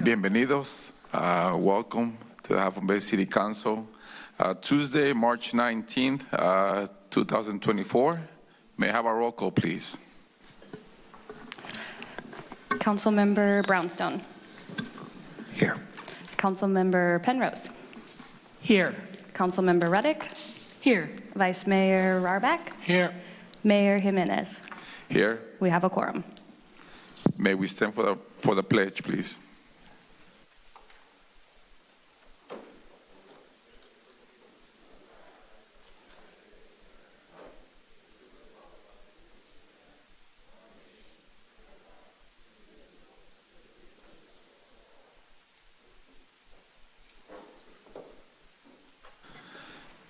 Bienvenidos. Welcome to the HMBCC City Council. Tuesday, March 19th, 2024. May I have a roll call, please? Councilmember Brownstone. Here. Councilmember Penrose. Here. Councilmember Reddick. Here. Vice Mayor Rarback. Here. Mayor Jimenez. Here. We have a quorum. May we stand for the pledge, please?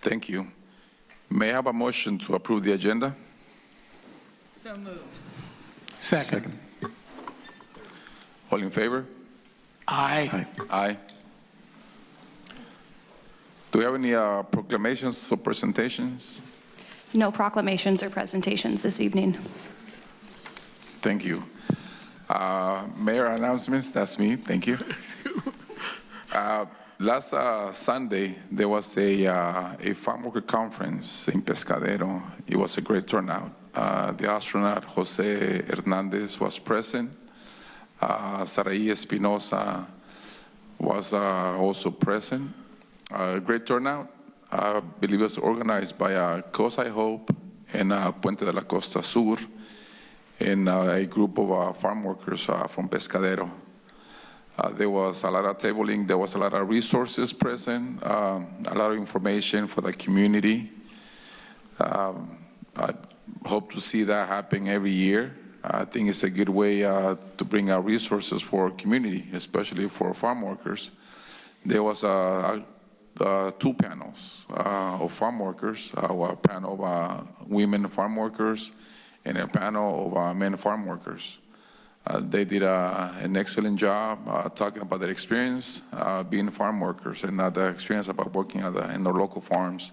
Thank you. May I have a motion to approve the agenda? So moved. Second. All in favor? Aye. Aye. Do we have any proclamations or presentations? No proclamations or presentations this evening. Thank you. Mayor announcements, that's me, thank you. Last Sunday, there was a farm worker conference in Pescadero. It was a great turnout. The astronaut Jose Hernandez was present. Saraí Espinosa was also present. Great turnout. I believe it was organized by COSA Hope and Puente de la Costa Sur and a group of farm workers from Pescadero. There was a lot of tabling, there was a lot of resources present, a lot of information for the community. I hope to see that happen every year. I think it's a good way to bring out resources for our community, especially for farm workers. There was two panels of farm workers, a panel of women farm workers and a panel of men farm workers. They did an excellent job talking about their experience being farm workers and the experience about working in the local farms.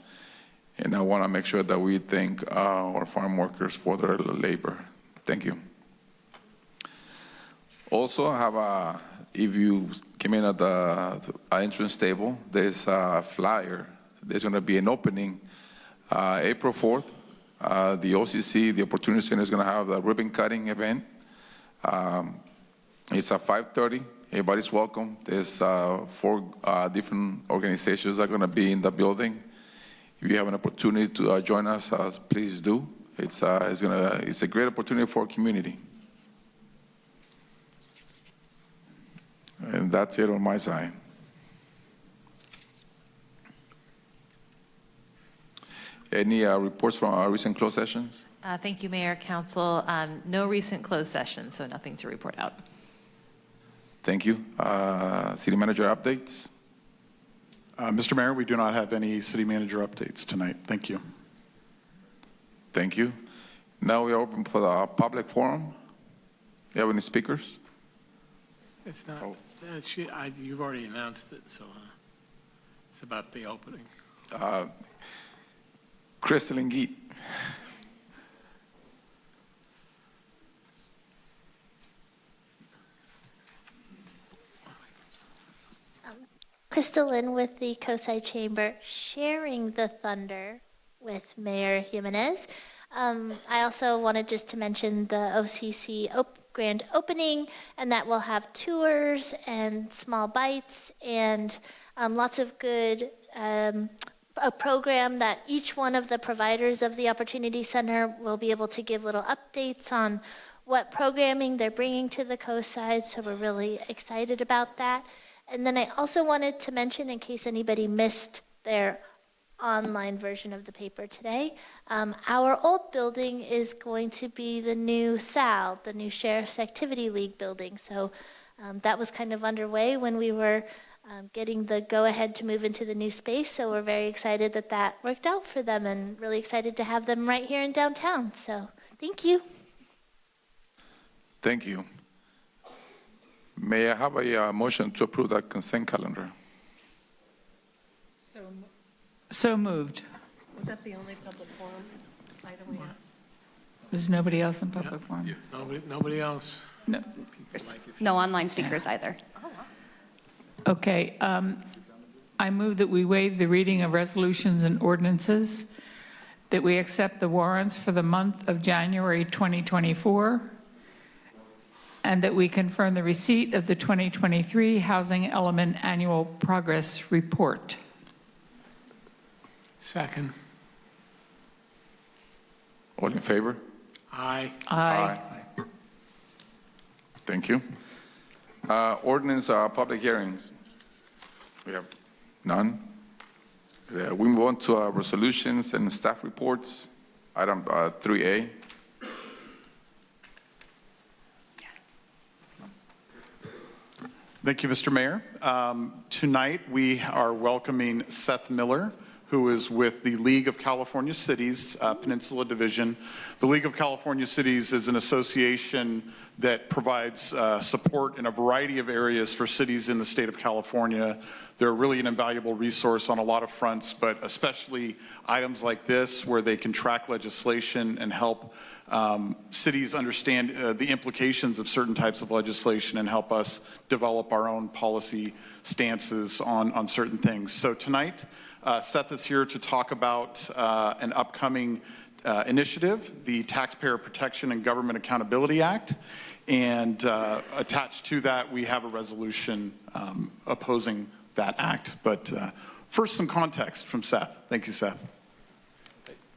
And I want to make sure that we thank our farm workers for their labor. Thank you. Also, I have if you came in at the entrance table, there's a flyer. There's going to be an opening April 4th. The OCC, the Opportunity Center, is going to have a ribbon cutting event. It's at 5:30. Everybody's welcome. There's 4 different organizations that are going to be in the building. If you have an opportunity to join us, please do. It's a great opportunity for our community. And that's it on my side. Any reports from our recent closed sessions? Thank you, Mayor, Council. No recent closed sessions, so nothing to report out. Thank you. City Manager updates? Mr. Mayor, we do not have any city manager updates tonight. Thank you. Thank you. Now we are open for the public forum. You have any speakers? It's not, you've already announced it, so it's about the opening. Crystal and Geet. Crystal Lynn with the COSI Chamber, sharing the thunder with Mayor Jimenez. I also wanted just to mention the OCC grand opening, and that will have tours and small bites and lots of good a program that each one of the providers of the Opportunity Center will be able to give little updates on what programming they're bringing to the COSI, so we're really excited about that. And then I also wanted to mention, in case anybody missed their online version of the paper today, our old building is going to be the new SAL, the new Sheriff's Activity League building. So that was kind of underway when we were getting the go-ahead to move into the new space. So we're very excited that that worked out for them and really excited to have them right here in downtown. So thank you. Thank you. May I have a motion to approve that consent calendar? So moved. Was that the only public forum item we have? There's nobody else in public forum? Yes. Nobody else? No. No online speakers either. Okay, I move that we waive the reading of resolutions and ordinances, that we accept the warrants for the month of January 2024, and that we confirm the receipt of the 2023 Housing Element Annual Progress Report. Second. All in favor? Aye. Aye. Thank you. Ordinance, public hearings. We have none. We move on to resolutions and staff reports. Item 3A. Thank you, Mr. Mayor. Tonight, we are welcoming Seth Miller, who is with the League of California Cities Peninsula Division. The League of California Cities is an association that provides support in a variety of areas for cities in the state of California. They're really an invaluable resource on a lot of fronts, but especially items like this where they can track legislation and help cities understand the implications of certain types of legislation and help us develop our own policy stances on certain things. So tonight, Seth is here to talk about an upcoming initiative, the Taxpayer Protection and Government Accountability Act. And attached to that, we have a resolution opposing that act. But first, some context from Seth. Thank you, Seth.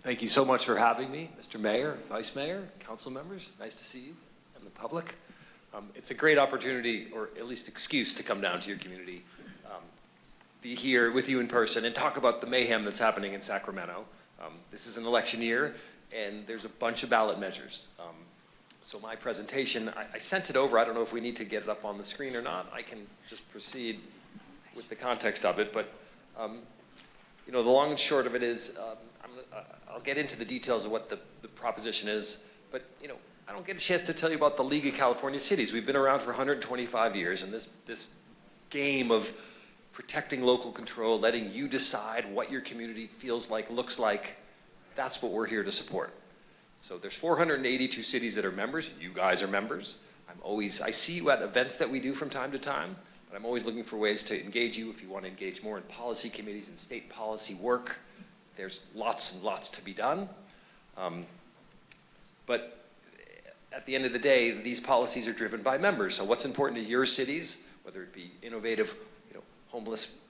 Thank you so much for having me, Mr. Mayor, Vice Mayor, council members. Nice to see you and the public. It's a great opportunity, or at least excuse, to come down to your community, be here with you in person, and talk about the mayhem that's happening in Sacramento. This is an election year, and there's a bunch of ballot measures. So my presentation, I sent it over. I don't know if we need to get it up on the screen or not. I can just proceed with the context of it, but you know, the long and short of it is, I'll get into the details of what the proposition is, but you know, I don't get a chance to tell you about the League of California Cities. We've been around for 125 years, and this game of protecting local control, letting you decide what your community feels like, looks like, that's what we're here to support. So there's 482 cities that are members. You guys are members. I see you at events that we do from time to time, but I'm always looking for ways to engage you if you want to engage more in policy committees and state policy work. There's lots and lots to be done. But at the end of the day, these policies are driven by members. So what's important to your cities, whether it be innovative, you know, homeless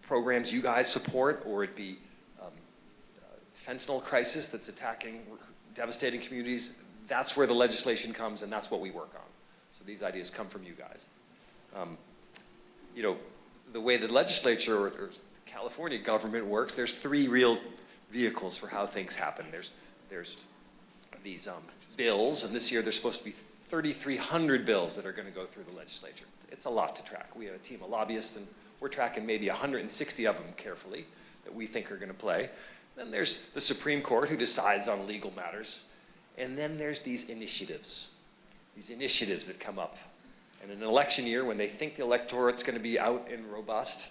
programs you guys support, or it be fentanyl crisis that's attacking, devastating communities, that's where the legislation comes, and that's what we work on. So these ideas come from you guys. You know, the way the legislature or California government works, there's three real vehicles for how things happen. There's these bills, and this year there's supposed to be 3,300 bills that are going to go through the legislature. It's a lot to track. We have a team of lobbyists, and we're tracking maybe 160 of them carefully that we think are going to play. Then there's the Supreme Court, who decides on legal matters. And then there's these initiatives that come up. And in an election year, when they think the electorate's going to be out and robust,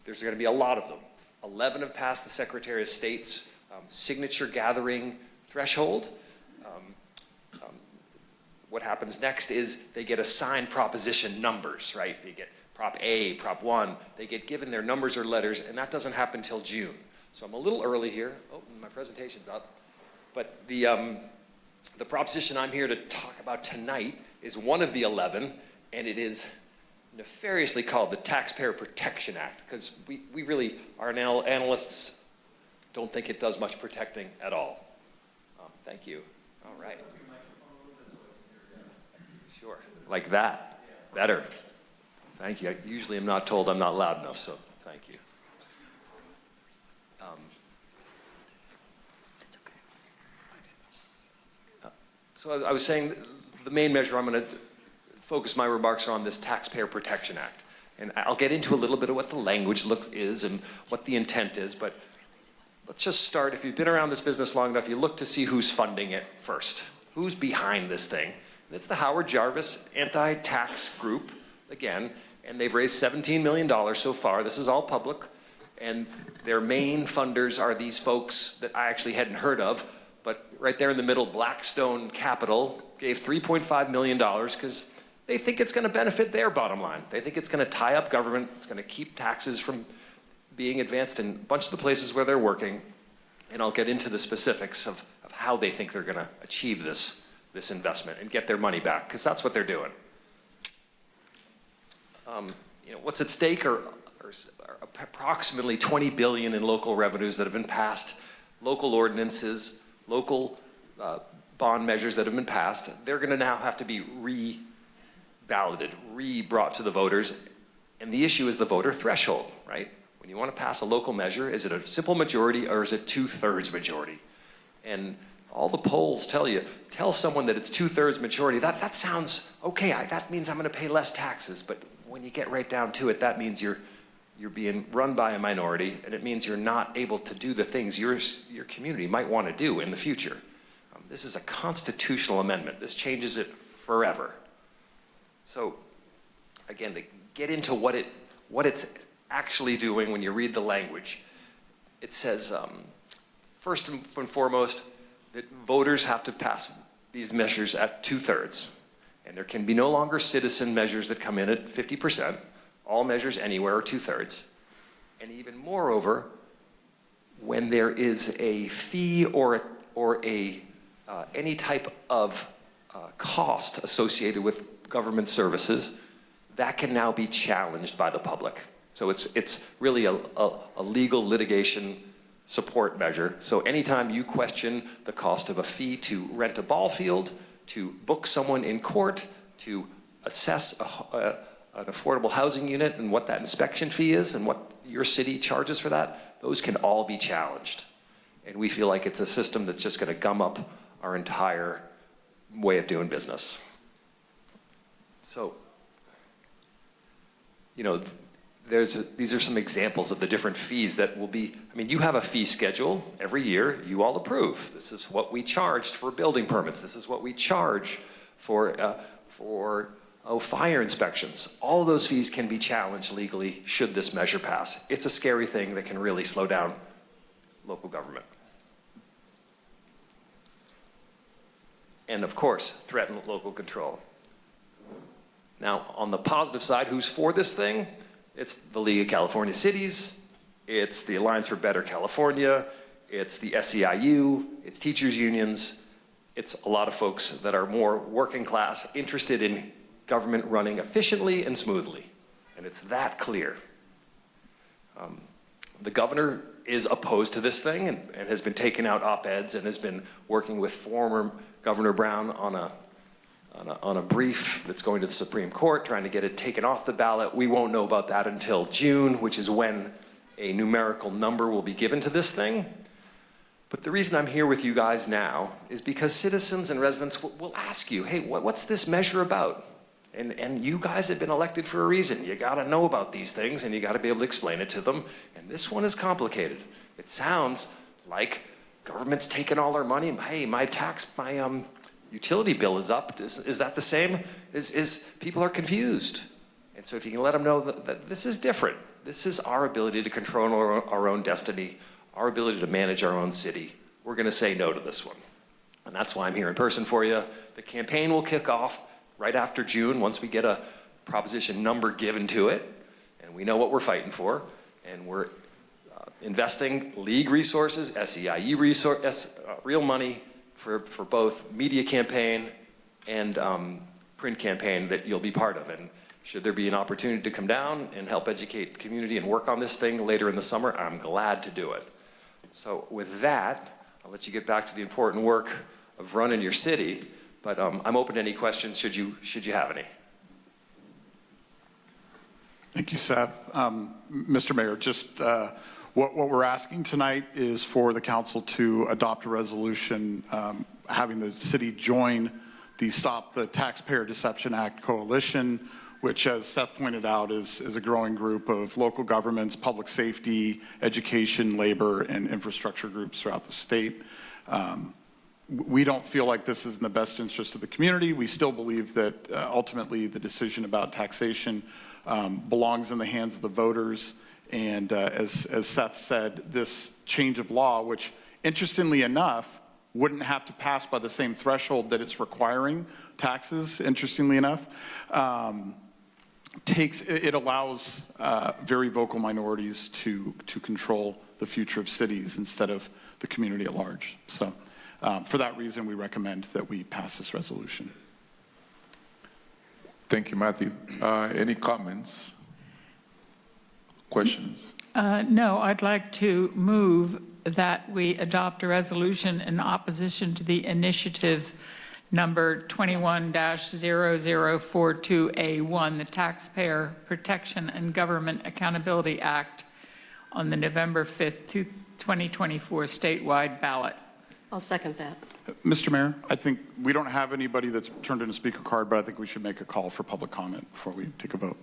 there's going to be a lot of them. 11 have passed the Secretary of State's signature gathering threshold. What happens next is they get assigned proposition numbers, right? They get Prop A, Prop 1. They get given their numbers or letters, and that doesn't happen until June. So I'm a little early here. Oh, my presentation's up. But the proposition I'm here to talk about tonight is one of the 11, and it is nefariously called the Taxpayer Protection Act, because we really, our analysts don't think it does much protecting at all. Thank you. All right. Sure, like that. Better. Thank you. I usually am not told I'm not loud enough, so thank you. So I was saying the main measure I'm going to focus my remarks on this Taxpayer Protection Act. And I'll get into a little bit of what the language is and what the intent is, but let's just start. If you've been around this business long enough, you look to see who's funding it first. Who's behind this thing? And it's the Howard Jarvis Anti-Tax Group, again, and they've raised $17 million so far. This is all public. And their main funders are these folks that I actually hadn't heard of, but right there in the middle, Blackstone Capital gave $3.5 million because They think it's going to benefit their bottom line. They think it's going to tie up government. It's going to keep taxes from being advanced in a bunch of the places where they're working. And I'll get into the specifics of how they think they're going to achieve this investment and get their money back, because that's what they're doing. What's at stake are approximately $20 billion in local revenues that have been passed, local ordinances, local bond measures that have been passed. They're going to now have to be re-balloted, re-brought to the voters. And the issue is the voter threshold, right? When you want to pass a local measure, is it a simple majority or is it 2/3 majority? And all the polls tell someone that it's 2/3 majority. That sounds okay. That means I'm going to pay less taxes. But when you get right down to it, that means you're being run by a minority, and it means you're not able to do the things your community might want to do in the future. This is a constitutional amendment. This changes it forever. So, again, to get into what it's actually doing when you read the language, it says, first and foremost, that voters have to pass these measures at 2/3. And there can be no longer citizen measures that come in at 50%. All measures anywhere are 2/3. And even moreover, when there is a fee or any type of cost associated with government services, that can now be challenged by the public. So it's really a legal litigation support measure. So anytime you question the cost of a fee to rent a ball field, to book someone in court, to assess an affordable housing unit and what that inspection fee is and what your city charges for that, those can all be challenged. And we feel like it's a system that's just going to gum up our entire way of doing business. So, these are some examples of the different fees that will be, you have a fee schedule every year you all approve. This is what we charged for building permits. This is what we charge for fire inspections. All of those fees can be challenged legally should this measure pass. It's a scary thing that can really slow down local government. And of course, threaten local control. Now, on the positive side, who's for this thing? It's the League of California Cities, it's the Alliance for Better California, it's the SEIU, it's teachers unions, it's a lot of folks that are more working class, interested in government running efficiently and smoothly. And it's that clear. The governor is opposed to this thing and has been taking out op-eds and has been working with former Governor Brown on a brief that's going to the Supreme Court, trying to get it taken off the ballot. We won't know about that until June, which is when a numerical number will be given to this thing. But the reason I'm here with you guys now is because citizens and residents will ask you, hey, what's this measure about? And you guys have been elected for a reason. You gotta know about these things and you gotta be able to explain it to them. And this one is complicated. It sounds like government's taking all our money. Hey, my utility bill is up. Is that the same? People are confused. And so if you can let them know that this is different. This is our ability to control our own destiny, our ability to manage our own city. We're gonna say no to this one. And that's why I'm here in person for you. The campaign will kick off right after June, once we get a proposition number given to it, and we know what we're fighting for, and we're investing league resources, SEIU real money for both media campaign and print campaign that you'll be part of. And should there be an opportunity to come down and help educate the community and work on this thing later in the summer, I'm glad to do it. So with that, I'll let you get back to the important work of running your city. But I'm open to any questions should you have any. Thank you, Seth. Mr. Mayor, just what we're asking tonight is for the council to adopt a resolution having the city join the Stop the Taxpayer Deception Act coalition, which, as Seth pointed out, is a growing group of local governments, public safety, education, labor, and infrastructure groups throughout the state. We don't feel like this is in the best interest of the community. We still believe that ultimately the decision about taxation belongs in the hands of the voters. And as Seth said, this change of law, which interestingly enough wouldn't have to pass by the same threshold that it's requiring taxes, interestingly enough. It allows very vocal minorities to control the future of cities instead of the community at large. So for that reason, we recommend that we pass this resolution. Thank you, Matthew. Any comments? Questions? No, I'd like to move that we adopt a resolution in opposition to the initiative number 21-0042A1, the Taxpayer Protection and Government Accountability Act, on the November 5th, 2024 statewide ballot. I'll second that. Mr. Mayor, I think we don't have anybody that's turned in a speaker card, but I think we should make a call for public comment before we take a vote.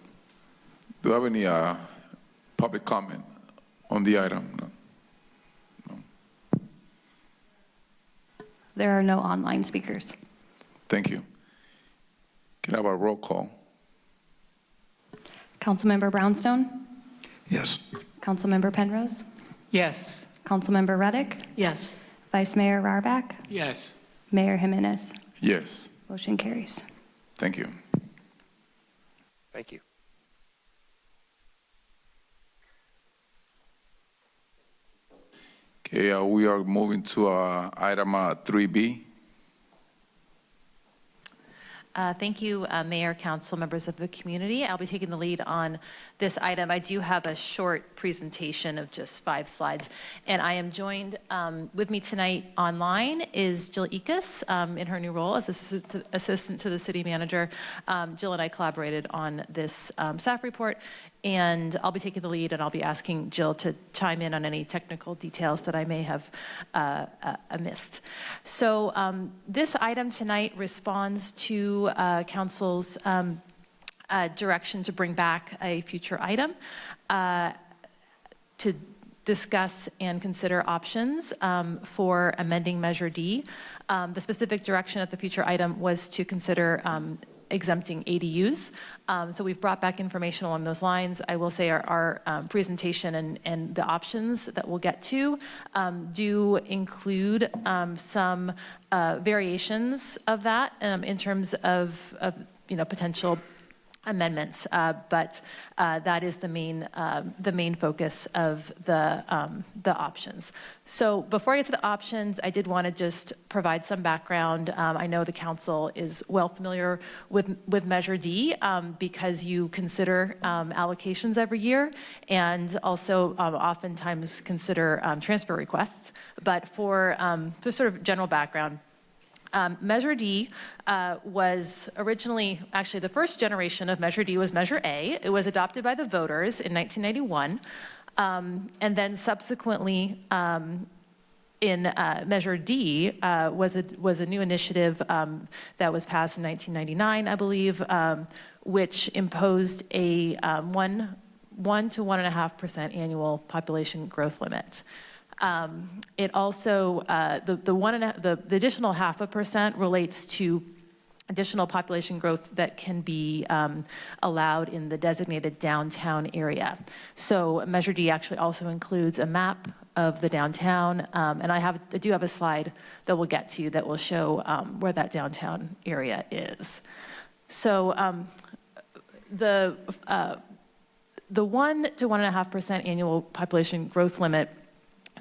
Do I have any public comment on the item? No. There are no online speakers. Thank you. Can I have a roll call? Councilmember Brownstone? Yes. Councilmember Penrose? Yes. Councilmember Reddick? Yes. Vice Mayor Rarback? Yes. Mayor Jimenez? Yes. Motion carries. Thank you. Thank you. Okay, we are moving to item 3B. Thank you, Mayor, Council, members of the community. I'll be taking the lead on this item. I do have a short presentation of just 5 slides, and I am joined with me tonight online is Jill Ekus in her new role as assistant to the city manager. Jill and I collaborated on this staff report, and I'll be taking the lead, and I'll be asking Jill to chime in on any technical details that I may have missed. So this item tonight responds to Council's direction to bring back a future item to discuss and consider options for amending Measure D. The specific direction at the future item was to consider exempting ADUs. So we've brought back information along those lines. I will say our presentation and the options that we'll get to do include some variations of that in terms of potential amendments, but that is the main focus of the options. So before I get to the options, I did want to just provide some background. I know the council is well familiar with Measure D because you consider allocations every year and also oftentimes consider transfer requests. But for sort of general background, Measure D was originally, actually the first generation of Measure D was Measure A. It was adopted by the voters in 1991. And then subsequently in Measure D was a new initiative that was passed in 1999, I believe, which imposed a 1 to 1.5% annual population growth limit. It also, the additional 0.5% relates to additional population growth that can be allowed in the designated downtown area. So Measure D actually also includes a map of the downtown, and I do have a slide that we'll get to that will show where that downtown area is. So the 1 to 1.5% annual population growth limit,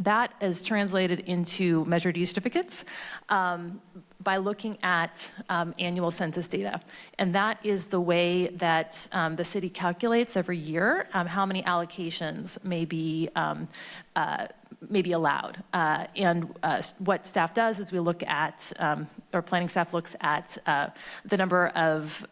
that is translated into Measure D certificates by looking at annual census data. And that is the way that the city calculates every year how many allocations may be allowed. And what staff does is we look at, or planning staff looks at the number of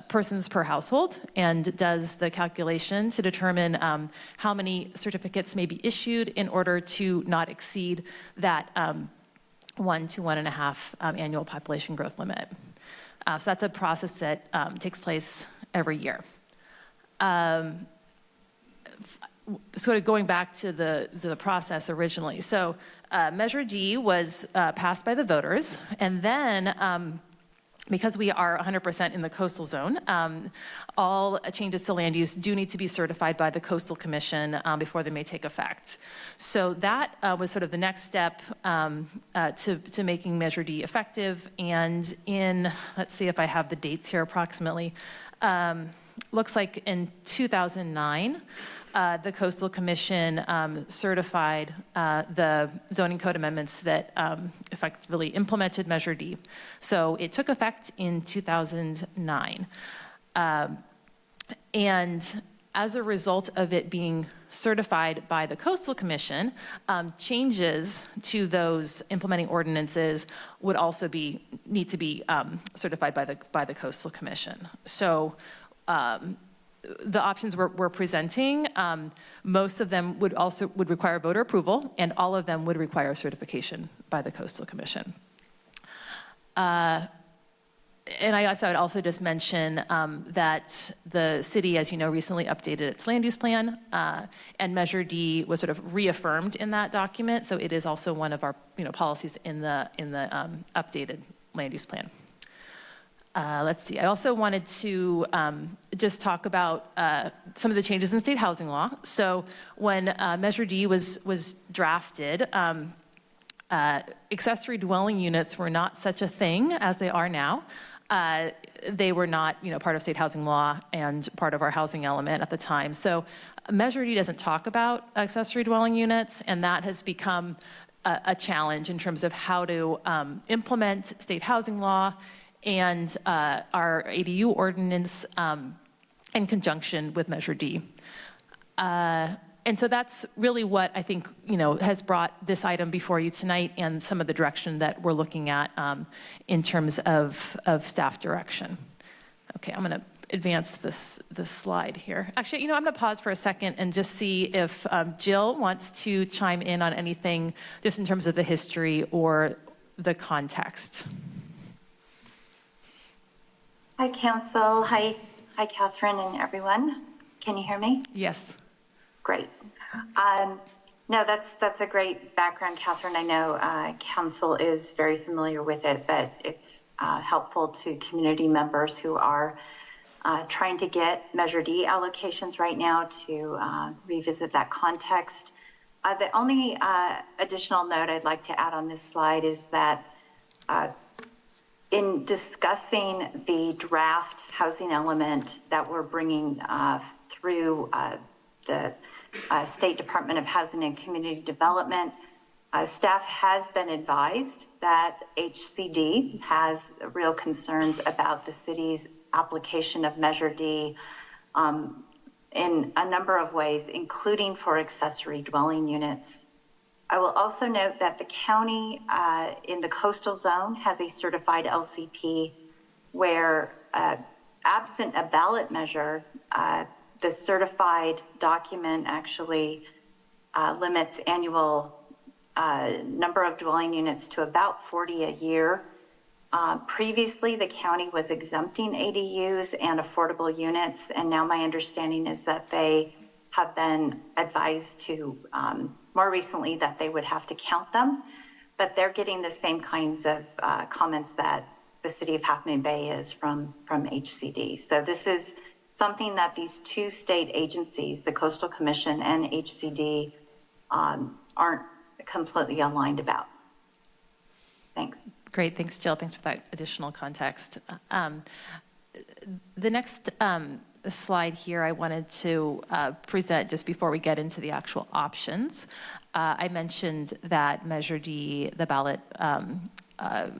persons per household and does the calculation to determine how many certificates may be issued in order to not exceed that 1 to 1.5 annual population growth limit. So that's a process that takes place every year. Sort of going back to the process originally. So Measure D was passed by the voters, and then because we are 100% in the coastal zone, all changes to land use do need to be certified by the Coastal Commission before they may take effect. So that was sort of the next step to making Measure D effective. And in, let's see if I have the dates here approximately, looks like in 2009, the Coastal Commission certified the zoning code amendments that effectively implemented Measure D. So it took effect in 2009. And as a result of it being certified by the Coastal Commission, changes to those implementing ordinances would also need to be certified by the Coastal Commission. So the options we're presenting, most of them would require voter approval, and all of them would require certification by the Coastal Commission. And I would also just mention that the city, as you know, recently updated its land use plan, and Measure D was sort of reaffirmed in that document. So it is also one of our policies in the updated land use plan. Let's see. I also wanted to just talk about some of the changes in state housing law. So when Measure D was drafted, accessory dwelling units were not such a thing as they are now. They were not, part of state housing law and part of our housing element at the time. So Measure D doesn't talk about accessory dwelling units, and that has become a challenge in terms of how to implement state housing law and our ADU ordinance in conjunction with Measure D. And so that's really what I think, has brought this item before you tonight, and some of the direction that we're looking at in terms of staff direction. Okay, I'm gonna advance this slide here. Actually, I'm gonna pause for a second and just see if Jill wants to chime in on anything just in terms of the history or the context. Hi, Council. Hi, Catherine and everyone. Can you hear me? Yes. Great. No, that's a great background, Catherine. I know Council is very familiar with it, but it's helpful to community members who are trying to get Measure D allocations right now to revisit that context. The only additional note I'd like to add on this slide is that in discussing the draft housing element that we're bringing through the State Department of Housing and Community Development, staff has been advised that HCD has real concerns about the city's application of Measure D in a number of ways, including for accessory dwelling units. I will also note that the county in the coastal zone has a certified LCP where absent a ballot measure, the certified document actually limits annual number of dwelling units to about 40 a year. Previously, the county was exempting ADUs and affordable units, and now my understanding is that they have been advised to, more recently, that they would have to count them, but they're getting the same kinds of comments that the city of Half Moon Bay is from HCD. So this is something that these two state agencies, the Coastal Commission and HCD, aren't completely aligned about. Thanks. Great, thanks, Jill. Thanks for that additional context. The next slide here I wanted to present just before we get into the actual options. I mentioned that Measure D, the ballot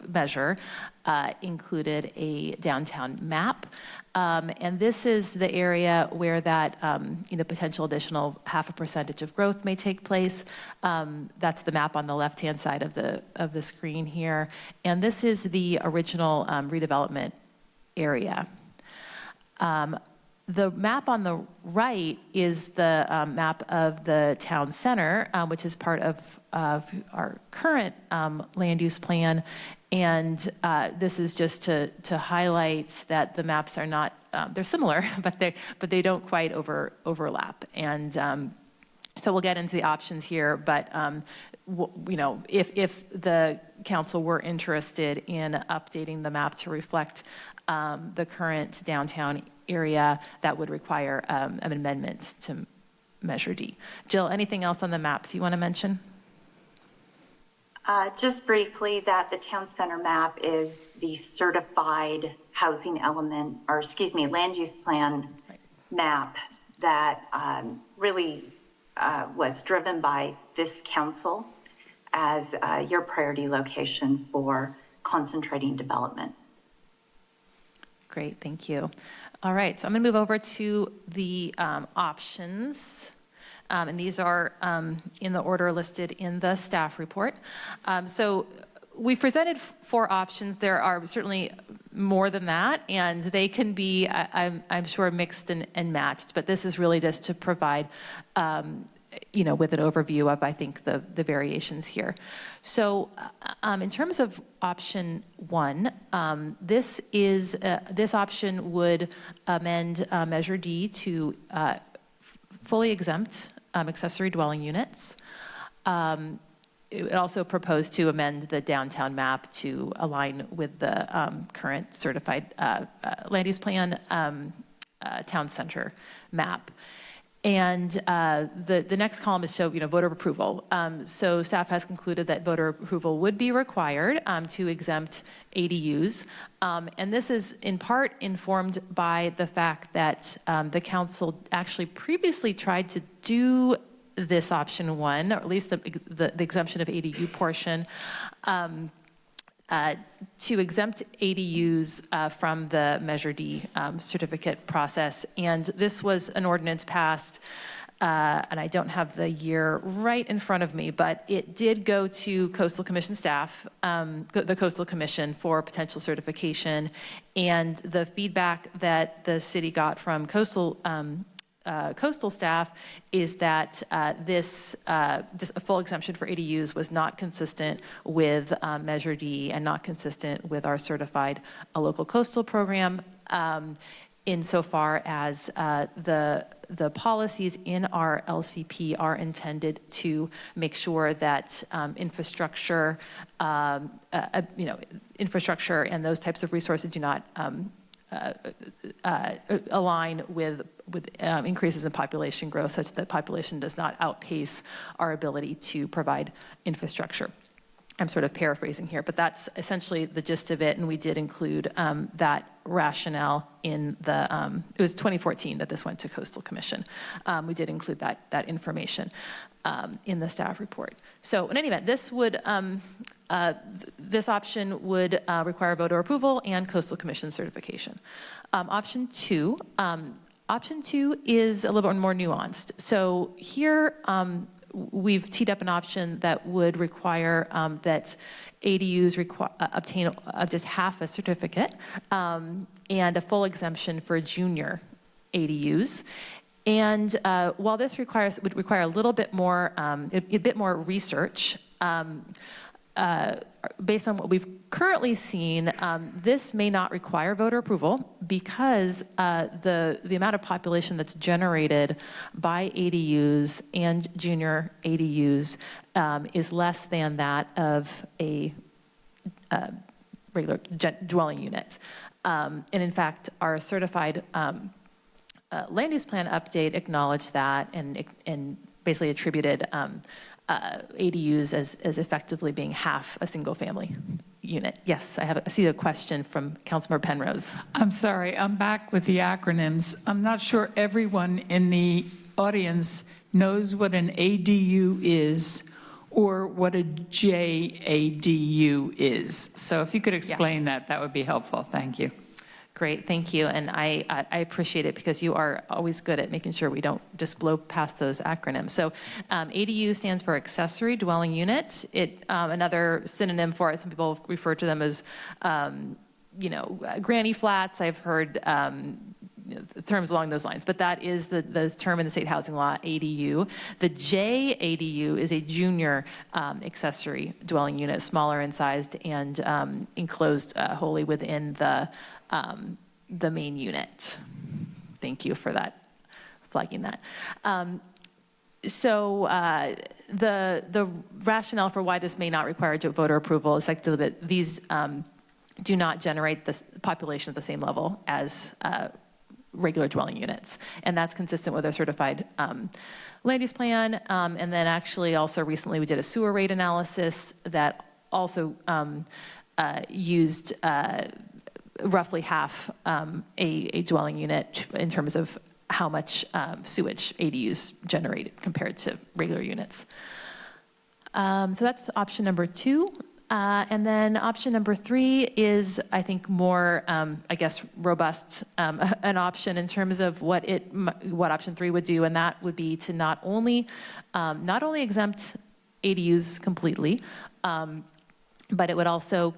measure, included a downtown map. And this is the area where that potential additional 0.5% of growth may take place. That's the map on the left-hand side of the screen here. And this is the original redevelopment area. The map on the right is the map of the town center, which is part of our current land use plan. And this is just to highlight that the maps are not, they're similar, but they don't quite overlap. And So we'll get into the options here, but if the council were interested in updating the map to reflect the current downtown area, that would require an amendment to Measure D. Jill, anything else on the maps you want to mention? Just briefly, that the town center map is the certified housing element, or excuse me, land use plan map that really was driven by this council as your priority location for concentrating development. Great, thank you. All right, so I'm going to move over to the options. And these are in the order listed in the staff report. So we've presented 4 options. There are certainly more than that, and they can be, I'm sure, mixed and matched, but this is really just to provide, with an overview of, I think, the variations here. So in terms of option 1, this option would amend Measure D to fully exempt accessory dwelling units. It also proposed to amend the downtown map to align with the current certified land use plan town center map. And the next column is show voter approval. So staff has concluded that voter approval would be required to exempt ADUs. And this is in part informed by the fact that the council actually previously tried to do this option 1, or at least the exemption of ADU portion, to exempt ADUs from the Measure D certificate process. And this was an ordinance passed, and I don't have the year right in front of me, but it did go to Coastal Commission staff, the Coastal Commission, for potential certification. And the feedback that the city got from coastal staff is that this just a full exemption for ADUs was not consistent with Measure D and not consistent with our certified local coastal program, insofar as the policies in our LCP are intended to make sure that infrastructure and those types of resources do not align with increases in population growth, such that population does not outpace our ability to provide infrastructure. I'm sort of paraphrasing here, but that's essentially the gist of it, and we did include that rationale in the, it was 2014 that this went to Coastal Commission. We did include that information in the staff report. So in any event, this would, this option would require voter approval and Coastal Commission certification. Option 2 is a little bit more nuanced. So here we've teed up an option that would require that ADUs obtain just half a certificate and a full exemption for junior ADUs. And while this would require a little bit more, research, based on what we've currently seen, this may not require voter approval because the amount of population that's generated by ADUs and junior ADUs is less than that of a regular dwelling unit. And in fact, our certified land use plan update acknowledged that and basically attributed ADUs as effectively being half a single family unit. Yes, I see a question from Councilmember Penrose. I'm sorry, I'm back with the acronyms. I'm not sure everyone in the audience knows what an ADU is or what a JADU is. So if you could explain that would be helpful. Thank you. Great, thank you, and I appreciate it because you are always good at making sure we don't just blow past those acronyms. So ADU stands for accessory dwelling unit. Another synonym for it, some people refer to them as, granny flats. I've heard terms along those lines, but that is the term in the state housing law, ADU. The JADU is a junior accessory dwelling unit, smaller in size and enclosed wholly within the main unit. Thank you for that, flagging that. So the rationale for why this may not require voter approval is actually that these do not generate the population at the same level as regular dwelling units. And that's consistent with our certified land use plan. And then actually also recently we did a sewer rate analysis that also used roughly half a dwelling unit in terms of how much sewage ADUs generated compared to regular units. So that's option number 2. And then option number 3 is, I think, more, I guess, robust an option in terms of what option 3 would do, and that would be to not only exempt ADUs completely, but it would also,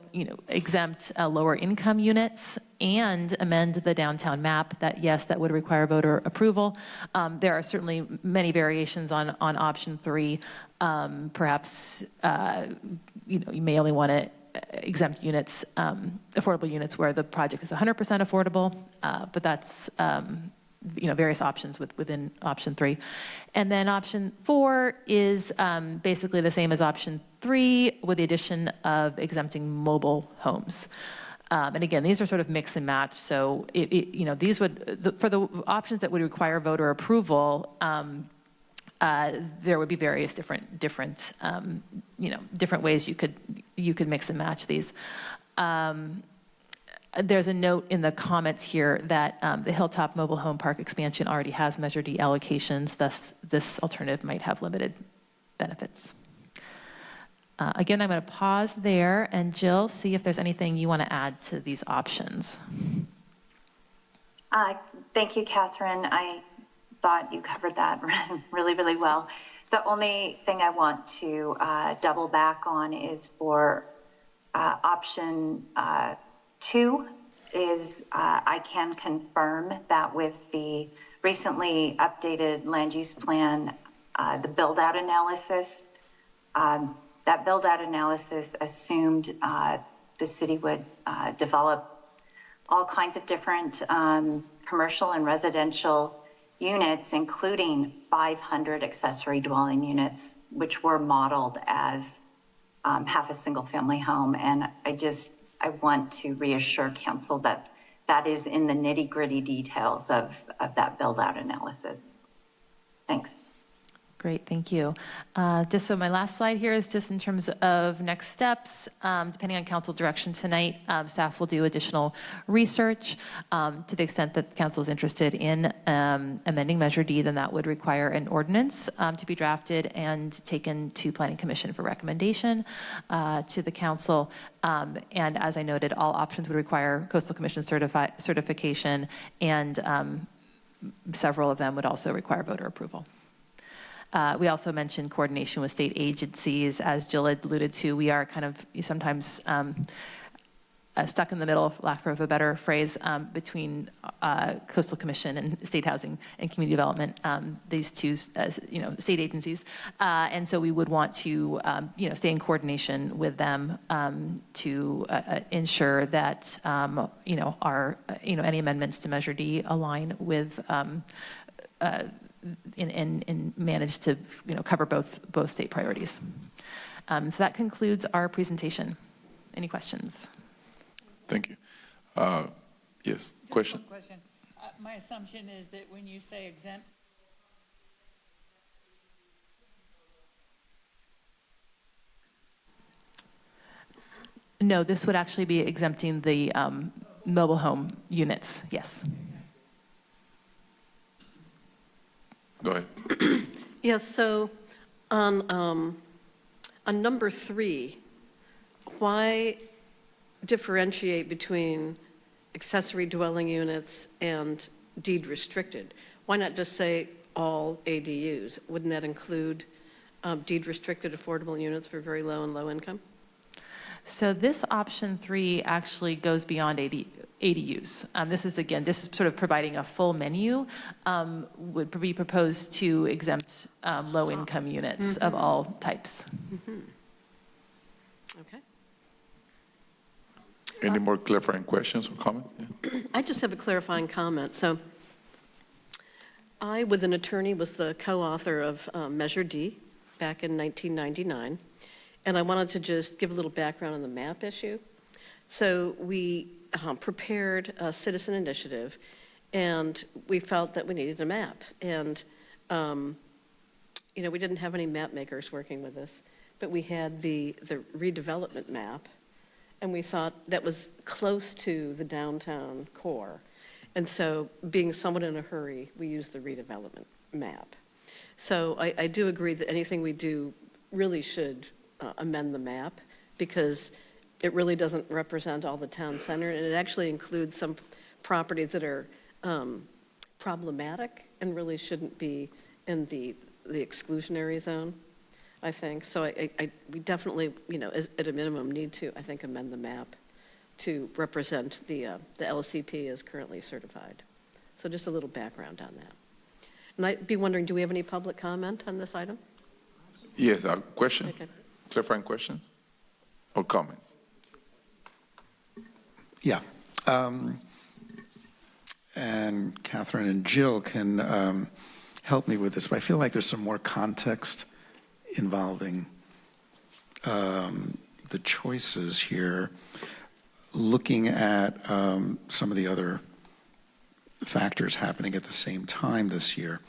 exempt lower income units and amend the downtown map. That would require voter approval. There are certainly many variations on option 3. Perhaps, you may only want to exempt units, affordable units where the project is 100% affordable, but that's, various options within option 3. And then option 4 is basically the same as option 3 with the addition of exempting mobile homes. And again, these are sort of mix and match. So, these would, for the options that would require voter approval, there would be various different ways you could mix and match these. There's a note in the comments here that the Hilltop Mobile Home Park expansion already has Measure D allocations, thus this alternative might have limited benefits. Again, I'm going to pause there, and Jill, see if there's anything you want to add to these options. Thank you, Catherine. I thought you covered that really, really well. The only thing I want to double back on is for option 2 is I can confirm that with the recently updated land use plan, the build-out analysis, that build-out analysis assumed the city would develop all kinds of different commercial and residential units, including 500 accessory dwelling units, which were modeled as half a single-family home. And I want to reassure council that that is in the nitty-gritty details of that build-out analysis. Thanks. Great, thank you. Just so my last slide here is just in terms of next steps. Depending on council direction tonight, staff will do additional research. To the extent that council is interested in amending Measure D, then that would require an ordinance to be drafted and taken to Planning Commission for recommendation to the council. And as I noted, all options would require Coastal Commission certification, and several of them would also require voter approval. We also mentioned coordination with state agencies. As Jill had alluded to, we are kind of sometimes stuck in the middle, for lack of a better phrase, between Coastal Commission and State Housing and Community Development, these two, state agencies. And so we would want to, stay in coordination with them to ensure that, any amendments to Measure D align with and manage to cover both state priorities. So that concludes our presentation. Any questions? Thank you. Yes, Just question? one question. My assumption is that when you say exempt, No, this would actually be exempting the mobile home units, yes. Go ahead. Yes, so on number 3, why differentiate between accessory dwelling units and deed restricted? Why not just say all ADUs? Wouldn't that include deed restricted affordable units for very low and low income? So this option 3 actually goes beyond ADUs. This is sort of providing a full menu, would be proposed to exempt low-income units of all types. Okay. Any more clarifying questions or comments? Yeah. I just have a clarifying comment. So I, with an attorney, was the co-author of Measure D back in 1999, and I wanted to just give a little background on the map issue. So we prepared a citizen initiative, and we felt that we needed a map. And, we didn't have any map makers working with us, but we had the redevelopment map, and we thought that was close to the downtown core. And so, being somewhat in a hurry, we used the redevelopment map. So I do agree that anything we do really should amend the map, because it really doesn't represent all the town center, and it actually includes some properties that are problematic and really shouldn't be in the exclusionary zone, I think. So we definitely, at a minimum, need to, I think, amend the map to represent the LCP as currently certified. So just a little background on that. And I'd be wondering, do we have any public comment on this item? Yes, a question? Okay. Clarifying questions or comments? Yeah. And Catherine and Jill can help me with this, but I feel like there's some more context involving the choices here, looking at some of the other factors happening at the same time this year.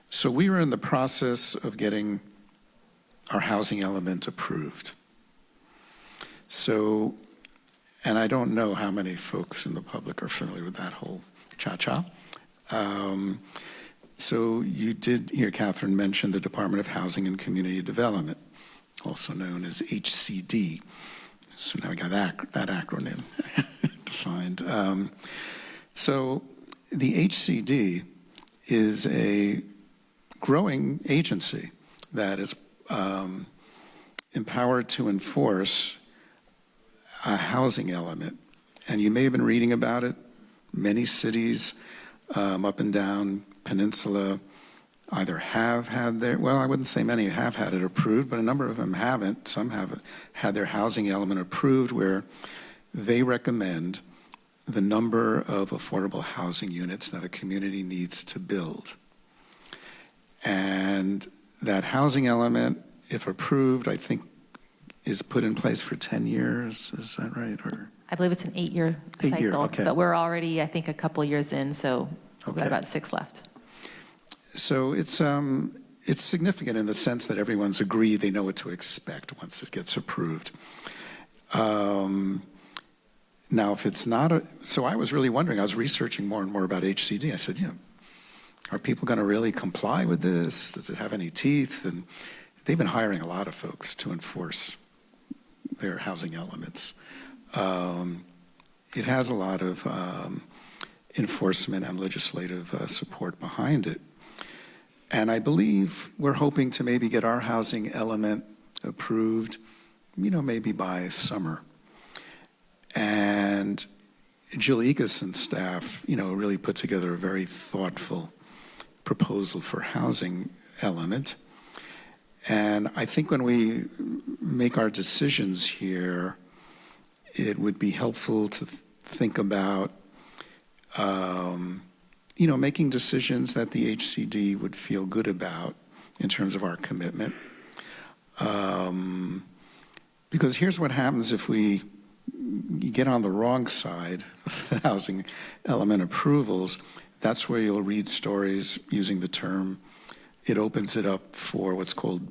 So we were in the process of getting our housing element approved. So, and I don't know how many folks in the public are familiar with that whole cha-cha. So you did hear Catherine mention the Department of Housing and Community Development, also known as HCD. So now we got that acronym defined. So the HCD is a growing agency that is empowered to enforce a housing element. And you may have been reading about it. Many cities up and down Peninsula either have had their, well, I wouldn't say many have had it approved, but a number of them haven't. Some have had their housing element approved, where they recommend the number of affordable housing units that a community needs to build. And that housing element, if approved, I think is put in place for 10 years. Is that right? Or I believe it's an 8-year cycle, okay. but we're already, I think, a couple years in, so we've got about 6 left. So it's significant in the sense that everyone's agreed they know what to expect once it gets approved. Now, if it's not so I was really wondering, I was researching more and more about HCD. I said, are people going to really comply with this? Does it have any teeth? And they've been hiring a lot of folks to enforce their housing elements. It has a lot of enforcement and legislative support behind it. And I believe we're hoping to maybe get our housing element approved, maybe by summer. And Jill Egas and staff, really put together a very thoughtful proposal for housing element. And I think when we make our decisions here, it would be helpful to think about making decisions that the HCD would feel good about in terms of our commitment. Because here's what happens if you get on the wrong side of the housing element approvals. That's where you'll read stories using the term, it opens it up for what's called,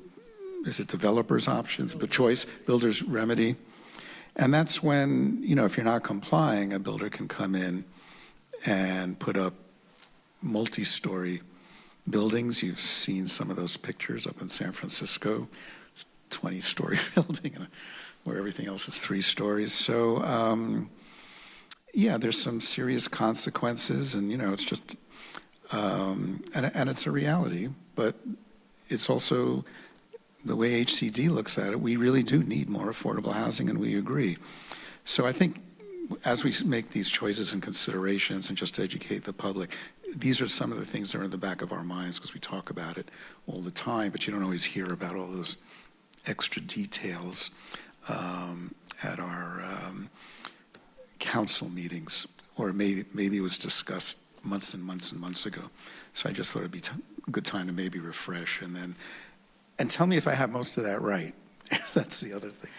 is it developers' options, but choice, builder's remedy. And that's when, if you're not complying, a builder can come in and put up multi-story buildings. You've seen some of those pictures up in San Francisco, 20-story building where everything else is 3 stories. So, there's some serious consequences, and, it's just, and it's a reality, but it's also the way HCD looks at it. We really do need more affordable housing, and we agree. So I think as we make these choices and considerations and just educate the public, these are some of the things that are in the back of our minds, because we talk about it all the time, but you don't always hear about all those extra details at our council meetings, or maybe it was discussed months and months and months ago. So I just thought it'd be a good time to maybe refresh and tell me if I have most of that right. That's the other thing.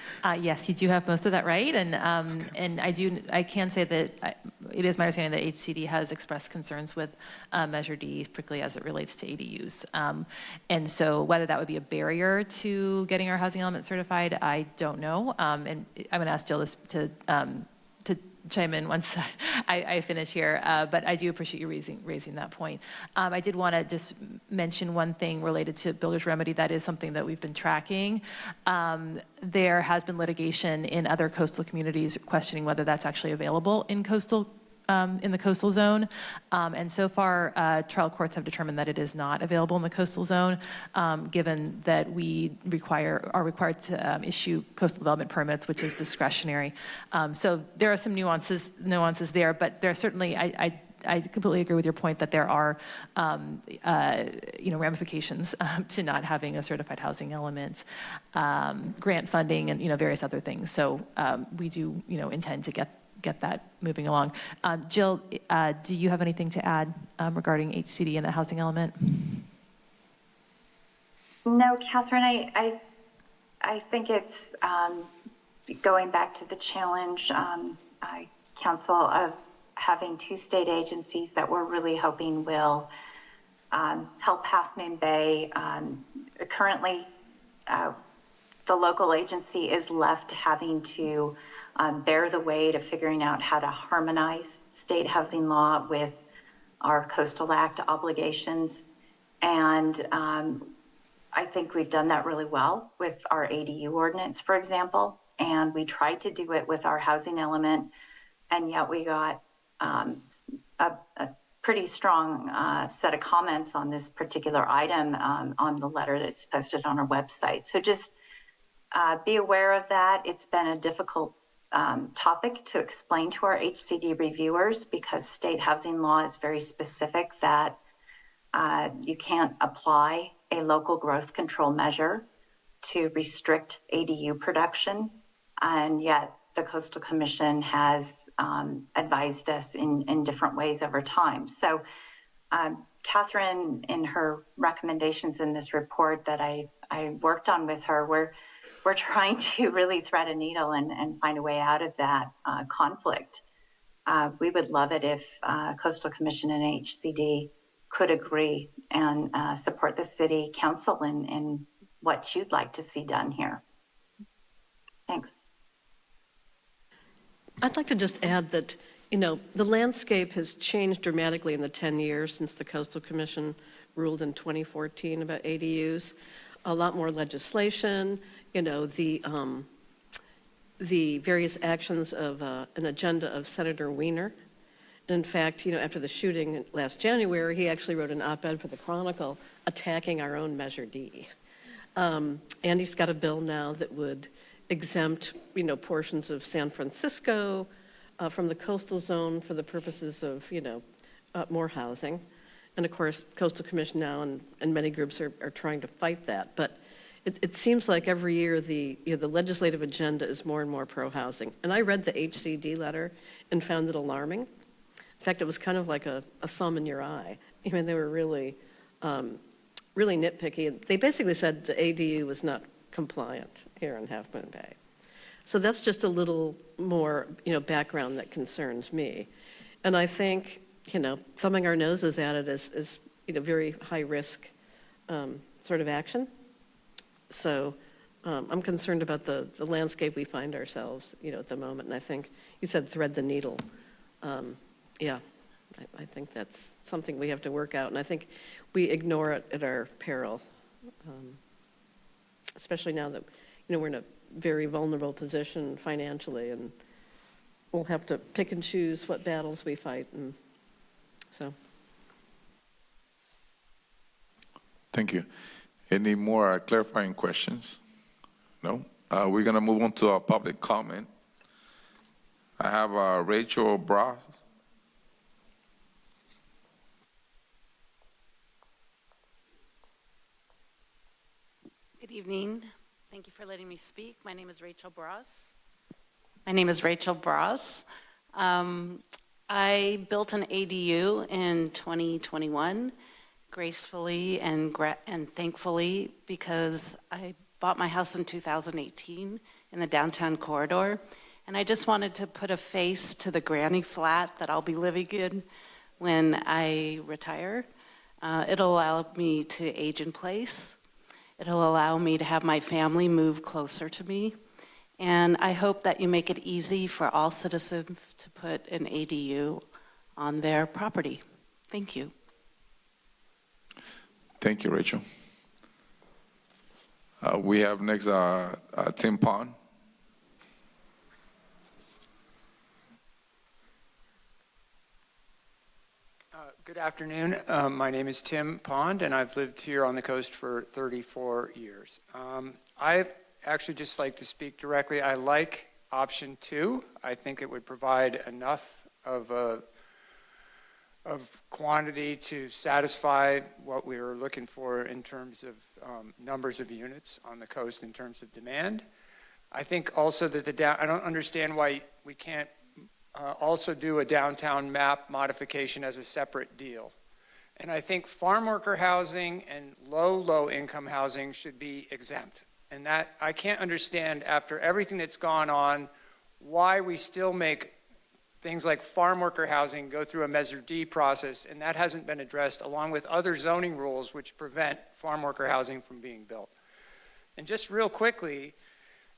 Yes, you do have most of that right, and I can say that it is my understanding that HCD has expressed concerns with Measure D, particularly as it relates to ADUs. And so whether that would be a barrier to getting our housing element certified, I don't know. And I'm going to ask Jill to chime in once I finish here, but I do appreciate you raising that point. I did want to just mention one thing related to builder's remedy. That is something that we've been tracking. There has been litigation in other coastal communities questioning whether that's actually available in the coastal zone. And so far, trial courts have determined that it is not available in the coastal zone, given that we are required to issue coastal development permits, which is discretionary. So there are some nuances there, but there are certainly, I completely agree with your point that there are, ramifications to not having a certified housing element, grant funding, and various other things. So we do, intend to get that moving along. Jill, do you have anything to add regarding HCD and the housing element? No, Catherine, I think it's going back to the challenge, Council, of having two state agencies that we're really hoping will help Half Moon Bay. Currently, the local agency is left having to bear the weight of figuring out how to harmonize state housing law with our Coastal Act obligations. And I think we've done that really well with our ADU ordinance, for example. And we tried to do it with our housing element, and yet we got a pretty strong set of comments on this particular item on the letter that's posted on our website. So just be aware of that. It's been a difficult topic to explain to our HCD reviewers because state housing law is very specific that you can't apply a local growth control measure to restrict ADU production. And yet the Coastal Commission has advised us in different ways over time. So Catherine, in her recommendations in this report that I worked on with her, we're trying to really thread a needle and find a way out of that conflict. We would love it if Coastal Commission and HCD could agree and support the City Council in what you'd like to see done here. Thanks. I'd like to just add that, the landscape has changed dramatically in the 10 years since the Coastal Commission ruled in 2014 about ADUs. A lot more legislation, the various actions of an agenda of Senator Weiner. And in fact, after the shooting last January, he actually wrote an op-ed for the Chronicle attacking our own Measure D. And he's got a bill now that would exempt, portions of San Francisco from the coastal zone for the purposes of, more housing. And of course, Coastal Commission now and many groups are trying to fight that. But it seems like every year the legislative agenda is more and more pro-housing. And I read the HCD letter and found it alarming. In fact, it was kind of like a thumb in your eye. They were really, really nitpicky. They basically said the ADU was not compliant here in Half Moon Bay. So that's just a little more, background that concerns me. And I think, thumbing our noses at it is very high risk sort of action. So I'm concerned about the landscape we find ourselves, at the moment. And I think you said thread the needle. Yeah, I think that's something we have to work out. And I think we ignore it at our peril, especially now that, we're in a very vulnerable position financially, and we'll have to pick and choose what battles we fight. And so. Thank you. Any more clarifying questions? No? We're going to move on to our public comment. I have Rachel Bras. Good evening. Thank you for letting me speak. My name is Rachel Bras. I built an ADU in 2021, gracefully and thankfully, because I bought my house in 2018 in the downtown corridor, and I just wanted to put a face to the granny flat that I'll be living in when I retire. It'll allow me to age in place. It'll allow me to have my family move closer to me. And I hope that you make it easy for all citizens to put an ADU on their property. Thank you. Thank you, Rachel. We have next Tim Pond. Good afternoon. My name is Tim Pond, and I've lived here on the coast for 34 years. I actually just like to speak directly. I like option 2. I think it would provide enough of quantity to satisfy what we were looking for in terms of numbers of units on the coast in terms of demand. I think also that I don't understand why we can't also do a downtown map modification as a separate deal. And I think farm worker housing and low income housing should be exempt. And that I can't understand, after everything that's gone on, why we still make things like farm worker housing go through a Measure D process, and that hasn't been addressed, along with other zoning rules which prevent farm worker housing from being built. And just real quickly,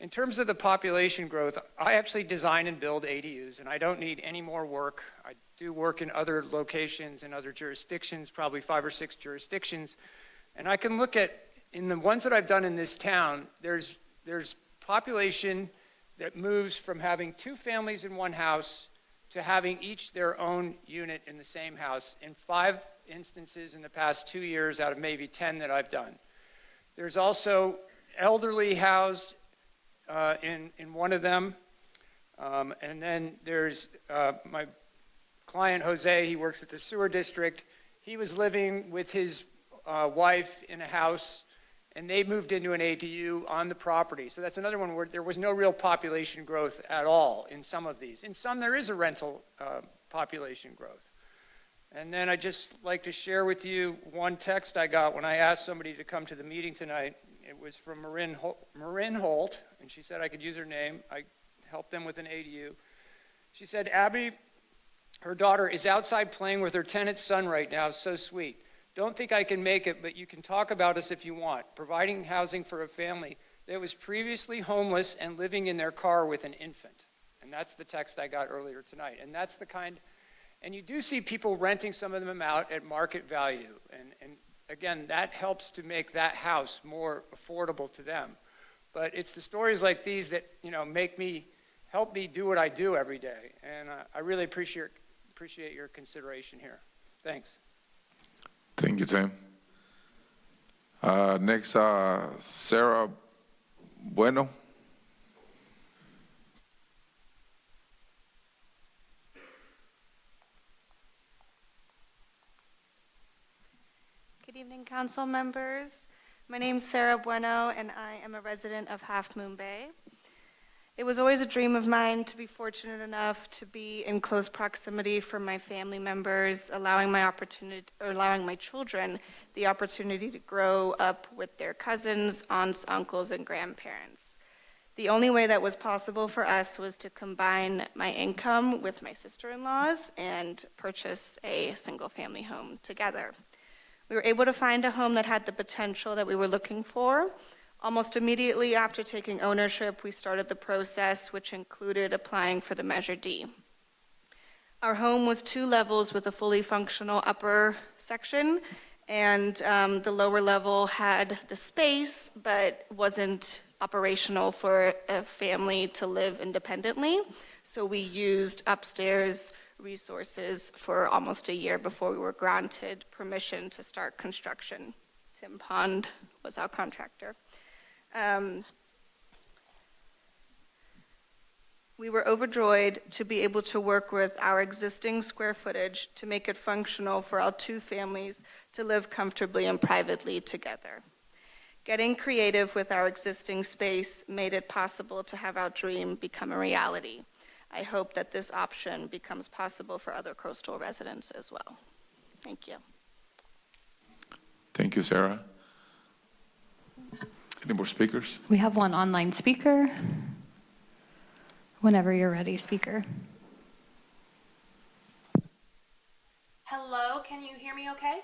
in terms of the population growth, I actually design and build ADUs, and I don't need any more work. I do work in other locations and other jurisdictions, probably 5 or 6 jurisdictions, and I can look at, in the ones that I've done in this town, there's population that moves from having 2 families in one house to having each their own unit in the same house in 5 instances in the past 2 years out of maybe 10 that I've done. There's also elderly housed in one of them. And then there's my client, Jose. He works at the sewer district. He was living with his wife in a house, and they moved into an ADU on the property. So that's another one where there was no real population growth at all in some of these. In some, there is a rental population growth. And then I'd just like to share with you one text I got when I asked somebody to come to the meeting tonight. It was from Marin Holt, and she said I could use her name. I helped them with an ADU. She said, Abby, her daughter is outside playing with her tenant's son right now. So sweet. Don't think I can make it, but you can talk about us if you want. Providing housing for a family that was previously homeless and living in their car with an infant. And that's the text I got earlier tonight. And that's the kind, and you do see people renting some of them out at market value. And again, that helps to make that house more affordable to them. But it's the stories like these that, help me do what I do every day. And I really appreciate your consideration here. Thanks. Thank you, Tim. Next, Sarah Bueno. Good evening, council members. My name is Sarah Bueno, and I am a resident of Half Moon Bay. It was always a dream of mine to be fortunate enough to be in close proximity from my family members, allowing my children the opportunity to grow up with their cousins, aunts, uncles, and grandparents. The only way that was possible for us was to combine my income with my sister-in-law's and purchase a single-family home together. We were able to find a home that had the potential that we were looking for. Almost immediately after taking ownership, we started the process, which included applying for the Measure D. Our home was 2 levels with a fully functional upper section, and the lower level had the space, but wasn't operational for a family to live independently. So we used upstairs resources for almost a year before we were granted permission to start construction. Tim Pond was our contractor. We were overjoyed to be able to work with our existing square footage to make it functional for our 2 families to live comfortably and privately together. Getting creative with our existing space made it possible to have our dream become a reality. I hope that this option becomes possible for other coastal residents as well. Thank you. Thank you, Sarah. Any more speakers? We have one online speaker. Whenever you're ready, speaker. Hello, can you hear me okay?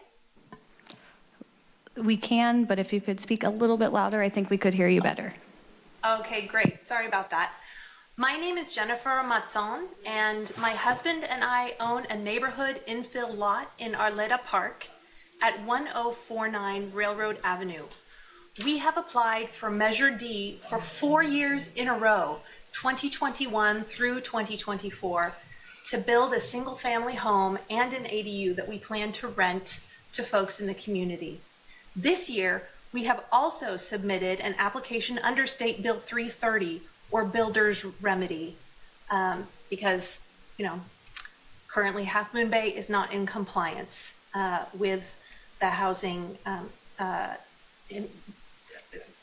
We can, but if you could speak a little bit louder, I think we could hear you better. Okay, great. Sorry about that. My name is Jennifer Matzon, and my husband and I own a neighborhood infill lot in Arleta Park at 1049 Railroad Avenue. We have applied for Measure D for 4 years in a row, 2021 through 2024, to build a single-family home and an ADU that we plan to rent to folks in the community. This year, we have also submitted an application under State Bill 330, or Builder's Remedy, because, currently Half Moon Bay is not in compliance with the housing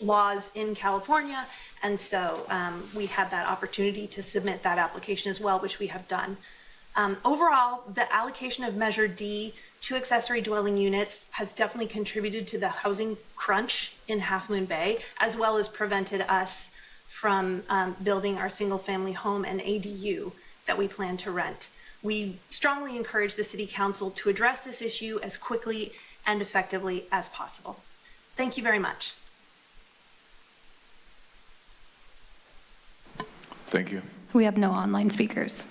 laws in California, and so we had that opportunity to submit that application as well, which we have done. Overall, the allocation of Measure D to accessory dwelling units has definitely contributed to the housing crunch in Half Moon Bay, as well as prevented us from building our single-family home and ADU that we plan to rent. We strongly encourage the City Council to address this issue as quickly and effectively as possible. Thank you very much. Thank you. We have no online speakers.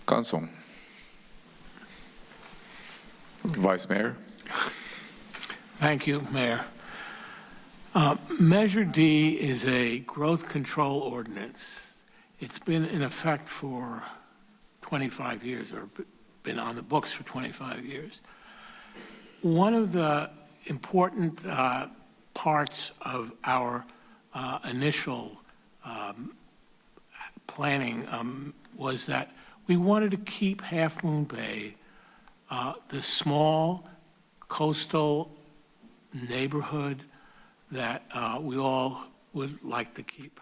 Council. Vice Mayor. Thank you, Mayor. Measure D is a growth control ordinance. It's been in effect for 25 years, or been on the books for 25 years. One of the important parts of our initial planning was that we wanted to keep Half Moon Bay the small coastal neighborhood that we all would like to keep.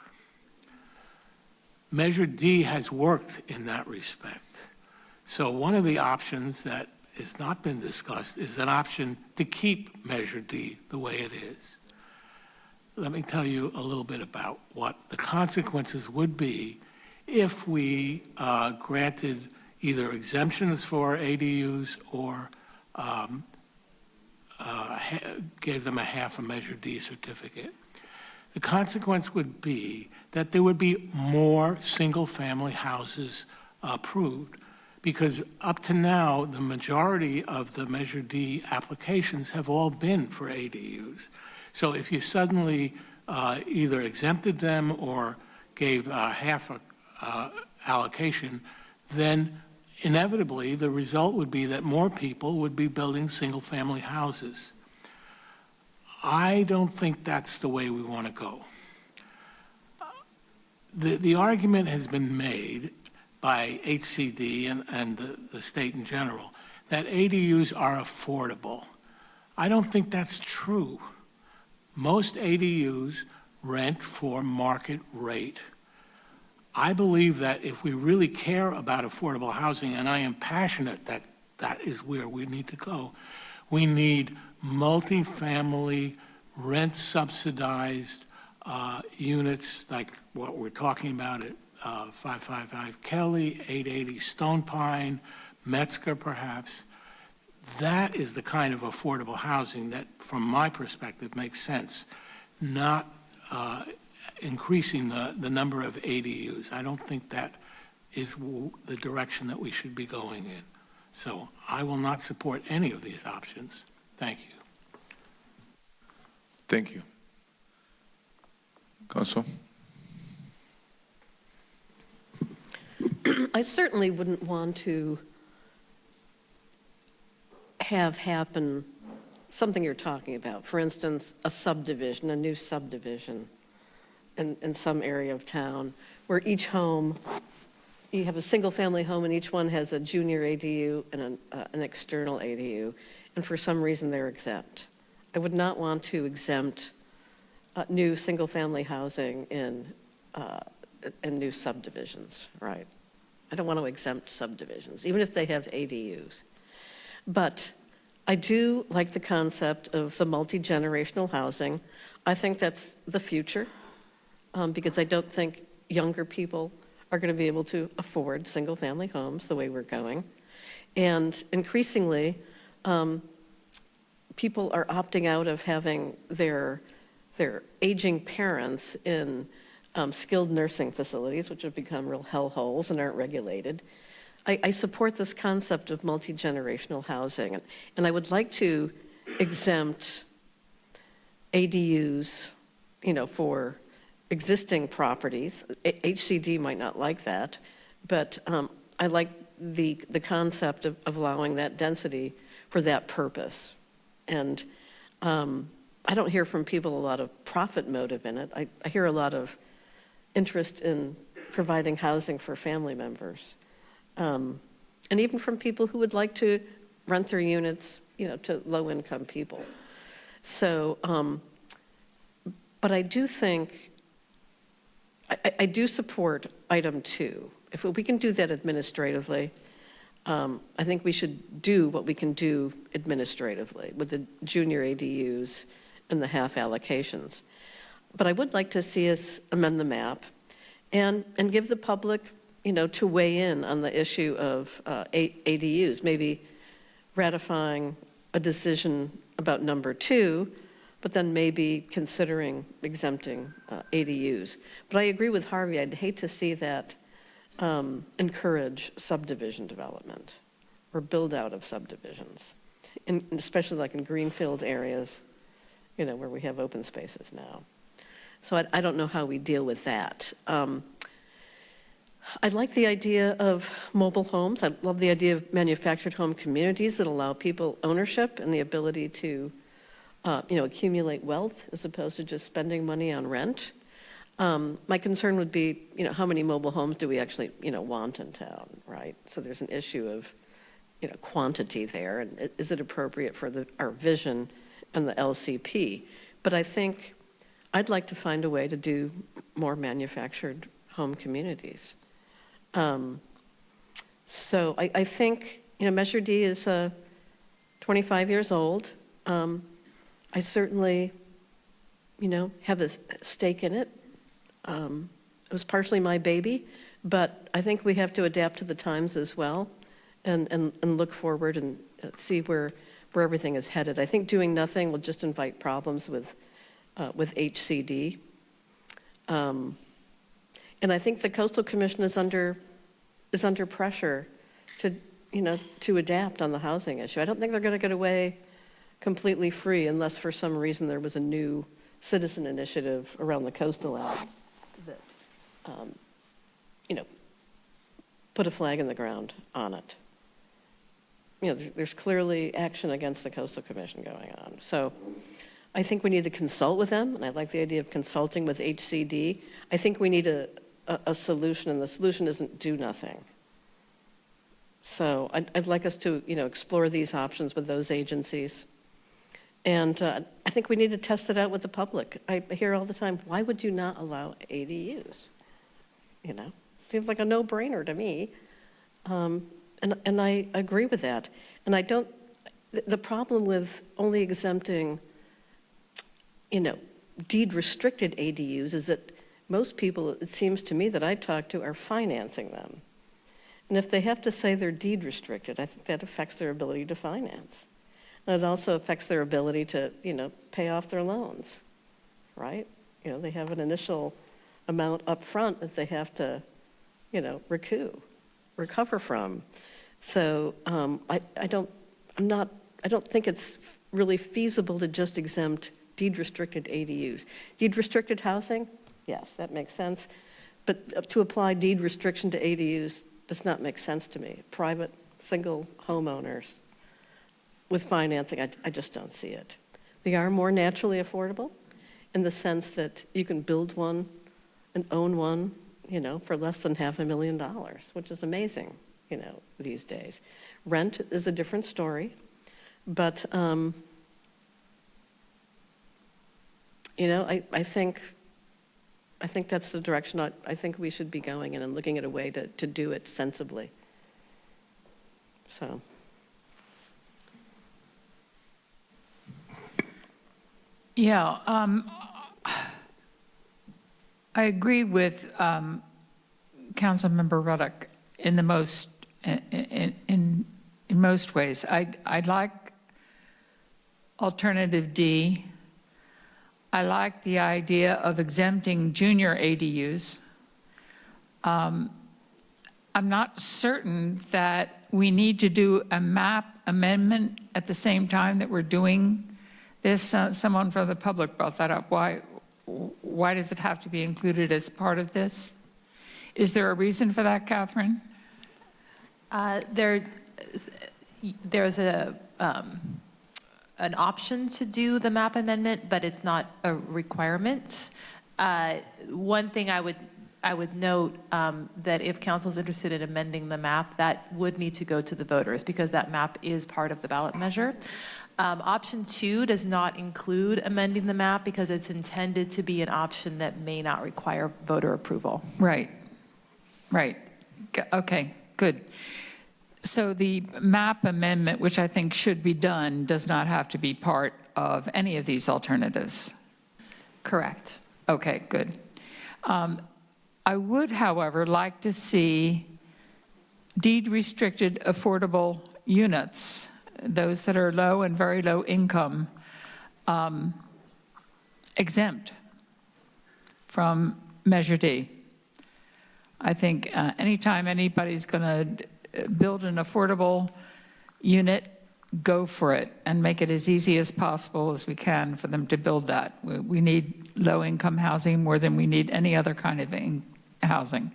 Measure D has worked in that respect. So one of the options that has not been discussed is an option to keep Measure D the way it is. Let me tell you a little bit about what the consequences would be if we granted either exemptions for ADUs or gave them a half a Measure D certificate. The consequence would be that there would be more single-family houses approved, because up to now, the majority of the Measure D applications have all been for ADUs. So if you suddenly either exempted them or gave half a allocation, then inevitably the result would be that more people would be building single-family houses. I don't think that's the way we want to go. The argument has been made by HCD and the state in general that ADUs are affordable. I don't think that's true. Most ADUs rent for market rate. I believe that if we really care about affordable housing, and I am passionate that that is where we need to go, we need multifamily, rent-subsidized units like what we're talking about at 555 Kelly, 880 Stone Pine, Metzger perhaps. That is the kind of affordable housing that, from my perspective, makes sense, not increasing the number of ADUs. I don't think that is the direction that we should be going in. So I will not support any of these options. Thank you. Thank you. Council. I certainly wouldn't want to have happen something you're talking about. For instance, a subdivision, a new subdivision in some area of town where each home, you have a single-family home and each one has a junior ADU and an external ADU, and for some reason they're exempt. I would not want to exempt new single-family housing in in new subdivisions, right? I don't want to exempt subdivisions, even if they have ADUs. But I do like the concept of the multi-generational housing. I think that's the future, because I don't think younger people are going to be able to afford single-family homes the way we're going. And increasingly, people are opting out of having their aging parents in skilled nursing facilities, which have become real hellholes and aren't regulated. I support this concept of multi-generational housing, and I would like to exempt ADUs, for existing properties. HCD might not like that, but I like the concept of allowing that density for that purpose. And I don't hear from people a lot of profit motive in it. I hear a lot of interest in providing housing for family members. And even from people who would like to rent their units, to low-income people. So, but I do think, I do support item 2. If we can do that administratively, I think we should do what we can do administratively with the junior ADUs and the half allocations. But I would like to see us amend the map and give the public, to weigh in on the issue of ADUs, maybe ratifying a decision about number 2, but then maybe considering exempting ADUs. But I agree with Harvey, I'd hate to see that encourage subdivision development or build out of subdivisions, and especially like in greenfield areas, where we have open spaces now. So I don't know how we deal with that. I like the idea of mobile homes. I love the idea of manufactured home communities that allow people ownership and the ability to, accumulate wealth as opposed to just spending money on rent. My concern would be, how many mobile homes do we actually, want in town, right? So there's an issue of, quantity there, and is it appropriate for our vision and the LCP? But I think I'd like to find a way to do more manufactured home communities. So I think, Measure D is 25 years old. I certainly, have a stake in it. It was partially my baby, but I think we have to adapt to the times as well and look forward and see where everything is headed. I think doing nothing will just invite problems with HCD. And I think the Coastal Commission is under pressure to adapt on the housing issue. I don't think they're going to get away completely free unless for some reason there was a new citizen initiative around the coastal area that, put a flag in the ground on it. There's clearly action against the Coastal Commission going on. So I think we need to consult with them, and I like the idea of consulting with HCD. I think we need a solution, and the solution isn't do nothing. So I'd like us to, explore these options with those agencies. And I think we need to test it out with the public. I hear all the time, why would you not allow ADUs? Seems like a no-brainer to me. And I agree with that. And I don't, the problem with only exempting, deed-restricted ADUs is that most people, it seems to me that I talk to, are financing them. And if they have to say they're deed-restricted, I think that affects their ability to finance. And it also affects their ability to, pay off their loans, right? They have an initial amount up front that they have to, recover from. So I don't think it's really feasible to just exempt deed-restricted ADUs. Deed-restricted housing, yes, that makes sense. But to apply deed restriction to ADUs does not make sense to me. Private, single homeowners with financing, I just don't see it. They are more naturally affordable in the sense that you can build one and own one, for less than $500,000, which is amazing, these days. Rent is a different story, but, I think I think that's the direction I think we should be going in and looking at a way to do it sensibly. So. Yeah, I agree with Councilmember Ruddock in the most, in most ways. I'd like alternative D. I like the idea of exempting junior ADUs. I'm not certain that we need to do a map amendment at the same time that we're doing this. Someone from the public brought that up. Why does it have to be included as part of this? Is there a reason for that, Catherine? There's an option to do the map amendment, but it's not a requirement. One thing I would note that if council's interested in amending the map, that would need to go to the voters because that map is part of the ballot measure. Option 2 does not include amending the map because it's intended to be an option that may not require voter approval. Right, right. Okay, good. So the map amendment, which I think should be done, does not have to be part of any of these alternatives. Correct. Okay, good. I would, however, like to see deed-restricted affordable units, those that are low and very low income, exempt from Measure D. I think anytime anybody's going to build an affordable unit, go for it and make it as easy as possible as we can for them to build that. We need low-income housing more than we need any other kind of housing.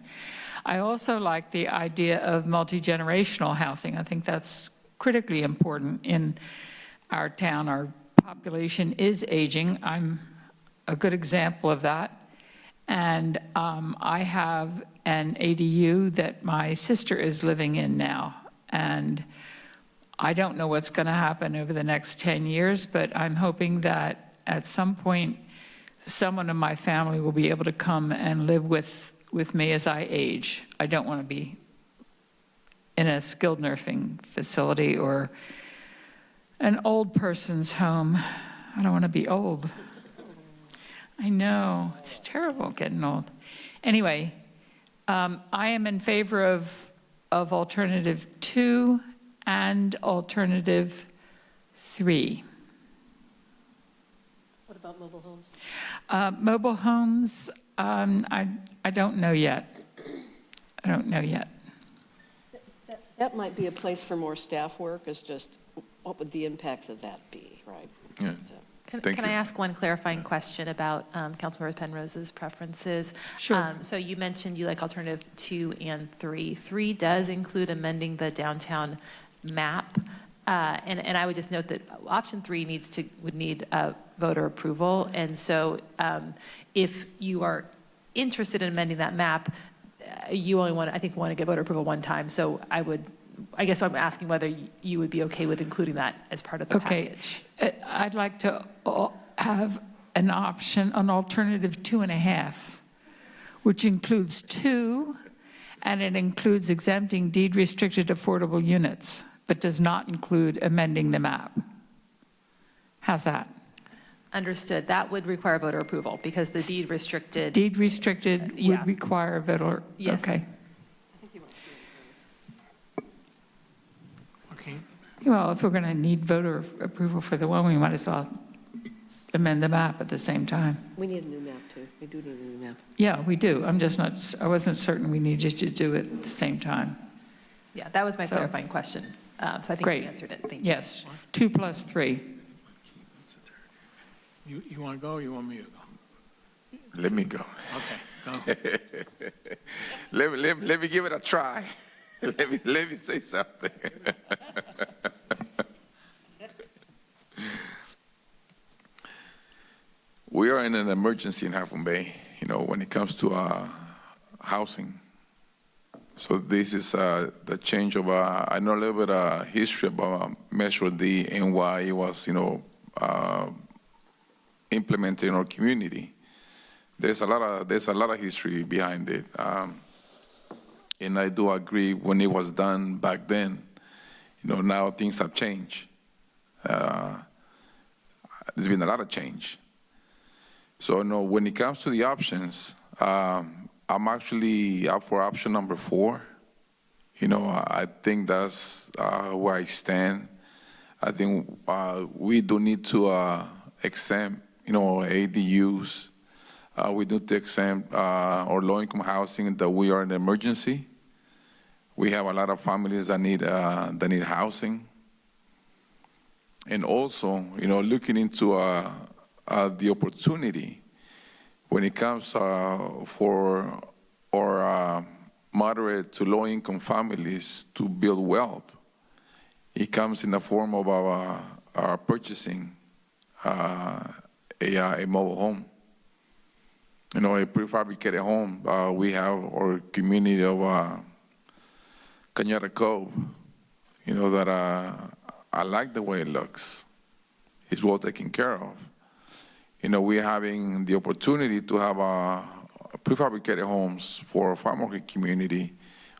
I also like the idea of multi-generational housing. I think that's critically important in our town. Our population is aging. I'm a good example of that. And I have an ADU that my sister is living in now. And I don't know what's going to happen over the next 10 years, but I'm hoping that at some point, someone in my family will be able to come and live with me as I age. I don't want to be in a skilled nursing facility or an old person's home. I don't want to be old. I know, it's terrible getting old. Anyway, I am in favor of alternative 2 and alternative 3. What about mobile homes? Mobile homes, I don't know yet. I don't know yet. That might be a place for more staff work, is just what would the impacts of that be, right? Yeah. Can I ask one clarifying question about Councilmember Penrose's preferences? Sure. So you mentioned you like alternative 2 and 3. 3 does include amending the downtown map. And I would just note that option 3 would need voter approval. And so if you are interested in amending that map, you only want to get voter approval one time. So I guess I'm asking whether you would be okay with including that as part of the package. I'd like to have an option, an alternative 2.5, which includes 2, and it includes exempting deed-restricted affordable units, but does not include amending the map. How's that? Understood. That would require voter approval because the deed restricted. Deed restricted Yeah. would require voter. Yes. Okay. Okay. Well, if we're going to need voter approval for the one, we might as well amend the map at the same time. We need a new map, too. We do need a new map. Yeah, we do. I wasn't certain we needed to do it at the same time. Yeah, that was my So- clarifying question. So I think Great. you answered it. Thank you. Yes, 2 plus 3. You want to go or you want me to go? Let me go. Okay, go. Let me give it a try. Let me say something. We are in an emergency in Half Moon Bay, when it comes to housing. So this is the change of, I know a little bit of history about Measure D and why it was, implemented in our community. there's a lot of history behind it. And I do agree when it was done back then, now things have changed. There's been a lot of change. So when it comes to the options, I'm actually up for option number 4. I think that's where I stand. I think we do need to exempt, ADUs. We need to exempt or low-income housing that we are in emergency. We have a lot of families that need housing. And also, looking into the opportunity when it comes for our moderate to low-income families to build wealth. It comes in the form of our purchasing a mobile home. A prefabricated home. We have our community of Cañada Cove, that I like the way it looks. It's well taken care of. We're having the opportunity to have prefabricated homes for a farm market community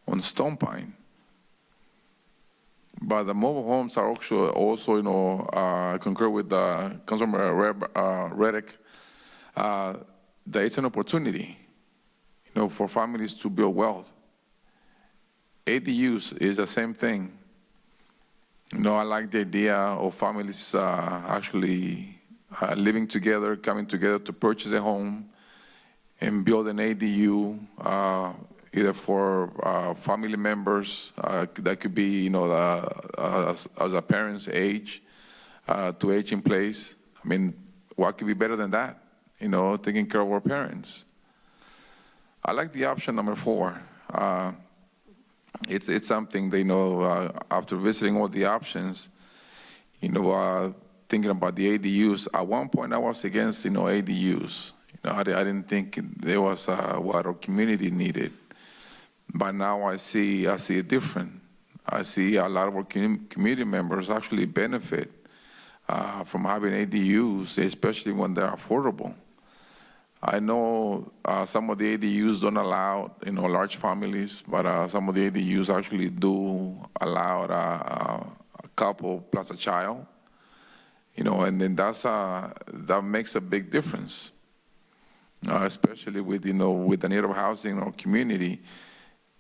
on Stone Pine. But the mobile homes are also I concur with Councilmember Reddick, that it's an opportunity, for families to build wealth. ADUs is the same thing. I like the idea of families actually living together, coming together to purchase a home and build an ADU, either for family members, that could be, as a parent's age, to age in place. I mean, what could be better than that? Taking care of our parents. I like the option number 4. It's something they after visiting all the options, thinking about the ADUs. At one point, I was against, ADUs. I didn't think there was what our community needed. But now I see it different. I see a lot of our community members actually benefit from having ADUs, especially when they're affordable. I know some of the ADUs don't allow, large families, but some of the ADUs actually do allow a couple plus a child. And then that makes a big difference, especially with the need of housing in our community.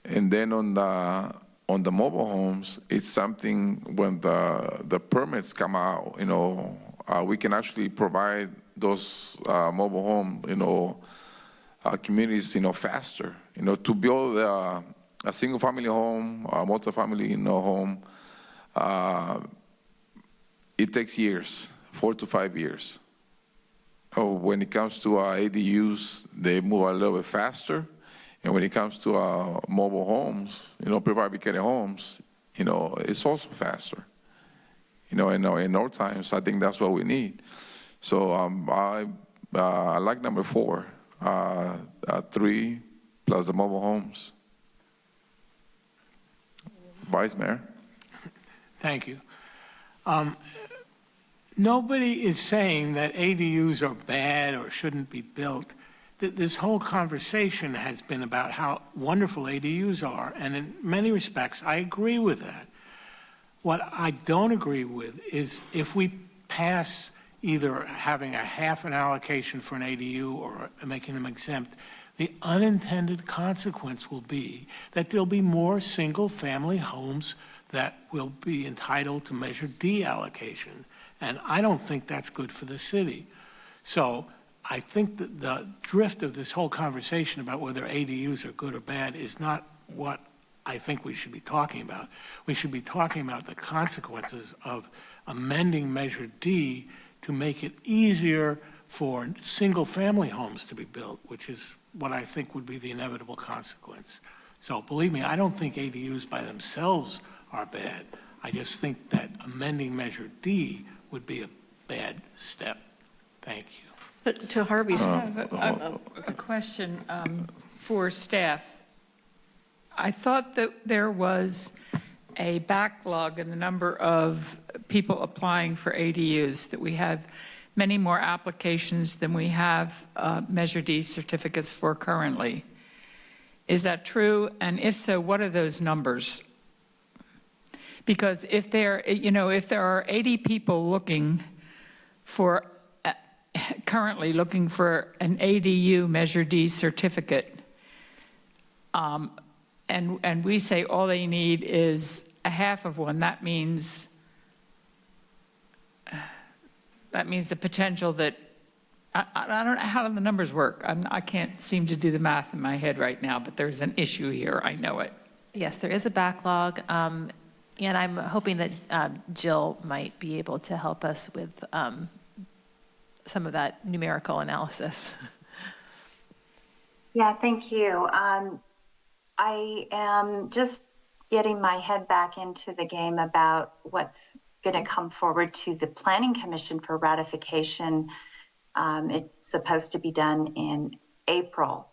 And then on the mobile homes, it's something when the permits come out, we can actually provide those mobile home, communities, faster. To build a single-family home, a multi-family, home, it takes years, 4 to 5 years. When it comes to ADUs, they move a little bit faster. And when it comes to mobile homes, prefabricated homes, it's also faster. In our times, I think that's what we need. So I like number 4, 3 plus the mobile homes. Vice Mayor. Thank you. Nobody is saying that ADUs are bad or shouldn't be built. This whole conversation has been about how wonderful ADUs are, and in many respects, I agree with that. What I don't agree with is if we pass either having a half an allocation for an ADU or making them exempt, the unintended consequence will be that there'll be more single-family homes that will be entitled to Measure D allocation. And I don't think that's good for the city. So I think that the drift of this whole conversation about whether ADUs are good or bad is not what I think we should be talking about. We should be talking about the consequences of amending Measure D to make it easier for single-family homes to be built, which is what I think would be the inevitable consequence. So believe me, I don't think ADUs by themselves are bad. I just think that amending Measure D would be a bad step. Thank you. But to Harvey's, A question for staff. I thought that there was a backlog in the number of people applying for ADUs, that we had many more applications than we have Measure D certificates for currently. Is that true? And if so, what are those numbers? Because if there are 80 people looking for, currently looking for an ADU Measure D certificate, and we say all they need is a half of one, that means the potential that, I don't know, how do the numbers work? I can't seem to do the math in my head right now, but there's an issue here, I know it. Yes, there is a backlog, and I'm hoping that Jill might be able to help us with some of that numerical analysis. Yeah, thank you. I am just getting my head back into the game about what's going to come forward to the Planning Commission for ratification. It's supposed to be done in April.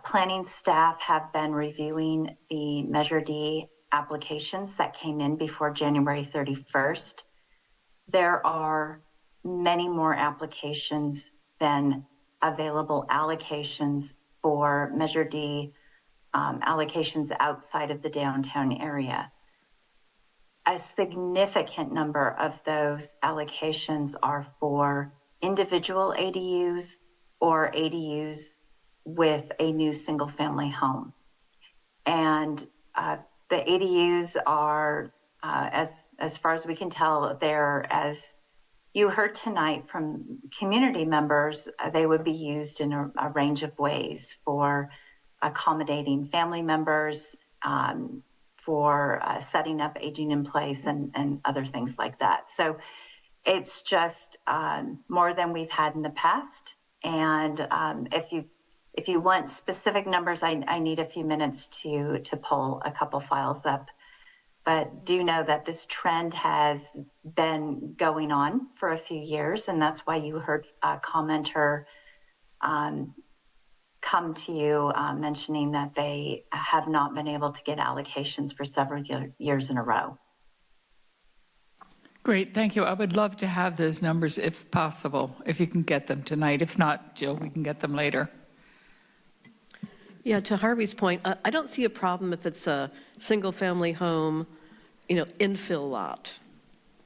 Planning staff have been reviewing the Measure D applications that came in before January 31st. There are many more applications than available allocations for Measure D allocations outside of the downtown area. A significant number of those allocations are for individual ADUs or ADUs with a new single-family home. And the ADUs are, as far as we can tell, they're, as you heard tonight from community members, they would be used in a range of ways for accommodating family members, for setting up aging in place and other things like that. So it's just more than we've had in the past. And if you want specific numbers, I need a few minutes to pull a couple files up. But do know that this trend has been going on for a few years, and that's why you heard a commenter come to you mentioning that they have not been able to get allocations for several years in a row. Great, thank you. I would love to have those numbers if possible, if you can get them tonight. If not, Jill, we can get them later. Yeah, to Harvey's point, I don't see a problem if it's a single-family home, infill lot.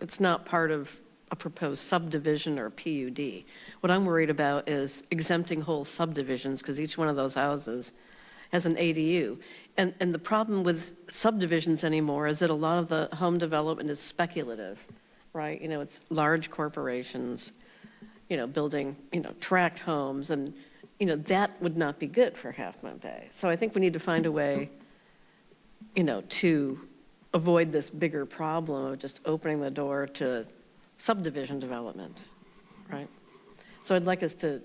It's not part of a proposed subdivision or PUD. What I'm worried about is exempting whole subdivisions because each one of those houses has an ADU. And the problem with subdivisions anymore is that a lot of the home development is speculative, right? It's large corporations, building, tract homes, and, that would not be good for Half Moon Bay. So I think we need to find a way, to avoid this bigger problem of just opening the door to subdivision development, right? So I'd like us to,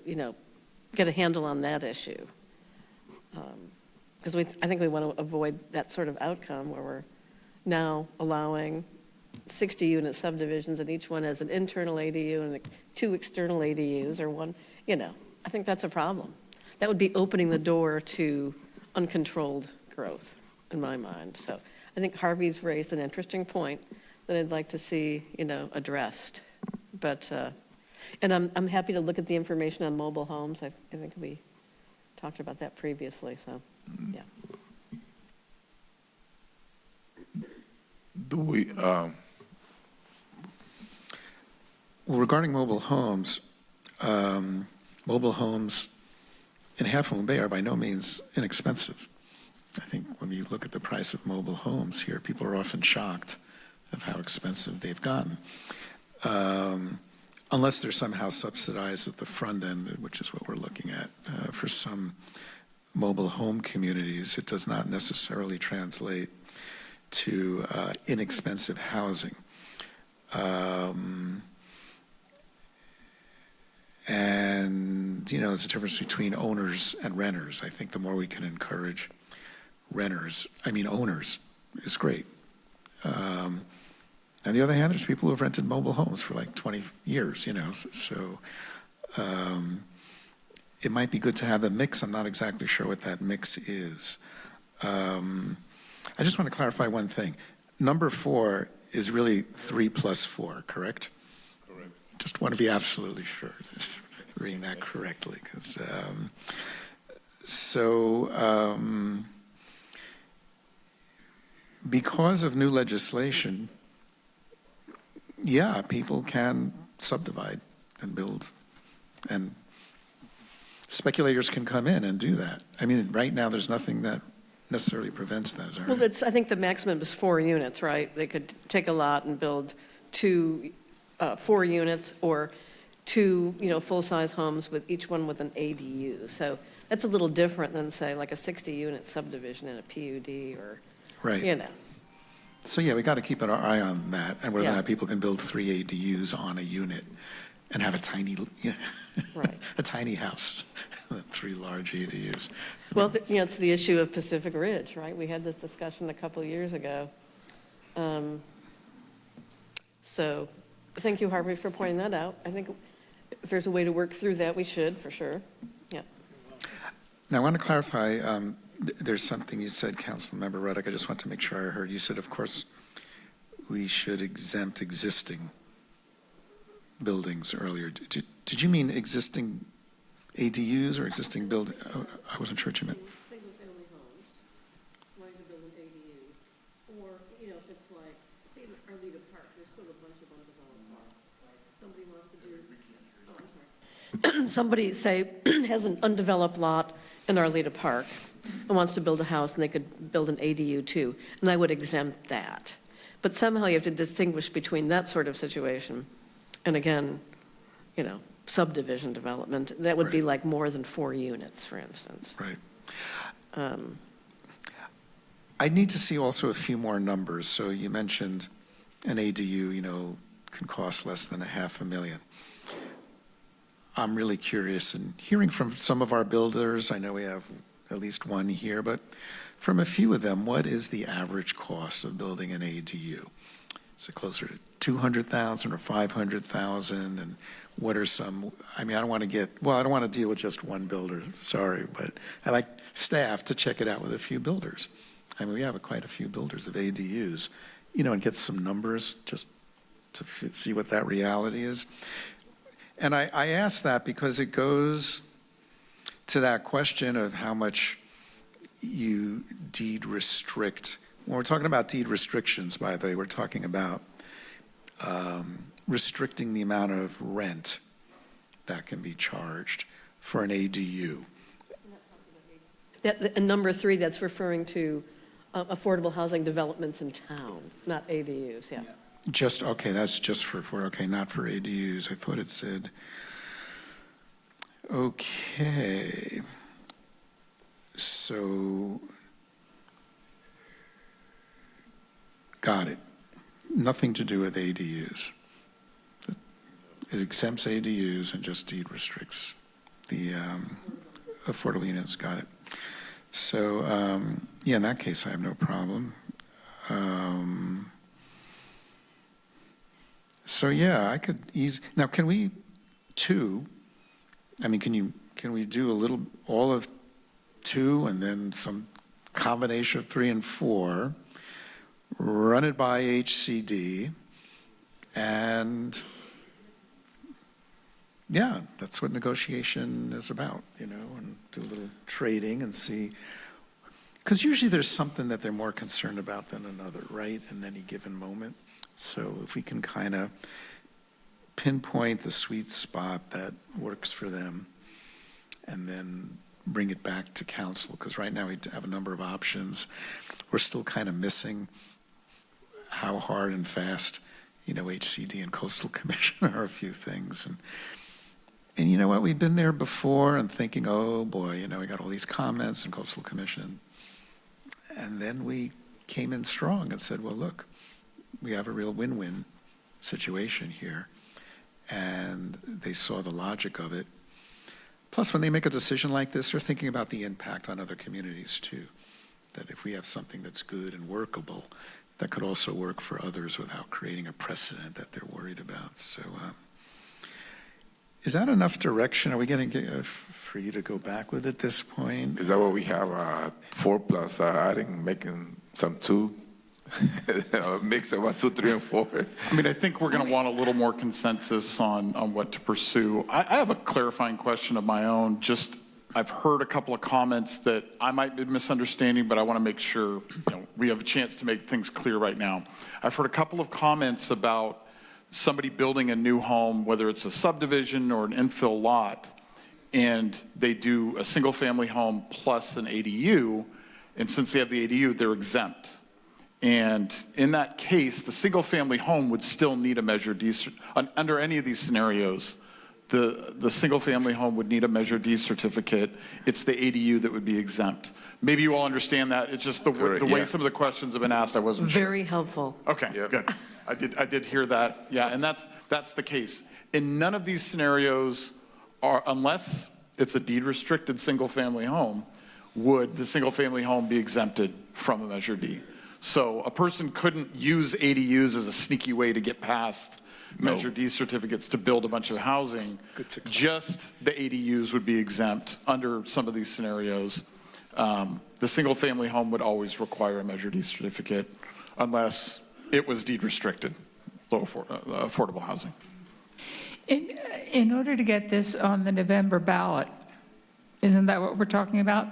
get a handle on that issue. Because I think we want to avoid that sort of outcome where we're now allowing 60-unit subdivisions and each one has an internal ADU and 2 external ADUs or one, I think that's a problem. That would be opening the door to uncontrolled growth in my mind. So I think Harvey's raised an interesting point that I'd like to see, addressed. But, and I'm happy to look at the information on mobile homes. I think we talked about that previously, so, yeah. Do we, Well, regarding mobile homes in Half Moon Bay are by no means inexpensive. I think when you look at the price of mobile homes here, people are often shocked of how expensive they've gotten. Unless they're somehow subsidized at the front end, which is what we're looking at. For some mobile home communities, it does not necessarily translate to inexpensive housing. And, there's a difference between owners and renters. I think the more we can encourage owners is great. On the other hand, there's people who have rented mobile homes for like 20 years, so it might be good to have a mix. I'm not exactly sure what that mix is. I just want to clarify one thing. Number 4 is really 3 plus 4, correct? correct. Just just want to be absolutely sure, reading that correctly, because, because of new legislation, yeah, people can subdivide and build, and speculators can come in and do that. I mean, right now, there's nothing that necessarily prevents that, is there? Well, I think the maximum is 4 units, right? They could take a lot and build 4 units, or 2, full-size homes with each one with an ADU. So that's a little different than, say, like a 60-unit subdivision in a PUD, or, Right. So, yeah, we got to keep an eye on that, and whether or Yeah. not people can build 3 ADUs on a unit and have a tiny, Right. a tiny house, 3 large ADUs. Well, it's the issue of Pacific Ridge, right? We had this discussion a couple of years ago. So, thank you, Harvey, for pointing that out. I think if there's a way to work through that, we should, for sure. Yeah. Now, I want to clarify, there's something you said, Councilmember Ruddock, I just want to make sure I heard. You said, of course, we should exempt existing buildings earlier. Did you mean existing ADUs or existing build? Oh, I wasn't sure what you meant. Single-family homes, wanting to build an ADU, or, if it's like, say, in Arleta Park, there's still a bunch of undeveloped lots. Somebody wants to do, I'm sorry. Somebody, say, has an undeveloped lot in Arleta Park and wants to build a house, and they could build an ADU too, and I would exempt that. But somehow you have to distinguish between that sort of situation and, again, subdivision development. That would be like more than 4 units, for instance. Right. I need to see also a few more numbers. So you mentioned an ADU, can cost less than $500,000. I'm really curious, and hearing from some of our builders, I know we have at least one here, but from a few of them, what is the average cost of building an ADU? Is it closer to 200,000 or 500,000? And what are some, I don't want to deal with just one builder, sorry, but I like staff to check it out with a few builders. We have quite a few builders of ADUs, and get some numbers just to see what that reality is. And I ask that because it goes to that question of how much you deed restrict. When we're talking about deed restrictions, by the way, we're talking about restricting the amount of rent that can be charged for an ADU. And number 3, that's referring to affordable housing developments in town, not ADUs, yeah. That's just for not for ADUs. I thought it said, okay. So, got it. Nothing to do with ADUs. It exempts ADUs and just deed restricts the affordable units. Got it. So, in that case, I have no problem. I could ease. Now, can we can we do all of 2 and then some combination of 3 and 4, run it by HCD, and that's what negotiation is about, and do a little trading and see. Because usually there's something that they're more concerned about than another, right, in any given moment. So if we can kind of pinpoint the sweet spot that works for them and then bring it back to council, because right now we have a number of options. We're still kind of missing how hard and fast, HCD and Coastal Commission are a few things. And you know what, we've been there before and thinking, oh boy, we got all these comments and Coastal Commission. And then we came in strong and said, well, look, we have a real win-win situation here. And they saw the logic of it. Plus, when they make a decision like this, they're thinking about the impact on other communities too. That if we have something that's good and workable, that could also work for others without creating a precedent that they're worried about. So is that enough direction? Are we getting for you to go back with at this point? Is that what we have, 4 plus making some 2 A mix of 1, 2, 3, and 4. I mean, I think we're going to want a little more consensus on what to pursue. I have a clarifying question of my own. Just, I've heard a couple of comments that I might be misunderstanding, but I want to make sure we have a chance to make things clear right now. I've heard a couple of comments about somebody building a new home, whether it's a subdivision or an infill lot, and they do a single-family home plus an ADU, and since they have the ADU, they're exempt. And in that case, the single-family home would still need a Measure D. Under any of these scenarios, the single-family home would need a Measure D certificate. It's the ADU that would be exempt. Maybe you all understand that. It's just the way some of the questions have been asked, I wasn't sure. Very helpful. Okay, good. I did hear that. Yeah, and that's the case. In none of these scenarios, unless it's a deed-restricted single-family home, would the single-family home be exempted from a Measure D. So a person couldn't use ADUs as a sneaky way to get past Measure D certificates to build a bunch of housing. Just the ADUs would be exempt under some of these scenarios. The single-family home would always require a Measure D certificate unless it was deed restricted, affordable housing. In order to get this on the November ballot, isn't that what we're talking about?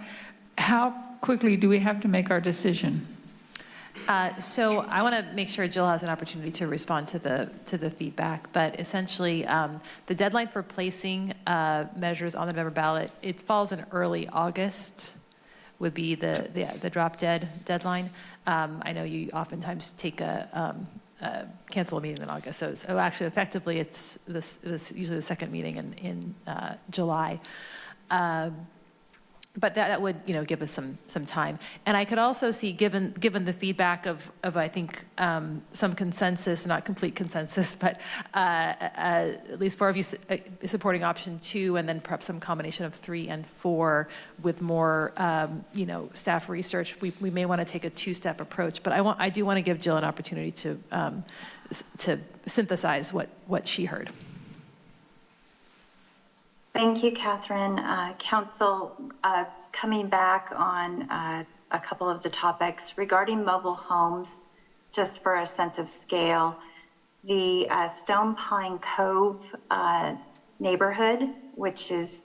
How quickly do we have to make our decision? So I want to make sure Jill has an opportunity to respond to the feedback, but essentially the deadline for placing measures on the November ballot, it falls in early August would be the drop dead deadline. I know you oftentimes take cancel a meeting in August, so actually effectively it's this usually the second meeting in July. But that would, give us some time. And I could also see, given the feedback of I think some consensus, not complete consensus, but at least 4 of you supporting option 2, and then perhaps some combination of 3 and 4 with more, staff research. We may want to take a 2-step approach. But I do want to give Jill an opportunity to synthesize what she heard. Thank you, Catherine. Council, coming back on a couple of the topics regarding mobile homes, just for a sense of scale, the Stone Pine Cove neighborhood, which is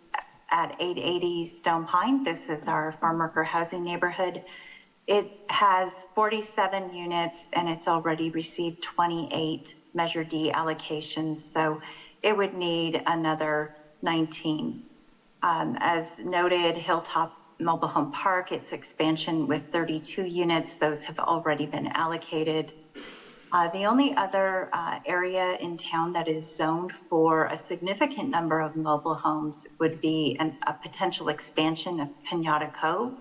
at 880 Stone Pine, this is our farm worker housing neighborhood, it has 47 units and it's already received 28 Measure D allocations, so it would need another 19. As noted, Hilltop Mobile Home Park, its expansion with 32 units, those have already been allocated. The only other area in town that is zoned for a significant number of mobile homes would be a potential expansion of Pinata Cove.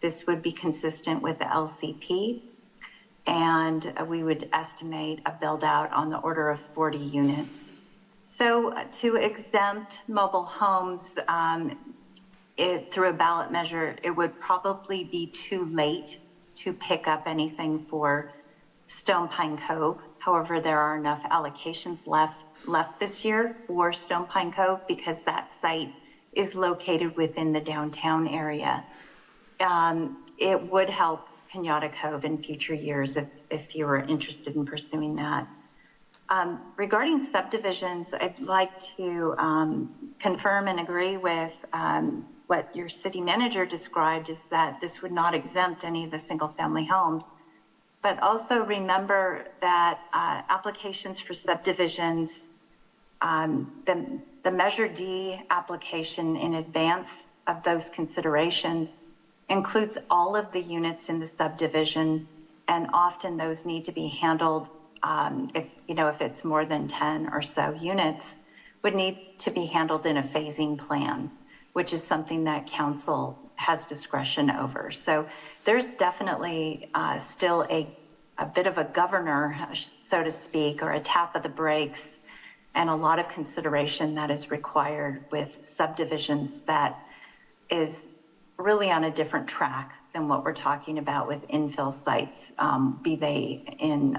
This would be consistent with the LCP, and we would estimate a build out on the order of 40 units. So to exempt mobile homes through a ballot measure, it would probably be too late to pick up anything for Stone Pine Cove. However, there are enough allocations left this year for Stone Pine Cove because that site is located within the downtown area. It would help Pinata Cove in future years if you were interested in pursuing that. Regarding subdivisions, I'd like to confirm and agree with what your city manager described, is that this would not exempt any of the single-family homes. But also remember that applications for subdivisions, the Measure D application in advance of those considerations includes all of the units in the subdivision, and often those need to be handled if it's more than 10 or so units, would need to be handled in a phasing plan, which is something that council has discretion over. So there's definitely still a bit of a governor, so to speak, or a tap of the brakes, and a lot of consideration that is required with subdivisions that is really on a different track than what we're talking about with infill sites, be they in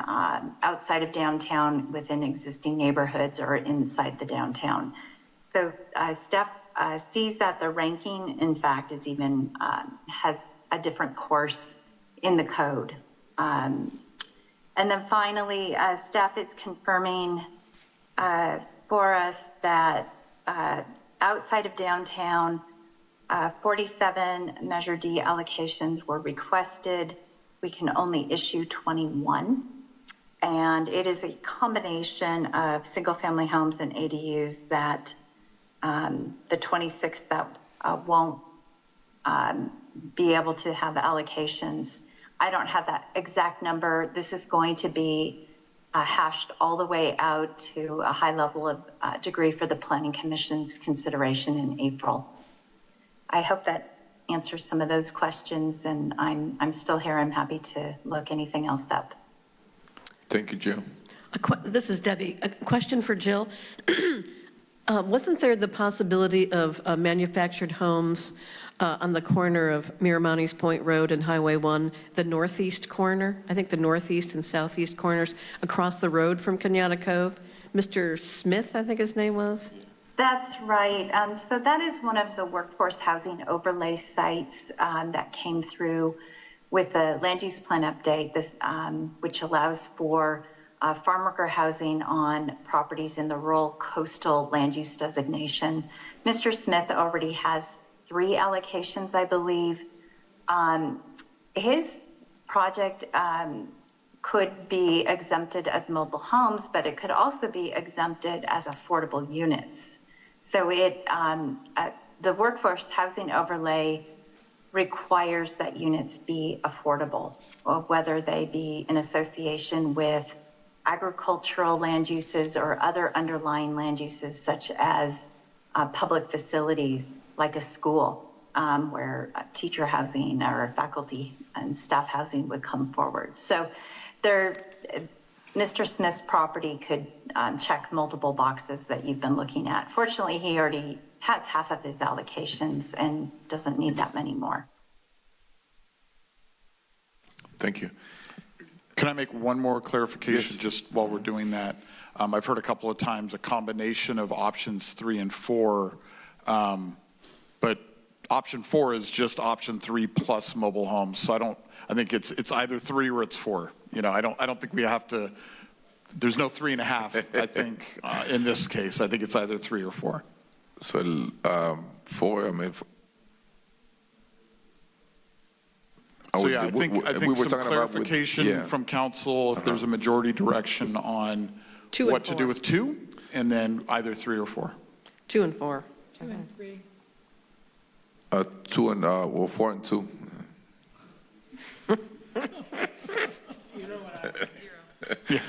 outside of downtown within existing neighborhoods or inside the downtown. So staff sees that the ranking, in fact, is even has a different course in the code. And then finally, staff is confirming for us that outside of downtown, 47 Measure D allocations were requested. We can only issue 21. And it is a combination of single-family homes and ADUs that the 26 that won't be able to have allocations. I don't have that exact number. This is going to be hashed all the way out to a high level of degree for the Planning Commission's consideration in April. I hope that answers some of those questions, and I'm still here. I'm happy to look anything else up. Thank you, Jill. This is Debbie. A question for Jill. Wasn't there the possibility of manufactured homes on the corner of Miramontes Point Road and Highway 1, the northeast corner? I think the northeast and southeast corners across the road from Kenyatta Cove. Mr. Smith, I think his name was. That's right. So that is one of the workforce housing overlay sites that came through with the land use plan update, this, which allows for farm worker housing on properties in the rural coastal land use designation. Mr. Smith already has 3 allocations, I believe. His project could be exempted as mobile homes, but it could also be exempted as affordable units. So the workforce housing overlay requires that units be affordable, whether they be in association with agricultural land uses or other underlying land uses, such as public facilities like a school, where teacher housing or faculty and staff housing would come forward. So Mr. Smith's property could check multiple boxes that you've been looking at. Fortunately, he already has half of his allocations and doesn't need that many more. Thank you. Can I make one more clarification? Yes. Just while we're doing that? I've heard a couple of times a combination of options 3 and 4, but option 4 is just option 3 plus mobile homes. So I think it's either 3 or it's 4. You know, I don't think we have to. There's no 3.5. I think in this case, I think it's either 3 or 4. So 4. I mean. So yeah, I think we were some talking clarification from council if there's a majority direction on 2 and what to do 4. with 2, and then either 3 or 4. 2 and 4. 2 and 3. 2 and well, 4 and 2. Yeah,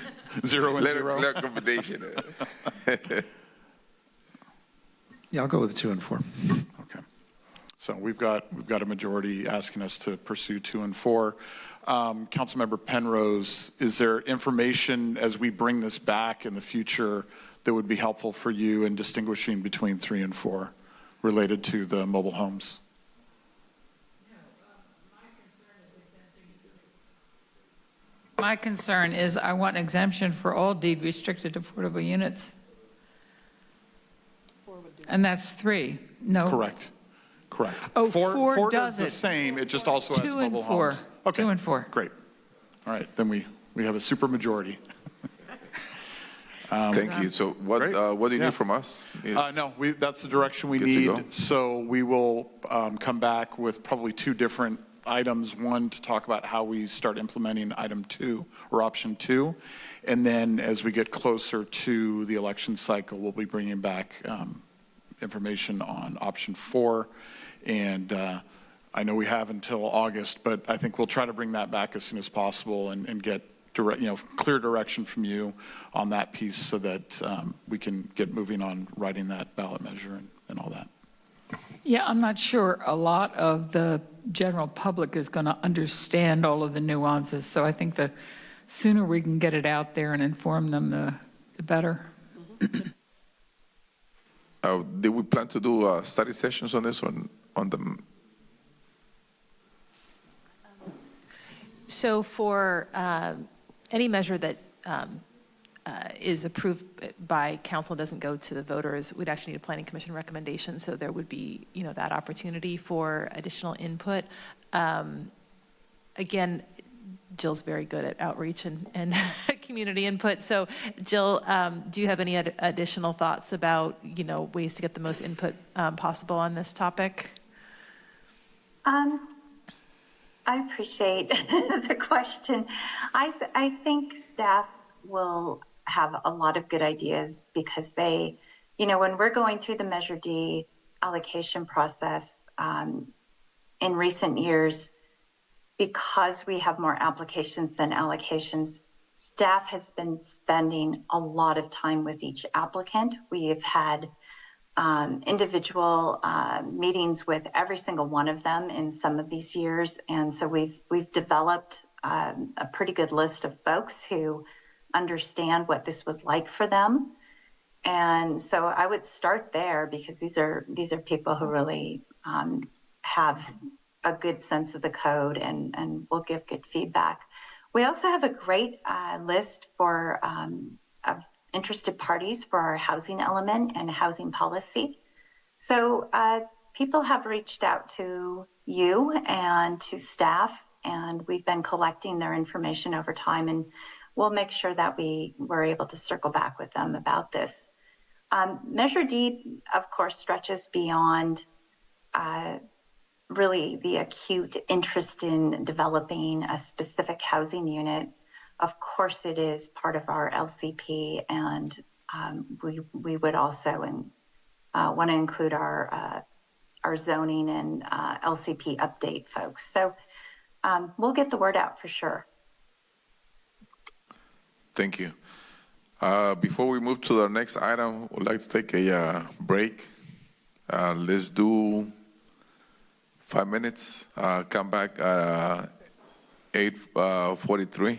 0 and 0. Clear combination. Yeah, I'll go with 2 and 4. Okay. So we've got a majority asking us to pursue 2 and 4. Councilmember Penrose, is there information as we bring this back in the future that would be helpful for you in distinguishing between 3 and 4 related to the mobile homes? My concern is I want exemption for all deed restricted affordable units. And that's 3. No. Correct. Oh, 4 4 does the doesn't. same. It just also has 2 and mobile 4. homes. Okay. 2 and 4. Great. All right. Then we have a super majority. Thank you. So what do you need from us? No, that's the direction we Good to go. need. So we will come back with probably 2 different items. One, to talk about how we start implementing item 2 or option 2. And then as we get closer to the election cycle, we'll be bringing back information on option 4. And I know we have until August, but I think we'll try to bring that back as soon as possible and get clear direction from you on that piece so that we can get moving on writing that ballot measure and all that. Yeah, I'm not sure a lot of the general public is going to understand all of the nuances. So I think the sooner we can get it out there and inform them, the better. Did we plan to do study sessions on this on the? So for any measure that is approved by council, doesn't go to the voters, we'd actually need a planning commission recommendation. So there would be, that opportunity for additional input. Again, Jill's very good at outreach and community input. So Jill, do you have any additional thoughts about, ways to get the most input possible on this topic? I appreciate the question. I think staff will have a lot of good ideas because they, when we're going through the Measure D allocation process in recent years, because we have more applications than allocations, staff has been spending a lot of time with each applicant. We have had individual meetings with every single one of them in some of these years. And so we've developed a pretty good list of folks who understand what this was like for them. And so I would start there because these are people who really have a good sense of the code and will give good feedback. We also have a great list for of interested parties for our housing element and housing policy. So people have reached out to you and to staff, and we've been collecting their information over time, and we'll make sure that we're able to circle back with them about this. Measure D, of course, stretches beyond really the acute interest in developing a specific housing unit. Of course, it is part of our LCP, and we would also want to include our zoning and LCP update folks. So we'll get the word out for sure. Thank you. Before we move to the next item, we'd like to take a break. Let's do 5 minutes. Come back at 8:43.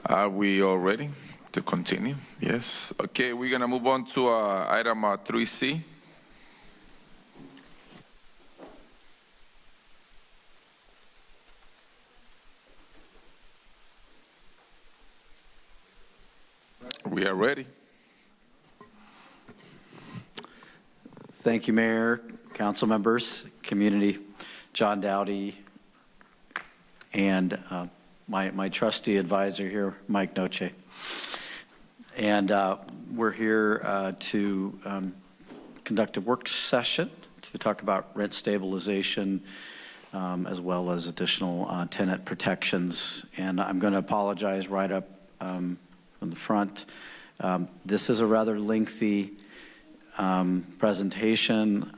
Are we all ready to continue? Yes. Okay, we're going to move on to item 3C. We are ready. Thank you, Mayor, council members, community, John Dowdy, and my trusty advisor here, Mike Noche. And we're here to conduct a work session to talk about rent stabilization as well as additional tenant protections. And I'm going to apologize right up from the front. This is a rather lengthy presentation.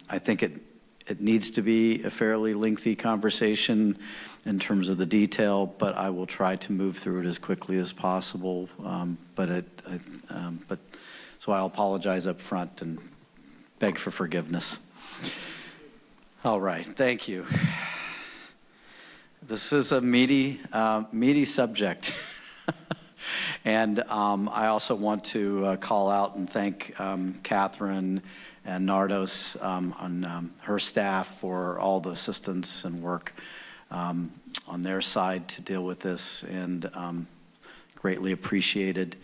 I think it needs to be a fairly lengthy conversation in terms of the detail, but I will try to move through it as quickly as possible. So I'll apologize up front and beg for forgiveness. All right, thank you. This is a meaty subject. And I also want to call out and thank Catherine and Nardos on her staff for all the assistance and work on their side to deal with this, and greatly appreciated.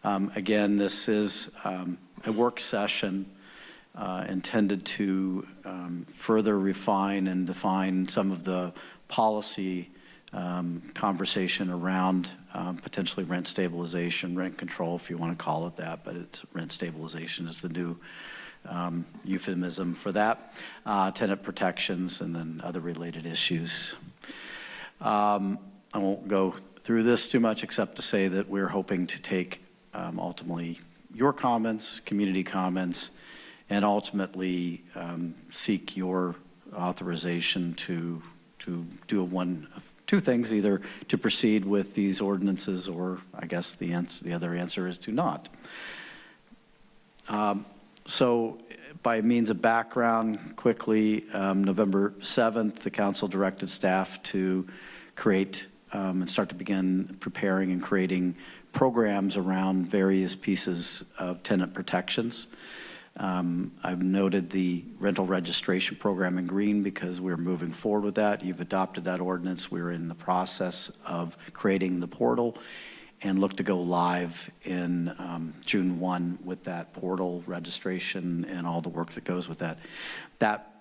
Again, this is a work session intended to further refine and define some of the policy conversation around potentially rent stabilization, rent control, if you want to call it that, but it's rent stabilization is the new euphemism for that, tenant protections, and then other related issues. I won't go through this too much except to say that we're hoping to take ultimately your comments, community comments, and ultimately seek your authorization to do one of two things, either to proceed with these ordinances, or I guess the other answer is to not. So by means of background, quickly, November 7th, the council directed staff to create and start to begin preparing and creating programs around various pieces of tenant protections. I've noted the rental registration program in green because we're moving forward with that. You've adopted that ordinance. We're in the process of creating the portal and look to go live in June 1 with that portal registration and all the work that goes with that. That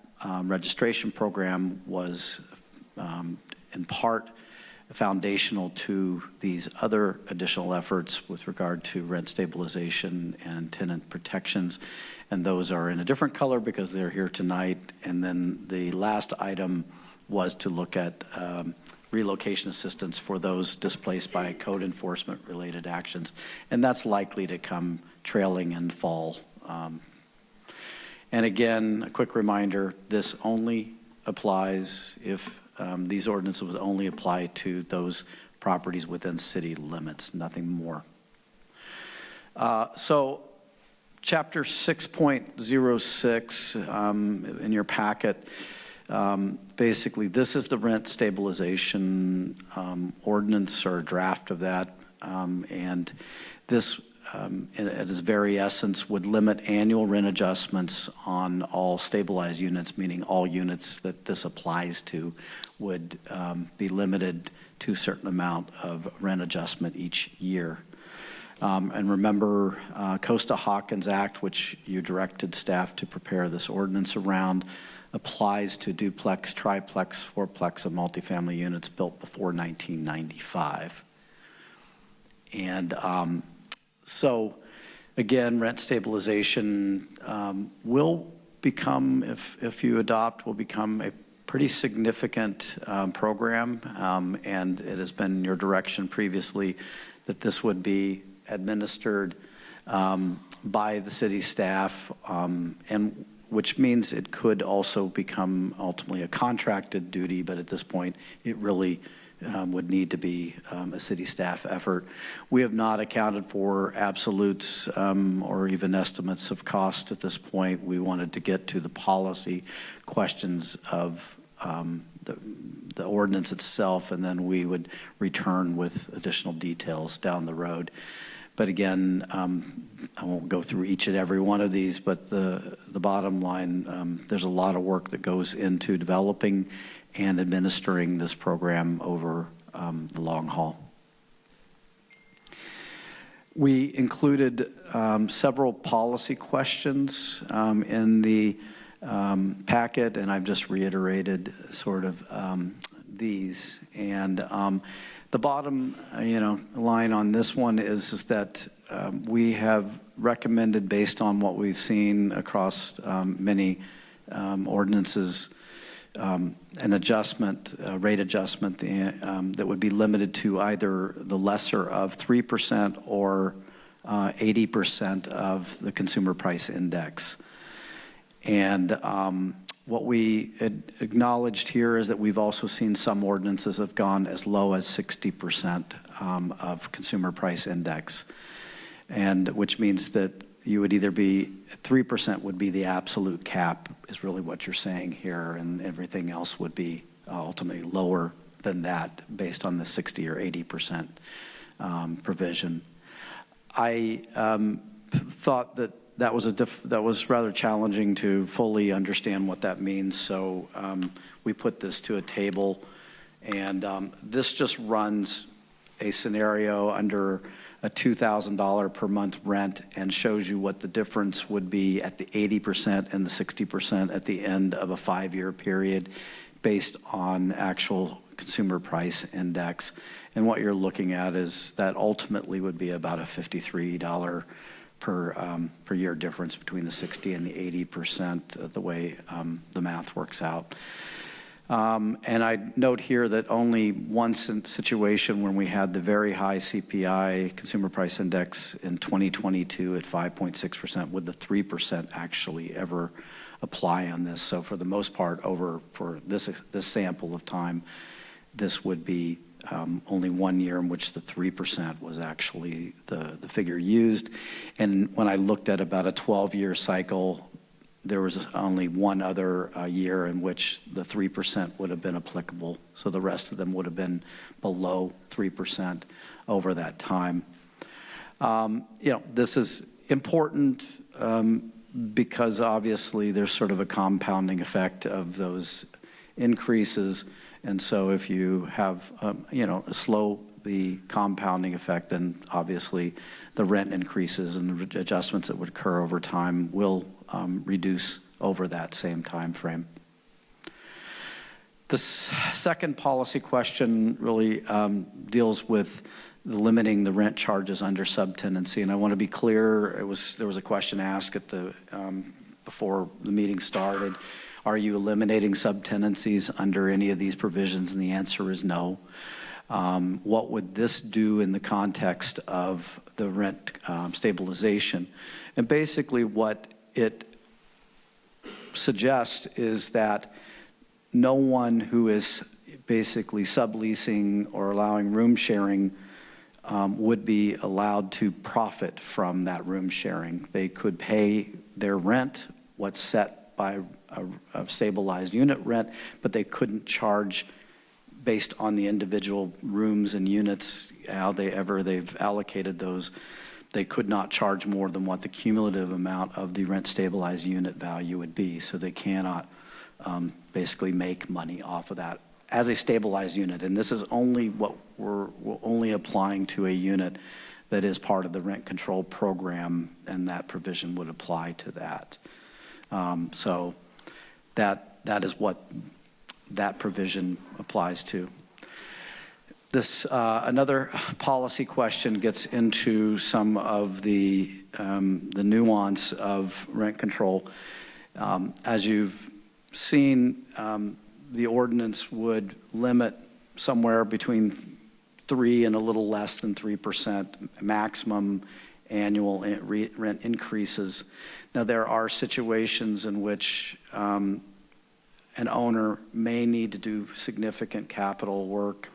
registration program was in part foundational to these other additional efforts with regard to rent stabilization and tenant protections. And those are in a different color because they're here tonight. And then the last item was to look at relocation assistance for those displaced by code enforcement related actions. And that's likely to come trailing in fall. And again, a quick reminder, this only applies if these ordinances would only apply to those properties within city limits, nothing more. So chapter 6.06 in your packet, basically this is the rent stabilization ordinance or draft of that. And this at its very essence would limit annual rent adjustments on all stabilized units, meaning all units that this applies to would be limited to a certain amount of rent adjustment each year. And remember, Costa-Hawkins Act, which you directed staff to prepare this ordinance around, applies to duplex, triplex, fourplex, and multifamily units built before 1995. And so again, rent stabilization will become, if you adopt, will become a pretty significant program. And it has been your direction previously that this would be administered by the city staff, and which means it could also become ultimately a contracted duty, but at this point it really would need to be a city staff effort. We have not accounted for absolutes or even estimates of cost at this point. We wanted to get to the policy questions of the ordinance itself, and then we would return with additional details down the road. But again, I won't go through each and every one of these, but the bottom line, there's a lot of work that goes into developing and administering this program over the long haul. We included several policy questions in the packet, and I've just reiterated sort of these. And the bottom, line on this one is that we have recommended, based on what we've seen across many ordinances, an adjustment, rate adjustment that would be limited to either the lesser of 3% or 80% of the consumer price index. And what we acknowledged here is that we've also seen some ordinances have gone as low as 60% of consumer price index, and which means that you would either be 3% would be the absolute cap, is really what you're saying here, and everything else would be ultimately lower than that based on the 60 or 80% provision. I thought that was rather challenging to fully understand what that means, so we put this to a table, and this just runs a scenario under a $2,000 per month rent and shows you what the difference would be at the 80% and the 60% at the end of a 5-year period based on actual consumer price index. And what you're looking at is that ultimately would be about a $53 per year difference between the 60 and the 80%, the way the math works out. And I note here that only one situation when we had the very high CPI, consumer price index, in 2022 at 5.6%, would the 3% actually ever apply on this. So for the most part, for this sample of time, this would be only 1 year in which the 3% was actually the figure used. And when I looked at about a 12-year cycle, there was only one other year in which the 3% would have been applicable. So the rest of them would have been below 3% over that time. This is important because obviously there's sort of a compounding effect of those increases. And so if you have, slow the compounding effect, then obviously the rent increases and the adjustments that would occur over time will reduce over that same time frame. The second policy question really deals with limiting the rent charges under subtenancy, and I want to be clear. There was a question asked at before the meeting started. Are you eliminating subtenancies under any of these provisions? And the answer is no. What would this do in the context of the rent stabilization? And basically what it suggests is that no one who is basically subleasing or allowing room sharing would be allowed to profit from that room sharing. They could pay their rent, what's set by a stabilized unit rent, but they couldn't charge based on the individual rooms and units, how they've allocated those. They could not charge more than what the cumulative amount of the rent stabilized unit value would be. So they cannot basically make money off of that as a stabilized unit. And this is only what we're only applying to a unit that is part of the rent control program, and that provision would apply to that. So that is what that provision applies to. This another policy question gets into some of the nuance of rent control. As you've seen, the ordinance would limit somewhere between 3 and a little less than 3% maximum annual rent increases. Now, there are situations in which an owner may need to do significant capital work,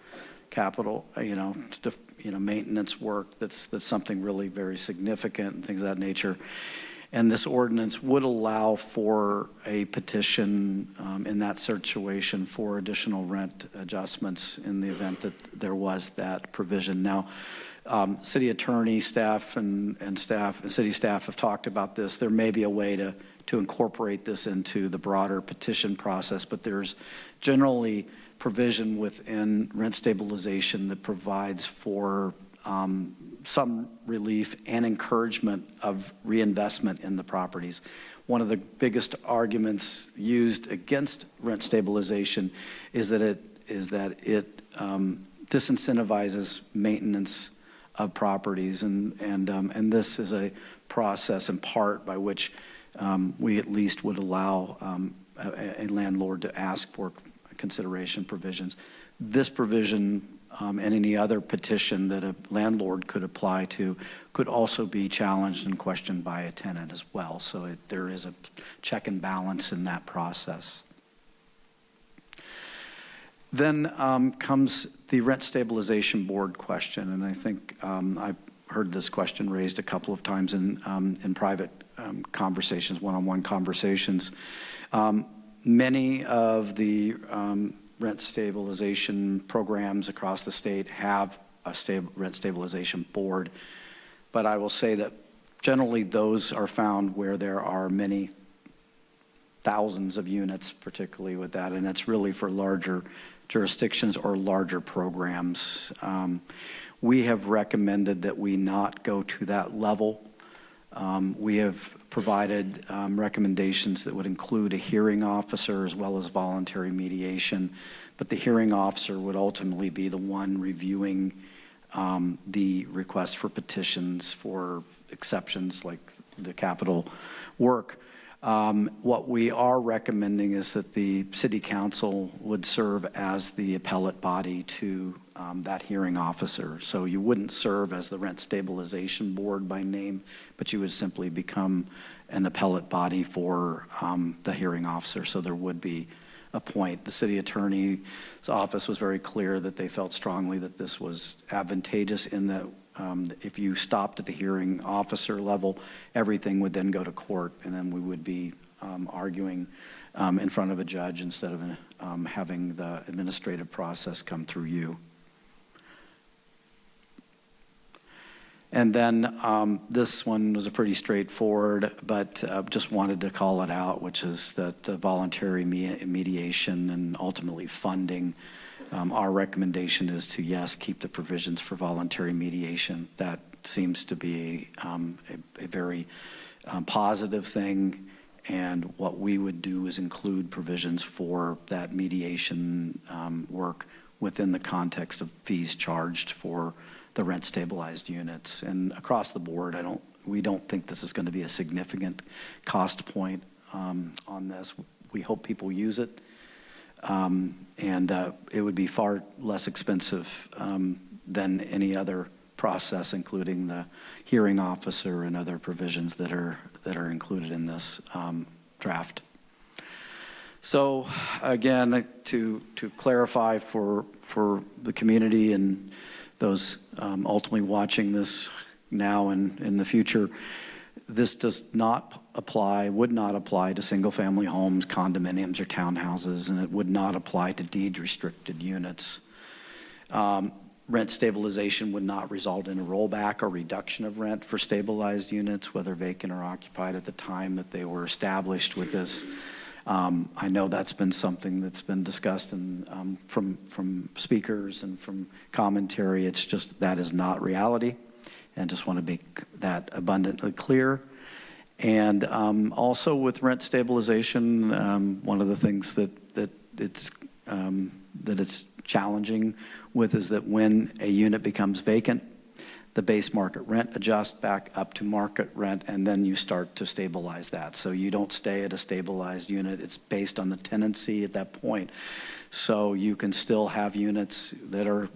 maintenance work that's something really very significant and things of that nature. And this ordinance would allow for a petition in that situation for additional rent adjustments in the event that there was that provision. Now, city attorney, staff, and city staff have talked about this. There may be a way to incorporate this into the broader petition process, but there's generally provision within rent stabilization that provides for some relief and encouragement of reinvestment in the properties. One of the biggest arguments used against rent stabilization is that it disincentivizes maintenance of properties, and this is a process in part by which we at least would allow a landlord to ask for consideration provisions. This provision and any other petition that a landlord could apply to could also be challenged and questioned by a tenant as well. So there is a check and balance in that process. Then comes the Rent Stabilization Board question, and I think I've heard this question raised a couple of times in private conversations, one-on-one conversations. Many of the rent stabilization programs across the state have a rent stabilization board, but I will say that generally those are found where there are many thousands of units, particularly with that, and it's really for larger jurisdictions or larger programs. We have recommended that we not go to that level. We have provided recommendations that would include a hearing officer as well as voluntary mediation, but the hearing officer would ultimately be the one reviewing the request for petitions for exceptions like the capital work. What we are recommending is that the city council would serve as the appellate body to that hearing officer. So you wouldn't serve as the rent stabilization board by name, but you would simply become an appellate body for the hearing officer. So there would be a point. The city attorney's office was very clear that they felt strongly that this was advantageous in that if you stopped at the hearing officer level, everything would then go to court, and then we would be arguing in front of a judge instead of having the administrative process come through you. And then this one was a pretty straightforward, but just wanted to call it out, which is that voluntary mediation and ultimately funding. Our recommendation is to, yes, keep the provisions for voluntary mediation. That seems to be a very positive thing. And what we would do is include provisions for that mediation work within the context of fees charged for the rent stabilized units. And across the board, we don't think this is going to be a significant cost point on this. We hope people use it. And it would be far less expensive than any other process, including the hearing officer and other provisions that are included in this draft. So again, to clarify for the community and those ultimately watching this now and in the future, this does not apply, would not apply to single-family homes, condominiums, or townhouses, and it would not apply to deed-restricted units. Rent stabilization would not result in a rollback or reduction of rent for stabilized units, whether vacant or occupied at the time that they were established with this. I know that's been something that's been discussed and from speakers and from commentary. It's just that is not reality, and just want to make that abundantly clear. And also with rent stabilization, one of the things that it's challenging with is that when a unit becomes vacant, the base market rent adjusts back up to market rent, and then you start to stabilize that. So you don't stay at a stabilized unit. It's based on the tenancy at that point. So you can still have units that are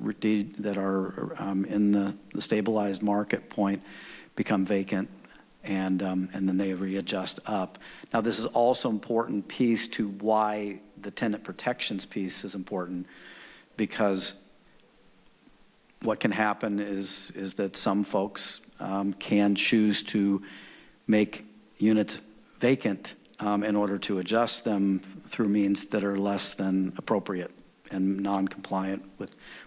in the stabilized market point become vacant, and then they readjust up. Now, this is also important piece to why the tenant protections piece is important, because what can happen is that some folks can choose to make units vacant in order to adjust them through means that are less than appropriate and non-compliant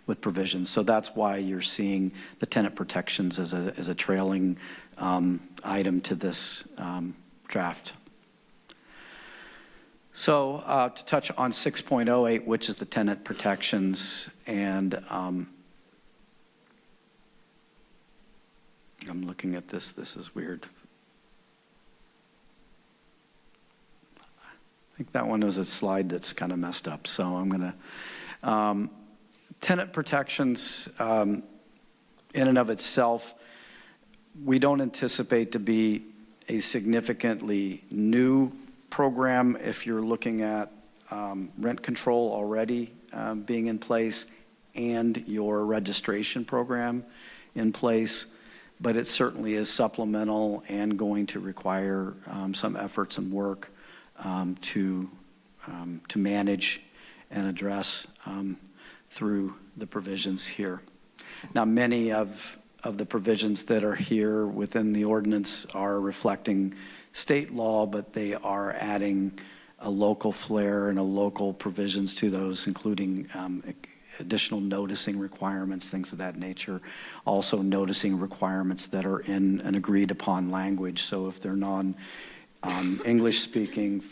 with provisions. So that's why you're seeing the tenant protections as a trailing item to this draft. So to touch on 6.08, which is the tenant protections, and I'm looking at this. This is weird. I think that one is a slide that's kind of messed up, so I'm going to. Tenant protections in and of itself, we don't anticipate to be a significantly new program if you're looking at rent control already being in place and your registration program in place, but it certainly is supplemental and going to require some efforts and work to manage and address through the provisions here. Now, many of the provisions that are here within the ordinance are reflecting state law, but they are adding a local flair and a local provisions to those, including additional noticing requirements, things of that nature. Also noticing requirements that are in an agreed upon language. So if they're non-English speaking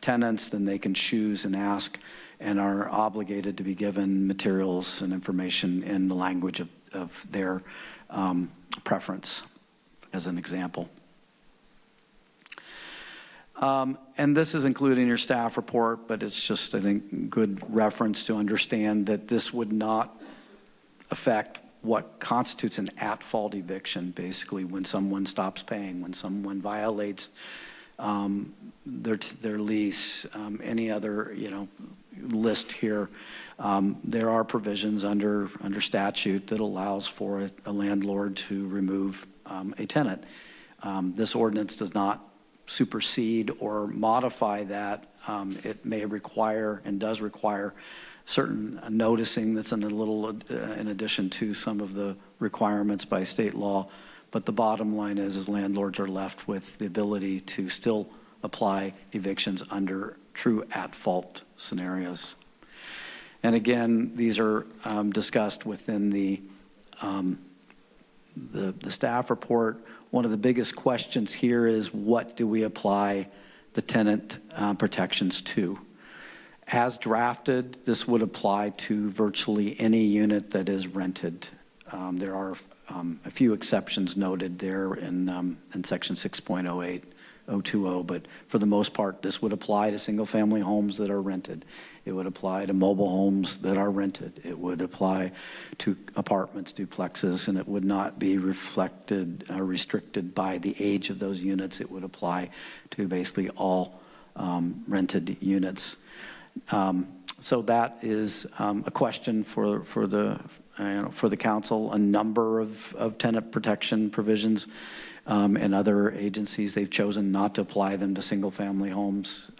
tenants, then they can choose and ask and are obligated to be given materials and information in the language of their preference, as an example. And this is included in your staff report, but it's just, I think, good reference to understand that this would not affect what constitutes an at-fault eviction, basically when someone stops paying, when someone violates their lease, any other, list here. There are provisions under statute that allows for a landlord to remove a tenant. This ordinance does not supersede or modify that. It may require and does require certain noticing that's in in addition to some of the requirements by state law. But the bottom line is landlords are left with the ability to still apply evictions under true at-fault scenarios. And again, these are discussed within the staff report. One of the biggest questions here is, what do we apply the tenant protections to? As drafted, this would apply to virtually any unit that is rented. There are a few exceptions noted there in section 6.08. 020, but for the most part, this would apply to single-family homes that are rented. It would apply to mobile homes that are rented. It would apply to apartments, duplexes, and it would not be restricted by the age of those units. It would apply to basically all rented units. So that is a question for the council. A number of tenant protection provisions and other agencies, they've chosen not to apply them to single-family homes.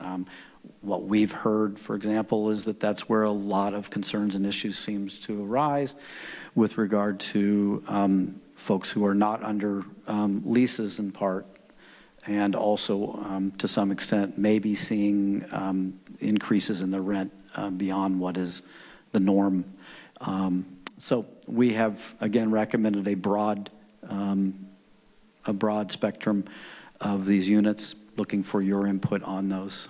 What we've heard, for example, is that that's where a lot of concerns and issues seems to arise with regard to folks who are not under leases in part, and also to some extent maybe seeing increases in the rent beyond what is the norm. So we have, again, recommended a broad spectrum of these units, looking for your input on those.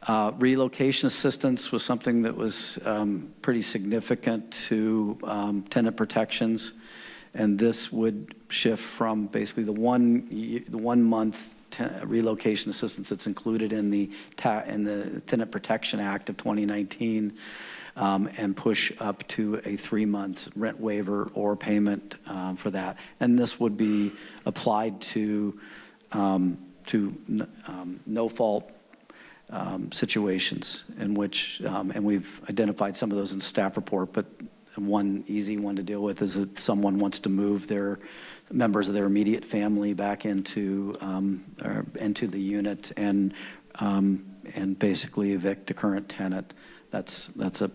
Relocation assistance was something that was pretty significant to tenant protections, and this would shift from basically the one month relocation assistance that's included in the Tenant Protection Act of 2019, and push up to a 3-month rent waiver or payment for that. And this would be applied to no-fault situations in which, and we've identified some of those in the staff report, but one easy one to deal with is that someone wants to move their members of their immediate family back into the unit and basically evict the current tenant. That's a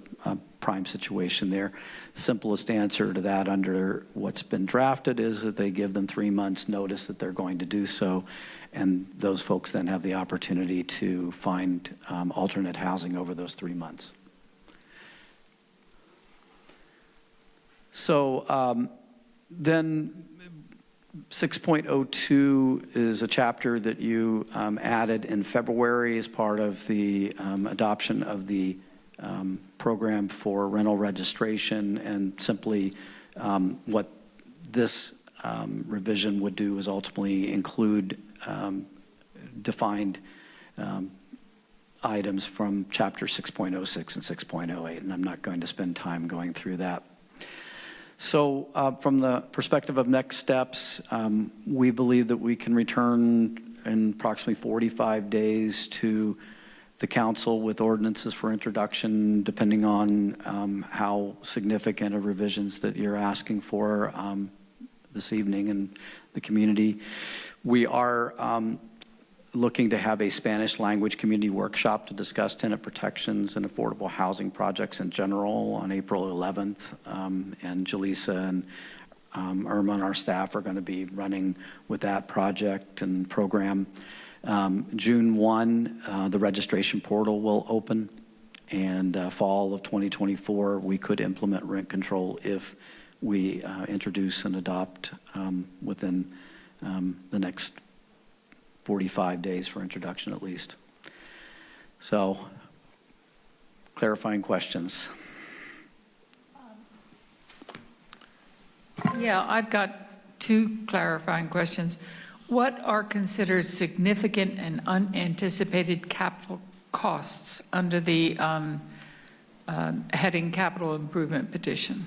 prime situation there. The simplest answer to that under what's been drafted is that they give them 3 months' notice that they're going to do so, and those folks then have the opportunity to find alternate housing over those 3 months. So then 6.02 is a chapter that you added in February as part of the adoption of the program for rental registration, and simply what this revision would do is ultimately include defined items from chapter 6.06 and 6.08, and I'm not going to spend time going through that. So from the perspective of next steps, we believe that we can return in approximately 45 days to the council with ordinances for introduction, depending on how significant of revisions that you're asking for this evening in the community. We are looking to have a Spanish language community workshop to discuss tenant protections and affordable housing projects in general on April 11th. And Jaleesa and Irma and our staff are going to be running with that project and program. June 1, the registration portal will open, and fall of 2024, we could implement rent control if we introduce and adopt within the next 45 days for introduction at least. So, clarifying questions. Yeah, I've got 2 clarifying questions. What are considered significant and unanticipated capital costs under the heading capital improvement petition?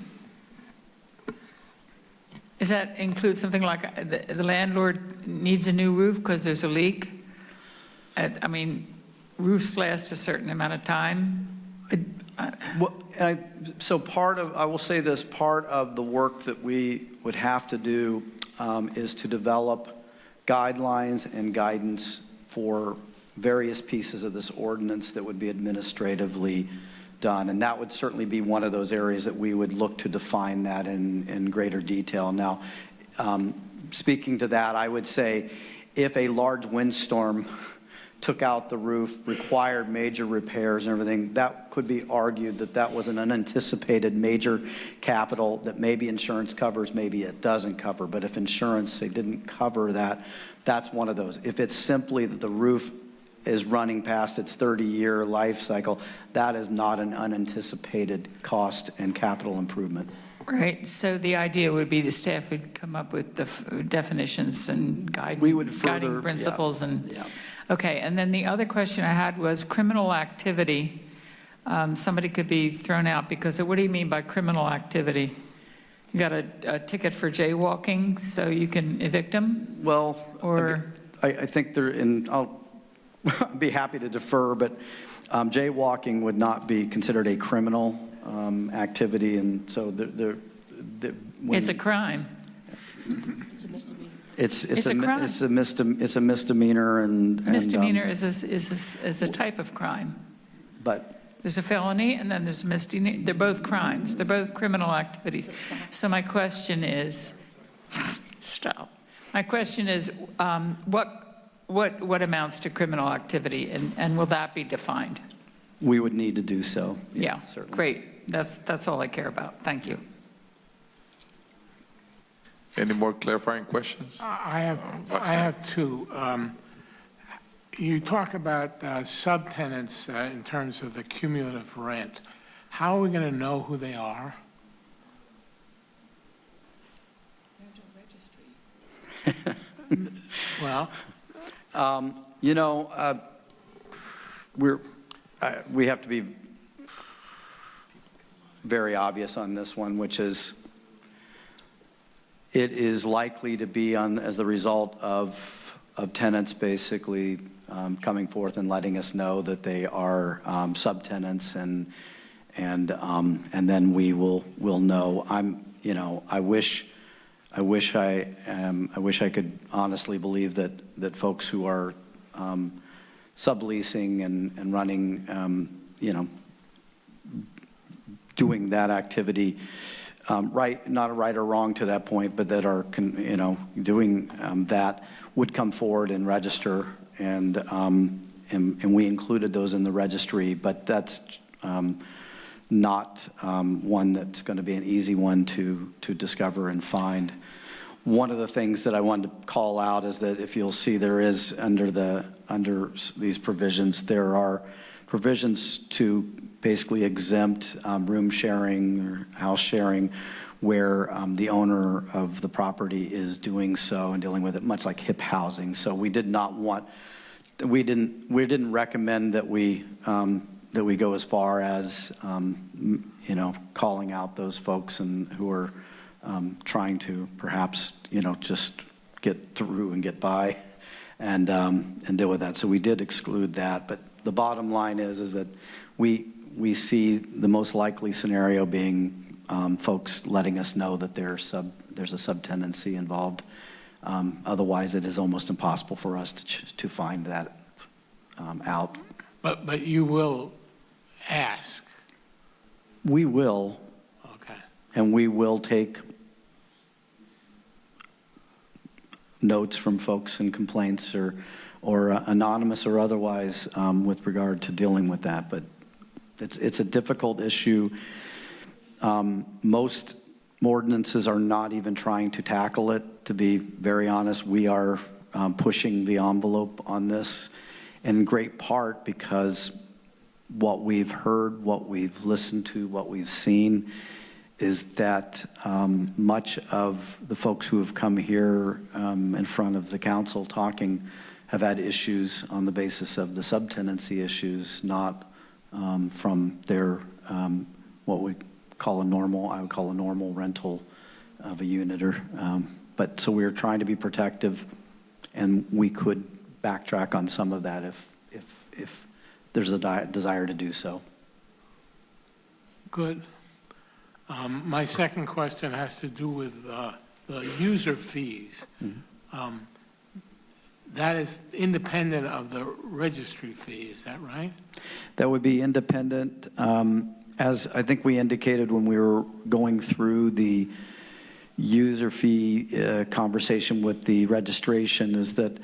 Does that include something like the landlord needs a new roof because there's a leak? I mean, roofs last a certain amount of time. So I will say this, part of the work that we would have to do is to develop guidelines and guidance for various pieces of this ordinance that would be administratively done. And that would certainly be one of those areas that we would look to define that in greater detail. Now, speaking to that, I would say if a large windstorm took out the roof, required major repairs and everything, that could be argued that that was an unanticipated major capital that maybe insurance covers, maybe it doesn't cover. But if insurance, they didn't cover that, that's one of those. If it's simply that the roof is running past its 30-year life cycle, that is not an unanticipated cost and capital improvement. Right, so the idea would be the staff would come up with the definitions and guiding principles. Okay, and then the other question I had was criminal activity. Somebody could be thrown out because what do you mean by criminal activity? You got a ticket for jaywalking, so you can evict them? Well, or I think I'll be happy to defer, but jaywalking would not be considered a criminal activity, and so it's a crime. It's a crime. It's a misdemeanor, and misdemeanor is a type of crime. But there's a felony, and then there's misdemeanor. They're both crimes. They're both criminal activities. So my question is, stop. My question is, what amounts to criminal activity, and will that be defined? We would need to do so. Yeah, certainly. Great. That's all I care about. Thank you. Any more clarifying questions? I have 2. You talk about subtenants in terms of the cumulative rent. How are we going to know who they are? Well, we have to be very obvious on this one, which is it is likely to be as the result of tenants basically coming forth and letting us know that they are subtenants, and then we'll know. I wish I could honestly believe that folks who are subleasing and running doing that activity, right, not a right or wrong to that point, but that are, doing that would come forward and register, and we included those in the registry, but that's not one that's going to be an easy one to discover and find. One of the things that I wanted to call out is that if you'll see, there is under these provisions, there are provisions to basically exempt room sharing or house sharing where the owner of the property is doing so and dealing with it, much like HIP housing. So we did not want, we didn't recommend that we go as far as calling out those folks and who are trying to perhaps just get through and get by and deal with that. So we did exclude that. But the bottom line is that we see the most likely scenario being folks letting us know that there's a subtenancy involved. Otherwise, it is almost impossible for us to find that out. But you will ask? We will. Okay. And we will take notes from folks and complaints or anonymous or otherwise with regard to dealing with that. But it's a difficult issue. Most ordinances are not even trying to tackle it. To be very honest, we are pushing the envelope on this in great part because what we've heard, what we've listened to, what we've seen is that much of the folks who have come here in front of the council talking have had issues on the basis of the subtenancy issues, not from their what we call a normal, I would call a normal rental of a unit. But so we're trying to be protective, and we could backtrack on some of that if there's a desire to do so. Good. My second question has to do with the user fees. That is independent of the registry fee, is that right? That would be independent. As I think we indicated when we were going through the user fee conversation with the registration, is that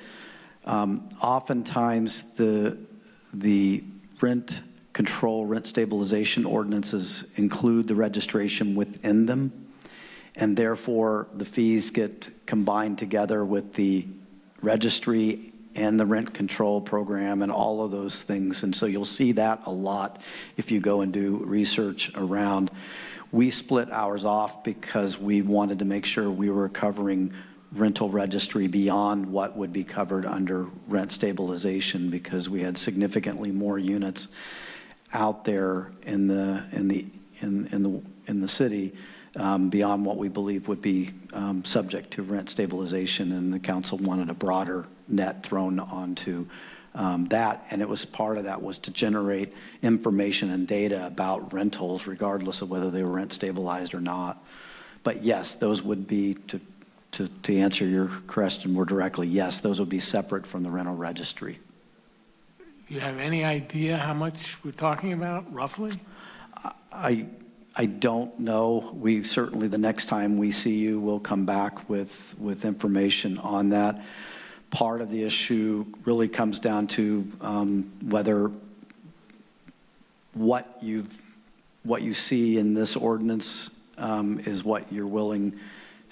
oftentimes the rent control, rent stabilization ordinances include the registration within them, and therefore the fees get combined together with the registry and the rent control program and all of those things. And so you'll see that a lot if you go and do research around. We split ours off because we wanted to make sure we were covering rental registry beyond what would be covered under rent stabilization, because we had significantly more units out there in the city beyond what we believe would be subject to rent stabilization, and the council wanted a broader net thrown onto that, and it was part of that was to generate information and data about rentals regardless of whether they were rent stabilized or not. But yes, those would be, to answer your question more directly, yes, those would be separate from the rental registry. Do you have any idea how much we're talking about, roughly? I don't know. We certainly, the next time we see you, we'll come back with information on that. Part of the issue really comes down to whether what you see in this ordinance is what you're willing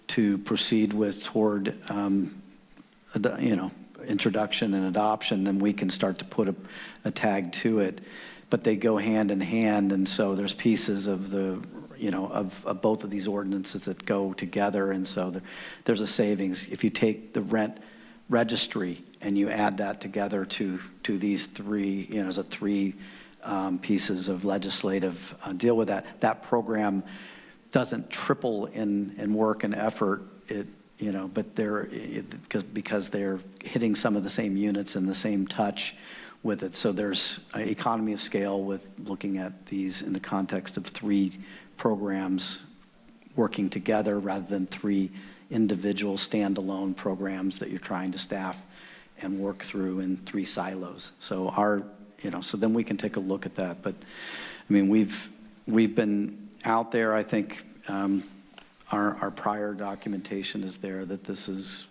to proceed with toward, introduction and adoption, then we can start to put a tag to it. But they go hand in hand, and so there's pieces of the, of both of these ordinances that go together, and so there's a savings. If you take the rent registry and you add that together to these three, as a three pieces of legislative deal with that program doesn't triple in work and effort. But because they're hitting some of the same units and the same touch with it. So there's an economy of scale with looking at these in the context of three programs working together rather than three individual standalone programs that you're trying to staff and work through in three silos. So so then we can take a look at that. But I mean, we've been out there. I think our prior documentation is there that this is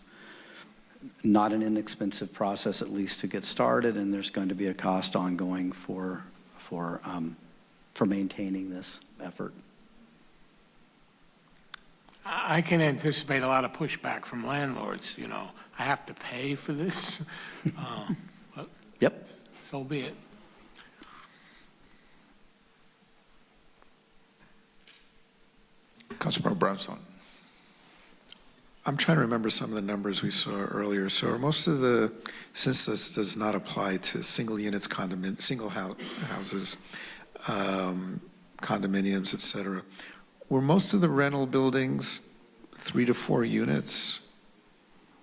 not an inexpensive process, at least to get started, and there's going to be a cost ongoing for maintaining this effort. I can anticipate a lot of pushback from landlords, I have to pay for this. But Yep. so be it. Councilmember Brownstone. I'm trying to remember some of the numbers we saw earlier. So are most of the, since this does not apply to single units, single houses, condominiums, et cetera, were most of the rental buildings 3 to 4 units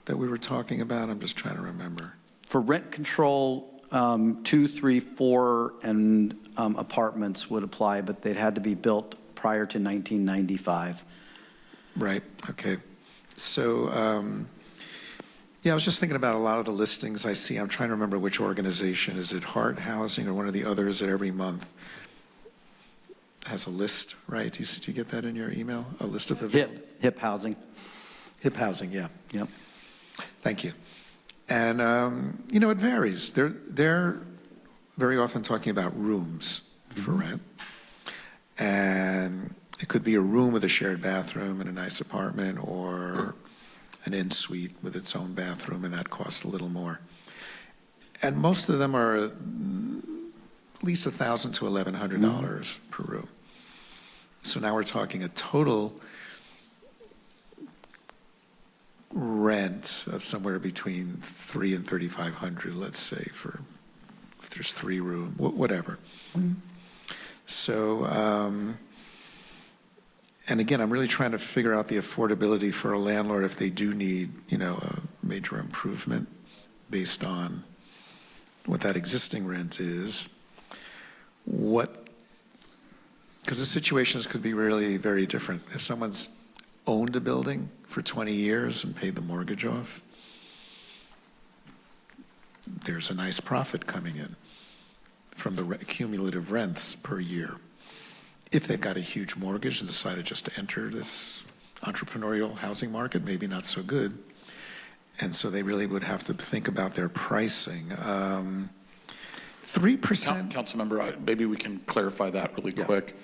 that we were talking about? I'm just trying to remember. For rent control, 2, 3, 4, and apartments would apply, but they'd had to be built prior to 1995. Right, okay. So, yeah, I was just thinking about a lot of the listings I see. I'm trying to remember which organization. Is it Heart Housing or one of the others that every month has a list, right? Did you get that in your email? A list of the HIP housing. HIP housing, yeah. Yep. Thank you. And, it varies. They're very often talking about rooms for rent. And it could be a room with a shared bathroom in a nice apartment, or an in-suite with its own bathroom, and that costs a little more. And most of them are at least $1,000 to $1,100 per room. So now we're talking a total rent of somewhere between $3,000 and $3,500, let's say, for if there's 3 rooms, whatever. So, and again, I'm really trying to figure out the affordability for a landlord if they do need, a major improvement based on what that existing rent is. Because the situations could be really very different. If someone's owned a building for 20 years and paid the mortgage off, there's a nice profit coming in from the cumulative rents per year. If they've got a huge mortgage and decided just to enter this entrepreneurial housing market, maybe not so good. And so they really would have to think about their pricing. 3%. Councilmember, maybe we can clarify that really quick.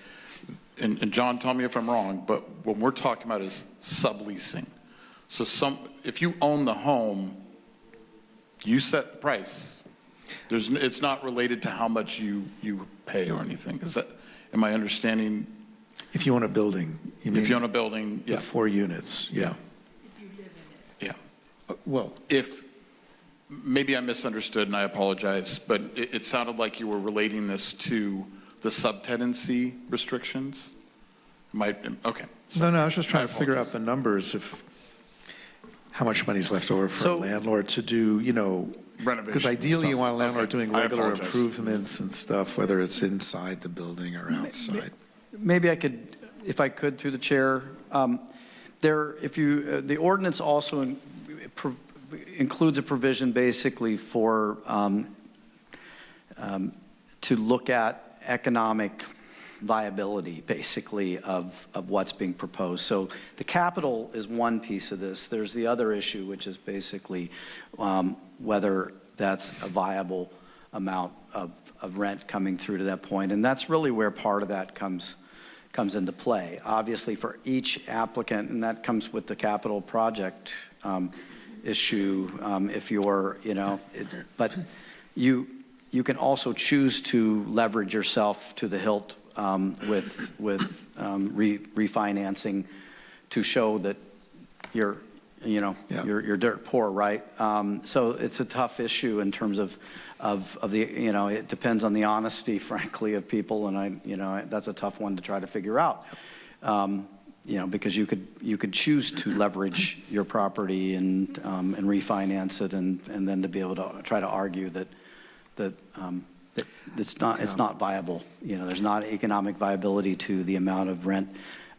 And John, tell me if I'm wrong, but what we're talking about is subleasing. So if you own the home, you set the price. It's not related to how much you pay or anything. Am I understanding? If you own a building, if you own a building, yeah. 4 units, yeah. Yeah. Well, maybe I misunderstood and I apologize, but it sounded like you were relating this to the subtenancy restrictions. Okay. No, I was just trying to figure out the numbers how much money's left over for a landlord to do, renovation. Because ideally you want a landlord doing regular apologize. Improvements and stuff, whether it's inside the building or outside. Maybe I could, if I could, through the chair. The ordinance also includes a provision basically for to look at economic viability, basically, of what's being proposed. So the capital is one piece of this. There's the other issue, which is basically whether that's a viable amount of rent coming through to that point. And that's really where part of that comes into play. Obviously, for each applicant, and that comes with the capital project issue, if you're, but you can also choose to leverage yourself to the hilt with refinancing to show that you're dirt poor, right? So it's a tough issue in terms of the, it depends on the honesty, frankly, of people, and that's a tough one to try to figure out. Because you could choose to leverage your property and refinance it, and then to be able to try to argue that it's not viable. There's not economic viability to the amount of rent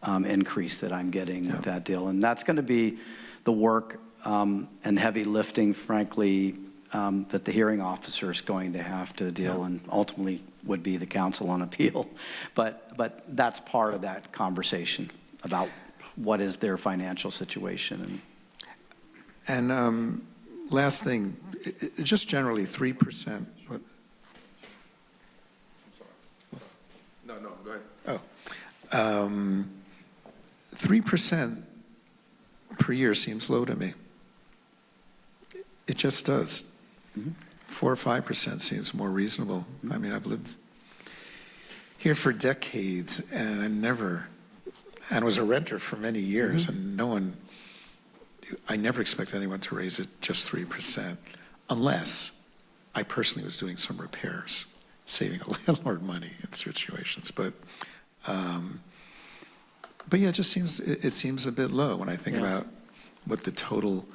increase that I'm getting with that deal, and that's going to be the work and heavy lifting, frankly, that the hearing officer is going to have to deal, and ultimately would be the council on appeal. But that's part of that conversation about what is their financial situation. And last thing, just generally 3%. No, go ahead. Oh. 3% per year seems low to me. It just does. 4 or 5% seems more reasonable. I mean, I've lived here for decades, and I was a renter for many years, and I never expect anyone to raise it just 3%, unless I personally was doing some repairs, saving a landlord money in situations. But yeah, it seems a bit low when I think about what the total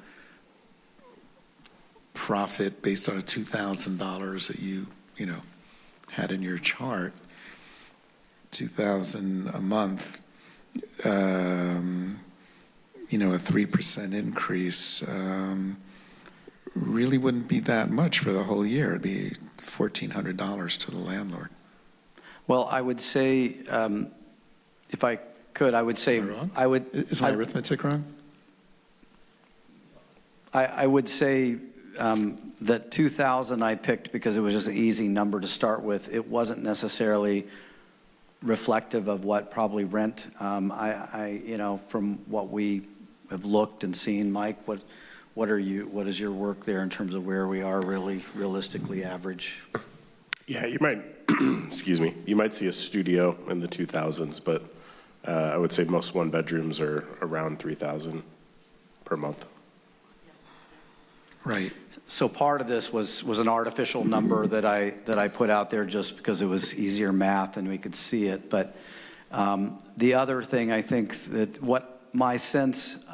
profit based on a $2,000 that you had in your chart, $2,000 a month, a 3% increase really wouldn't be that much for the whole year. It'd be $1,400 to the landlord. Well, I would say, if I could, I would say, Is my arithmetic wrong? I would say that 2,000 I picked because it was just an easy number to start with. It wasn't necessarily reflective of what probably rent. From what we have looked and seen, Mike, what is your work there in terms of where we are really realistically average? Yeah, you might, excuse me, you might see a studio in the 2,000s, but I would say most one bedrooms are around 3,000 per month. Right. So part of this was an artificial number that I put out there just because it was easier math and we could see it. But the other thing, I think that what my sense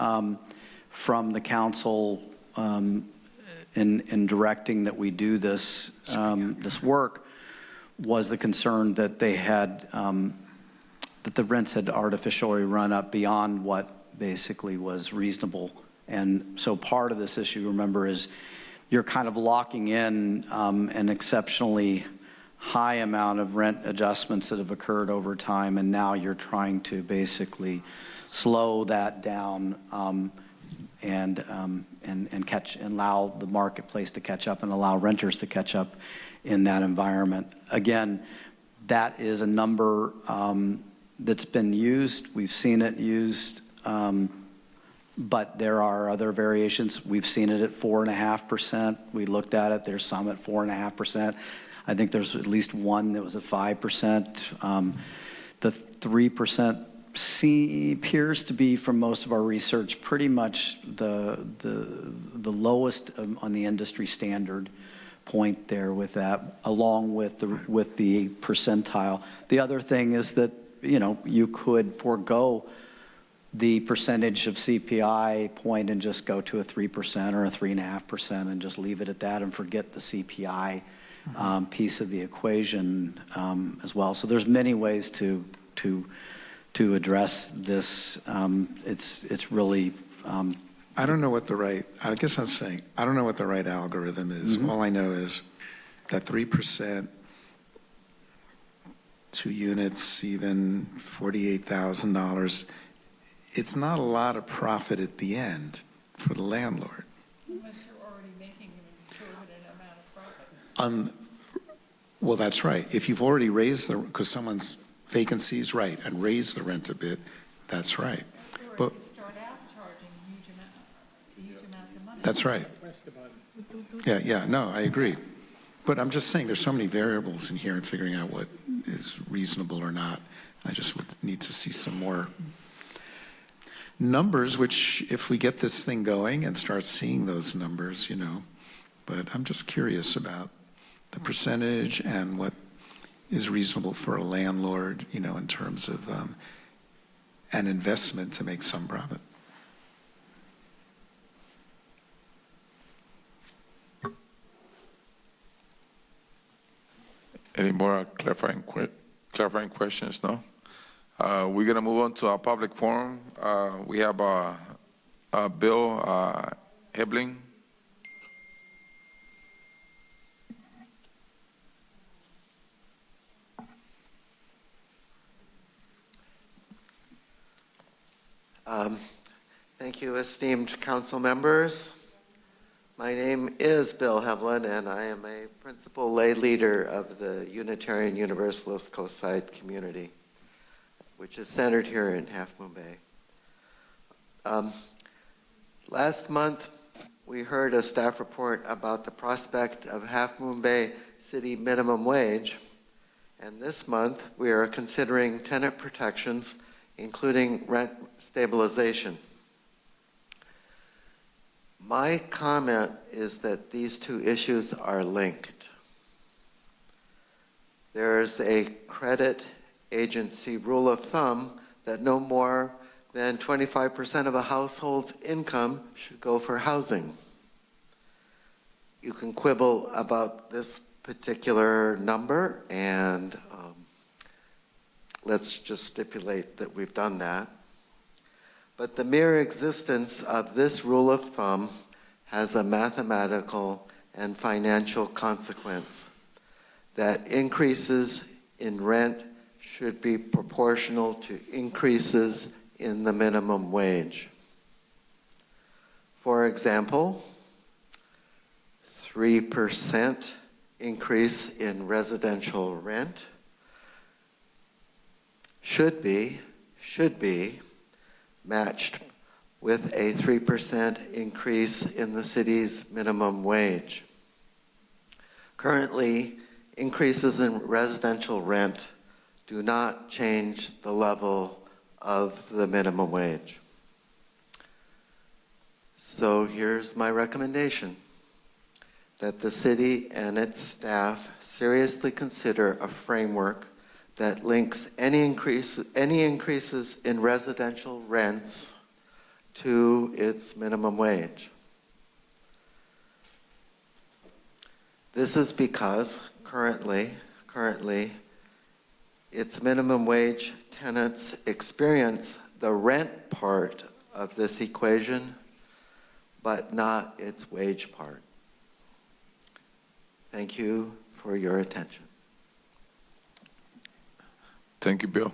from the council in directing that we do this work was the concern that they had that the rents had artificially run up beyond what basically was reasonable. And so part of this issue, remember, is you're kind of locking in an exceptionally high amount of rent adjustments that have occurred over time, and now you're trying to basically slow that down and allow the marketplace to catch up and allow renters to catch up in that environment. Again, that is a number that's been used. We've seen it used. But there are other variations. We've seen it at 4.5%. We looked at it. There's some at 4.5%. I think there's at least one that was at 5%. The 3% appears to be, from most of our research, pretty much the lowest on the industry standard point there with that, along with the percentile. The other thing is that you could forego the percentage of CPI point and just go to a 3% or a 3.5% and just leave it at that and forget the CPI piece of the equation as well. So there's many ways to address this. It's really. I don't know what I guess I'm saying, I don't know what the right algorithm is. All I know is that 3%, 2 units, even $48,000, it's not a lot of profit at the end for the landlord. Unless you're already making an exorbitant amount of profit. Well, that's right. If you've already raised because someone's vacancy is right, and raised the rent a bit, that's right. Or if you start out charging huge amounts of money. That's right. Yeah, no, I agree. But I'm just saying there's so many variables in here in figuring out what is reasonable or not. I just would need to see some more numbers, which if we get this thing going and start seeing those numbers, but I'm just curious about the percentage and what is reasonable for a landlord, in terms of an investment to make some profit. Any more clarifying questions? No? We're going to move on to our public forum. We have Bill Hebling. Thank you, esteemed council members. My name is Bill Hevlin, and I am a principal lay leader of the Unitarian Universalist Coastside community, which is centered here in Half Moon Bay. Last month, we heard a staff report about the prospect of Half Moon Bay city minimum wage, and this month we are considering tenant protections, including rent stabilization. My comment is that these two issues are linked. There's a credit agency rule of thumb that no more than 25% of a household's income should go for housing. You can quibble about this particular number, and let's just stipulate that we've done that. But the mere existence of this rule of thumb has a mathematical and financial consequence, that increases in rent should be proportional to increases in the minimum wage. For example, 3% increase in residential rent should be matched with a 3% increase in the city's minimum wage. Currently, increases in residential rent do not change the level of the minimum wage. So here's my recommendation, that the city and its staff seriously consider a framework that links any increases in residential rents to its minimum wage. This is because currently, its minimum wage tenants experience the rent part of this equation, but not its wage part. Thank you for your attention. Thank you, Bill.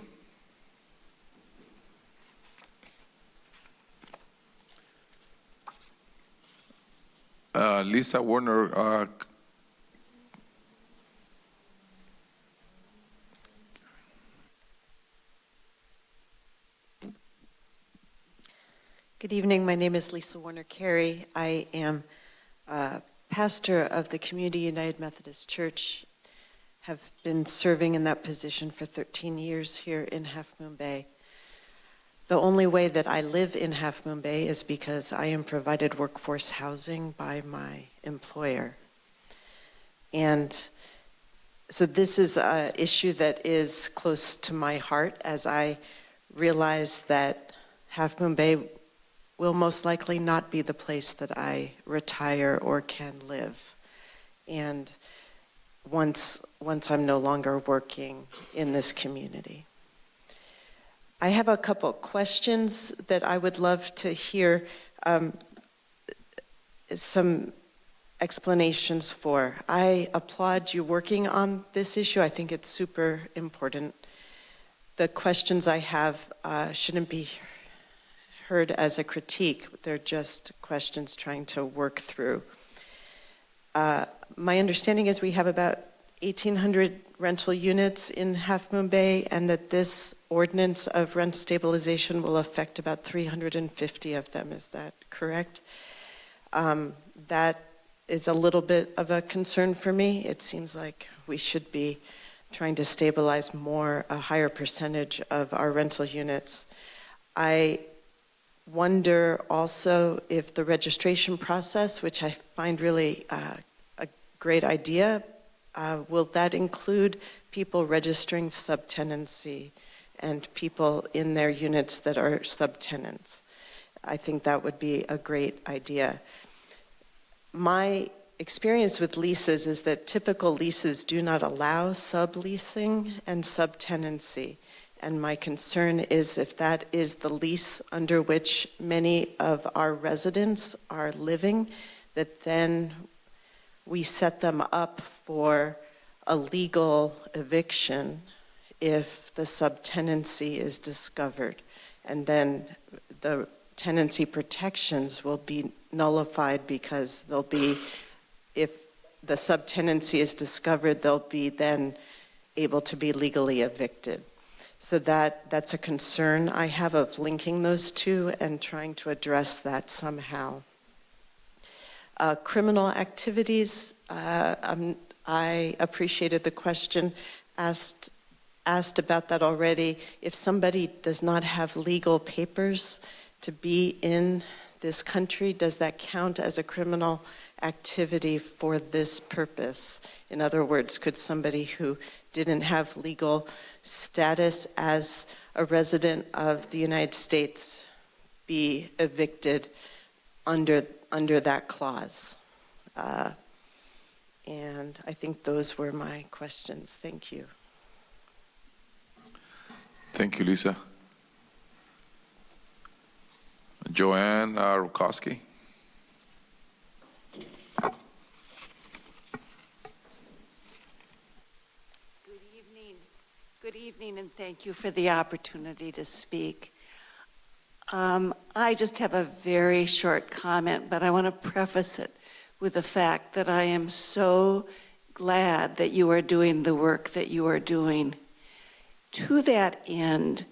Lisa Warner, Good evening. My name is Lisa Warner Carey. I am pastor of the Community United Methodist Church. Have been serving in that position for 13 years here in Half Moon Bay. The only way that I live in Half Moon Bay is because I am provided workforce housing by my employer. And so this is an issue that is close to my heart, as I realize that Half Moon Bay will most likely not be the place that I retire or can live. And once I'm no longer working in this community. I have a couple questions that I would love to hear some explanations for. I applaud you working on this issue. I think it's super important. The questions I have shouldn't be heard as a critique. They're just questions trying to work through. My understanding is we have about 1,800 rental units in Half Moon Bay, and that this ordinance of rent stabilization will affect about 350 of them. Is that correct? That is a little bit of a concern for me. It seems like we should be trying to stabilize a higher percentage of our rental units. I wonder also if the registration process, which I find really a great idea, will that include people registering subtenancy and people in their units that are subtenants? I think that would be a great idea. My experience with leases is that typical leases do not allow subleasing and subtenancy. And my concern is if that is the lease under which many of our residents are living, that then we set them up for a legal eviction if the subtenancy is discovered. And then the tenancy protections will be nullified because they'll be, if the subtenancy is discovered, they'll be then able to be legally evicted. So that's a concern I have of linking those two and trying to address that somehow. Criminal activities, I appreciated the question asked about that already. If somebody does not have legal papers to be in this country, does that count as a criminal activity for this purpose? In other words, could somebody who didn't have legal status as a resident of the United States be evicted under that clause? And I think those were my questions. Thank you. Thank you, Lisa. Joanne Rukowski. Good evening, and thank you for the opportunity to speak. I just have a very short comment, but I want to preface it with the fact that I am so glad that you are doing the work that you are doing. To that end,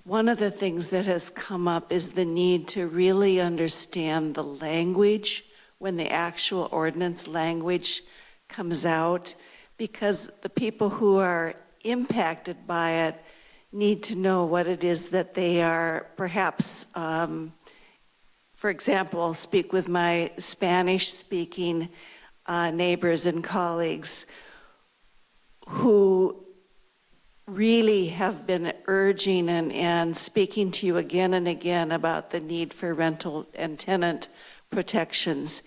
one of the things that has come up is the need to really understand the language when the actual ordinance language comes out, because the people who are impacted by it need to know what it is that they are perhaps, for example, I'll speak with my Spanish-speaking neighbors and colleagues who really have been urging and speaking to you again and again about the need for rental and tenant protections.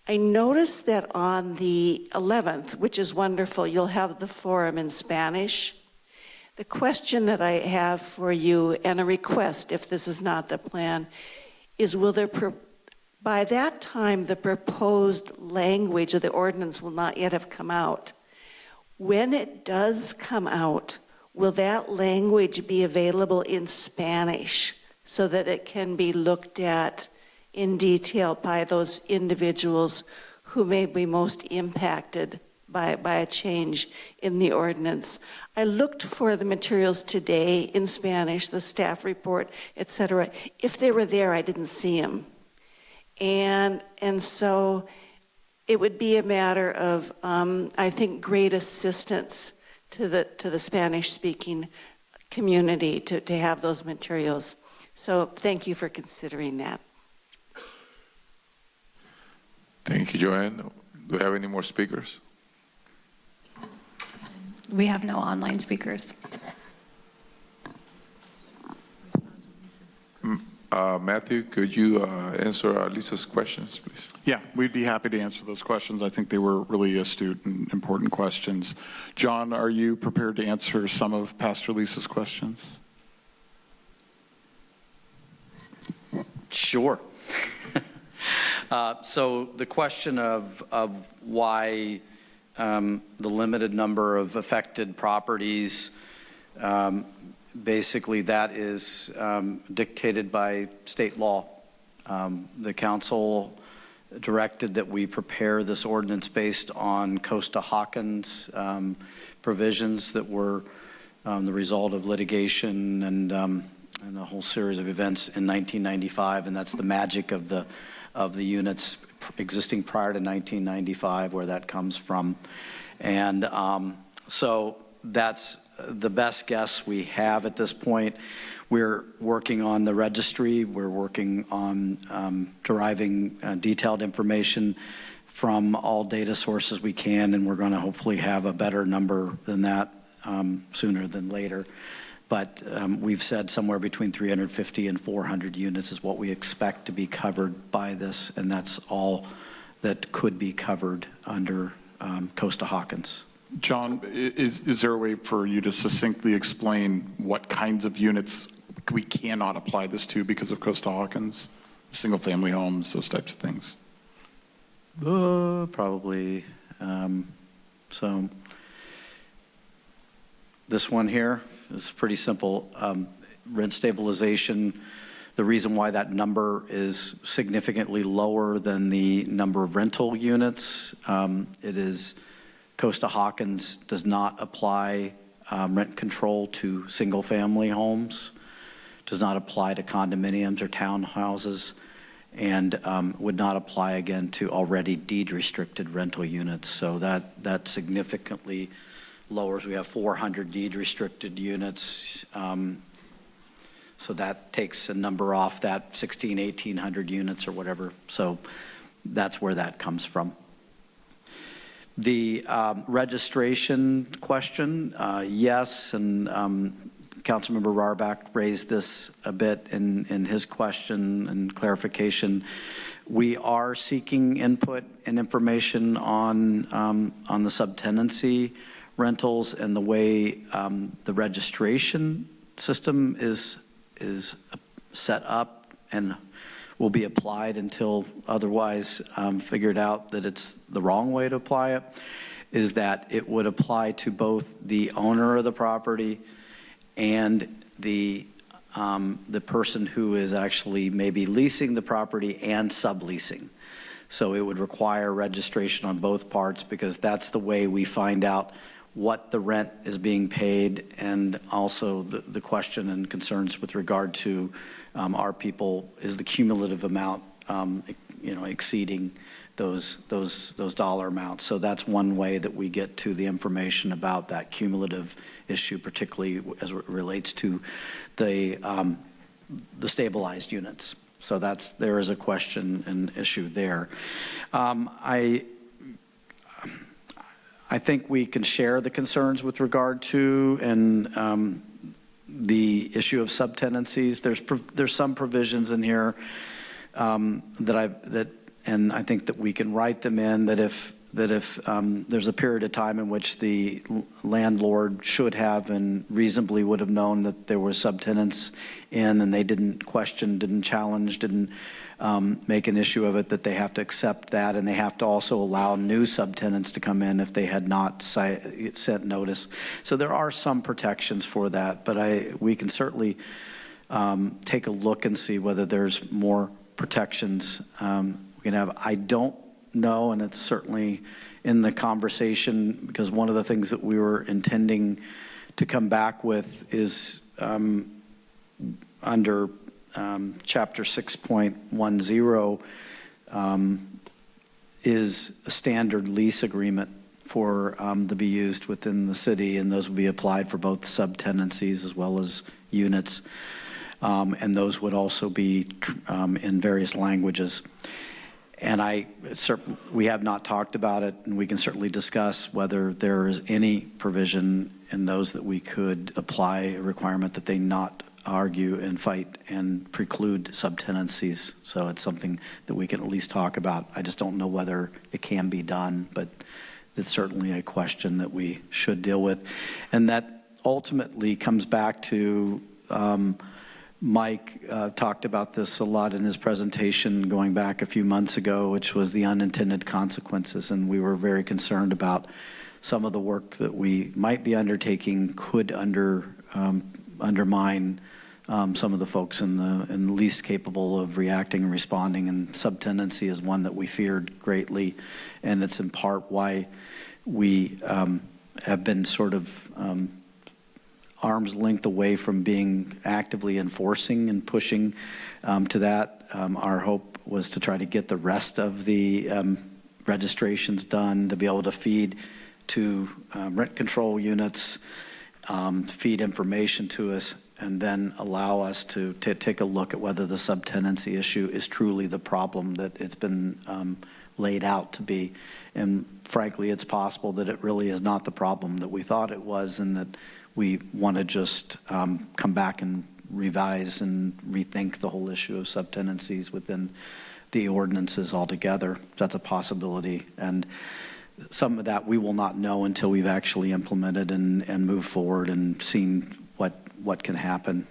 I noticed that on the 11th, which is wonderful, you'll have the forum in Spanish. The question that I have for you, and a request if this is not the plan, is will there, by that time, the proposed language of the ordinance will not yet have come out. When it does come out, will that language be available in Spanish so that it can be looked at in detail by those individuals who may be most impacted by a change in the ordinance? I looked for the materials today in Spanish, the staff report, etc. If they were there, I didn't see them. And so it would be a matter of, I think, great assistance to the Spanish-speaking community to have those materials. So thank you for considering that. Thank you, Joanne. Do we have any more speakers? We have no online speakers. Matthew, could you answer Lisa's questions, please? Yeah, we'd be happy to answer those questions. I think they were really astute and important questions. John, are you prepared to answer some of Pastor Lisa's questions? Sure. So the question of why the limited number of affected properties, basically that is dictated by state law. The council directed that we prepare this ordinance based on Costa-Hawkins provisions that were the result of litigation and a whole series of events in 1995, and that's the magic of the units existing prior to 1995, where that comes from. And so that's the best guess we have at this point. We're working on the registry. We're working on deriving detailed information from all data sources we can, and we're going to hopefully have a better number than that sooner than later. But we've said somewhere between 350 and 400 units is what we expect to be covered by this, and that's all that could be covered under Costa-Hawkins. John, is there a way for you to succinctly explain what kinds of units we cannot apply this to because of Costa-Hawkins? Single-family homes, those types of things? Probably. So this one here is pretty simple. Rent stabilization, The reason why that number is significantly lower than the number of rental units, it is Costa-Hawkins does not apply rent control to single-family homes, does not apply to condominiums or townhouses, and would not apply again to already deed-restricted rental units. So that significantly lowers. We have 400 deed-restricted units. So that takes a number off that 1,800 units or whatever. So that's where that comes from. The registration question, yes, and Councilmember Rarbach raised this a bit in his question and clarification. We are seeking input and information on the subtenancy rentals and the way the registration system is set up and will be applied until otherwise figured out that it's the wrong way to apply it, is that it would apply to both the owner of the property and the person who is actually maybe leasing the property and subleasing. So it would require registration on both parts, because that's the way we find out what the rent is being paid, and also the question and concerns with regard to our people, is the cumulative amount exceeding those dollar amounts. So that's one way that we get to the information about that cumulative issue, particularly as it relates to the stabilized units. So there is a question and issue there. I think we can share the concerns with regard to and the issue of subtenancies. There's some provisions in here and I think that we can write them in that if there's a period of time in which the landlord should have and reasonably would have known that there were subtenants in, and they didn't question, didn't challenge, didn't make an issue of it, that they have to accept that, and they have to also allow new subtenants to come in if they had not sent notice. So there are some protections for that, but we can certainly take a look and see whether there's more protections we can have. I don't know, and it's certainly in the conversation, because one of the things that we were intending to come back with is under Chapter 6.10 is a standard lease agreement for to be used within the city, and those will be applied for both subtenancies as well as units, and those would also be in various languages. And we have not talked about it, and we can certainly discuss whether there is any provision in those that we could apply a requirement that they not argue and fight and preclude subtenancies. So it's something that we can at least talk about. I just don't know whether it can be done, but it's certainly a question that we should deal with. And that ultimately comes back to Mike talked about this a lot in his presentation going back a few months ago, which was the unintended consequences. And we were very concerned about some of the work that we might be undertaking could undermine some of the folks in the least capable of reacting and responding. And subtenancy is one that we feared greatly. And it's in part why we have been sort of arm's length away from being actively enforcing and pushing to that. Our hope was to try to get the rest of the registrations done, to be able to feed to rent control units, feed information to us, and then allow us to take a look at whether the subtenancy issue is truly the problem that it's been laid out to be. And frankly, it's possible that it really is not the problem that we thought it was, and that we want to just come back and revise and rethink the whole issue of subtenancies within the ordinances altogether. That's a possibility. And some of that we will not know until we've actually implemented and moved forward and seen what can happen.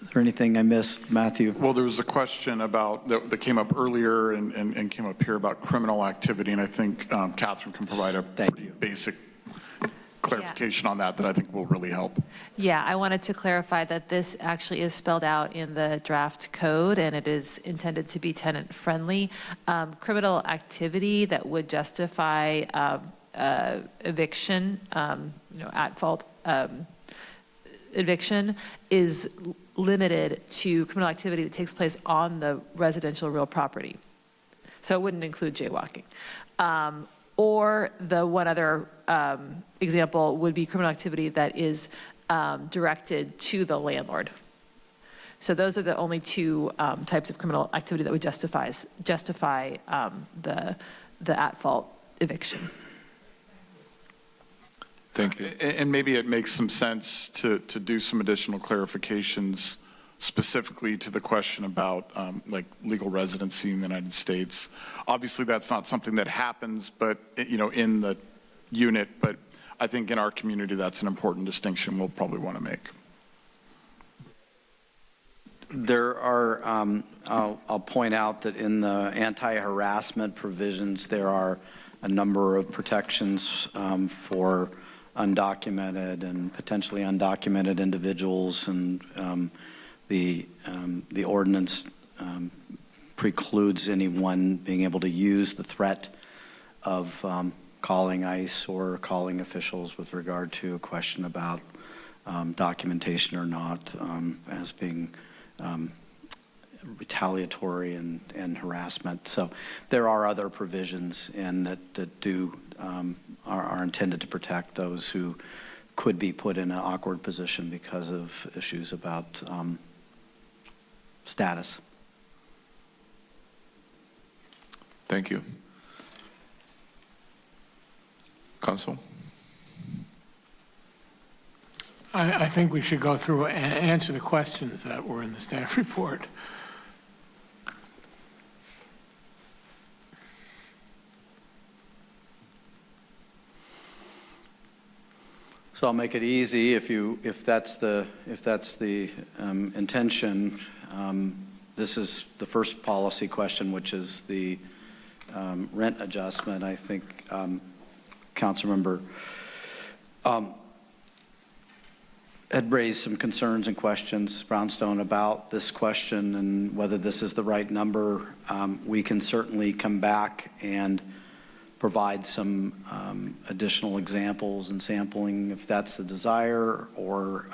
Is there anything I missed, Matthew? Well, there was a question about that came up earlier and came up here about criminal activity, and I think Catherine can provide a pretty basic clarification on that I think will really help. Yeah, I wanted to clarify that this actually is spelled out in the draft code, and it is intended to be tenant-friendly. Criminal activity that would justify eviction, at-fault eviction, is limited to criminal activity that takes place on the residential real property. So it wouldn't include jaywalking. Or the one other example would be criminal activity that is directed to the landlord. So those are the only two types of criminal activity that would justify the at-fault eviction. Thank you. And maybe it makes some sense to do some additional clarifications specifically to the question about like legal residency in the United States. Obviously, that's not something that happens, but in the unit. But I think in our community, that's an important distinction we'll probably want to make. There are, I'll point out that in the anti-harassment provisions, there are a number of protections for undocumented and potentially undocumented individuals, and the ordinance precludes anyone being able to use the threat of calling ICE or calling officials with regard to a question about documentation or not as being retaliatory and harassment. So there are other provisions that do are intended to protect those who could be put in an awkward position because of issues about status. Thank you. Council? I think we should go through and answer the questions that were in the staff report. So I'll make it easy if that's the intention. This is the first policy question, which is the rent adjustment. I think Councilmember had raised some concerns and questions, Brownstone, about this question and whether this is the right number. We can certainly come back and provide some additional examples and sampling if that's the desire, or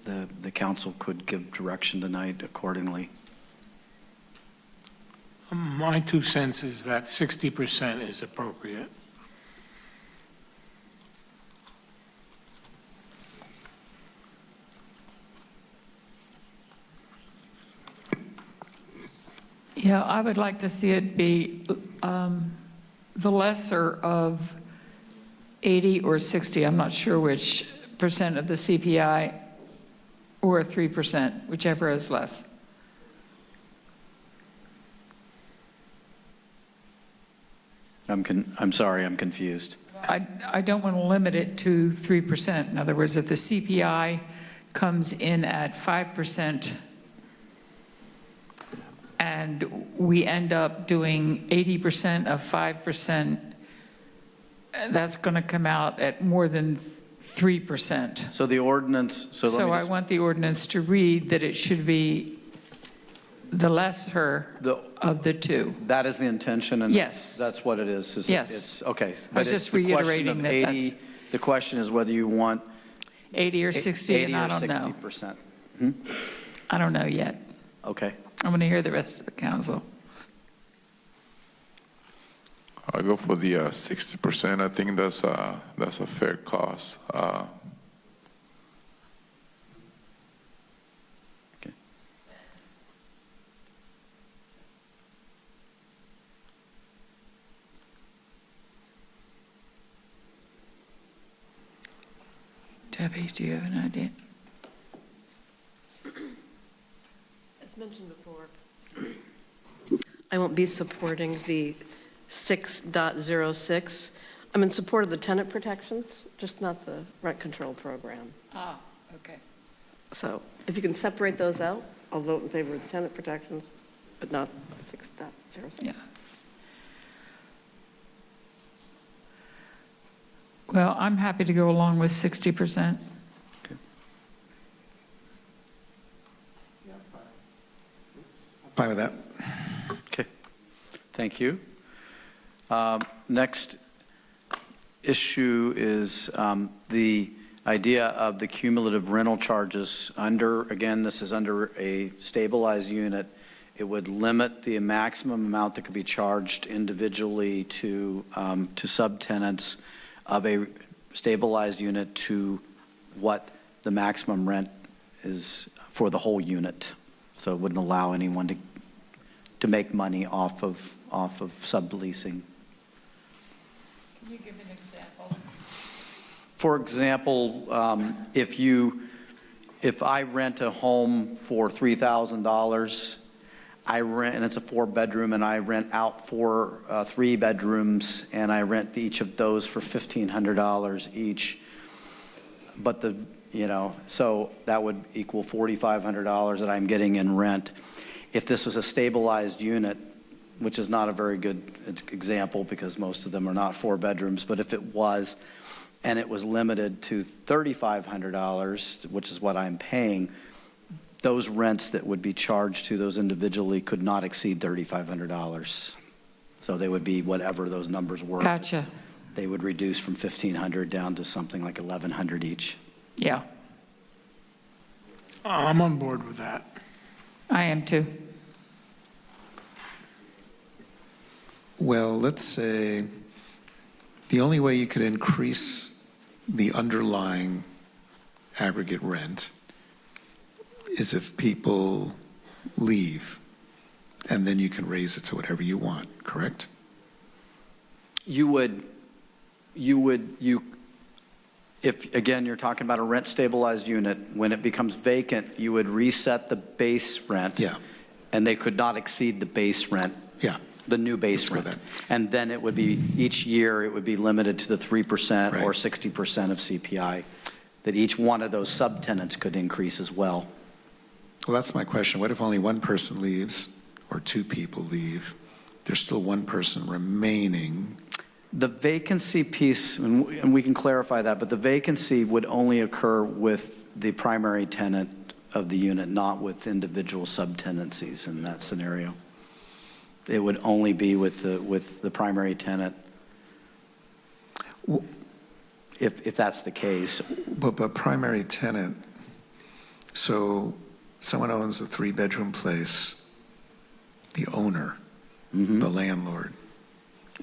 the council could give direction tonight accordingly. My 2 cents is that 60% is appropriate. Yeah, I would like to see it be the lesser of 80 or 60. I'm not sure which percent of the CPI, or 3%, whichever is less. I'm sorry, I'm confused. I don't want to limit it to 3%. In other words, if the CPI comes in at 5%, and we end up doing 80% of 5%, that's going to come out at more than 3%. So the ordinance, So I want the ordinance to read that it should be the lesser of the two. That is the intention, and yes, that's what it is. Yes. Okay. I was just reiterating that 80, the question is whether you want 80 or 60, 80 and I or don't know. 60%. I don't know yet. Okay. I'm going to hear the rest of the council. I'll go for the 60%. I think that's a fair cost. Okay. Debbie, do you have an idea? As mentioned before, I won't be supporting the 6.06. I'm in support of the tenant protections, just not the rent control program. Ah, okay. So if you can separate those out, I'll vote in favor of the tenant protections, but not 6.06. Yeah. Well, I'm happy to go along with 60%. Fine with that. Okay, thank you. Next issue is the idea of the cumulative rental charges under, again, this is under a stabilized unit. It would limit the maximum amount that could be charged individually to subtenants of a stabilized unit to what the maximum rent is for the whole unit. So it wouldn't allow anyone to make money off of subleasing. Can you give an example? For example, if I rent a home for $3,000, and it's a 4-bedroom, and I rent out 3 bedrooms, and I rent each of those for $1,500 each. But so that would equal $4,500 that I'm getting in rent. If this was a stabilized unit, which is not a very good example because most of them are not 4 bedrooms, but if it was, and it was limited to $3,500, which is what I'm paying, those rents that would be charged to those individually could not exceed $3,500. So they would be whatever those numbers were. Gotcha. They would reduce from $1,500 down to something like $1,100 each. Yeah, I'm on board with that. I am too. Well, let's say the only way you could increase the underlying aggregate rent is if people leave, and then you can raise it to whatever you want, correct? If, again, you're talking about a rent stabilized unit, when it becomes vacant, you would reset the base rent. Yeah. And they could not exceed the base rent. Yeah. The new base rent. And then it would be, each year, it would be limited to the 3% or 60% of CPI, that each one of those subtenants could increase as well. Well, that's my question. What if only one person leaves or 2 people leave? There's still one person remaining. The vacancy piece, and we can clarify that, but the vacancy would only occur with the primary tenant of the unit, not with individual subtenancies in that scenario. It would only be with the primary tenant, if that's the case. But primary tenant, so someone owns a 3-bedroom place, the owner, the landlord,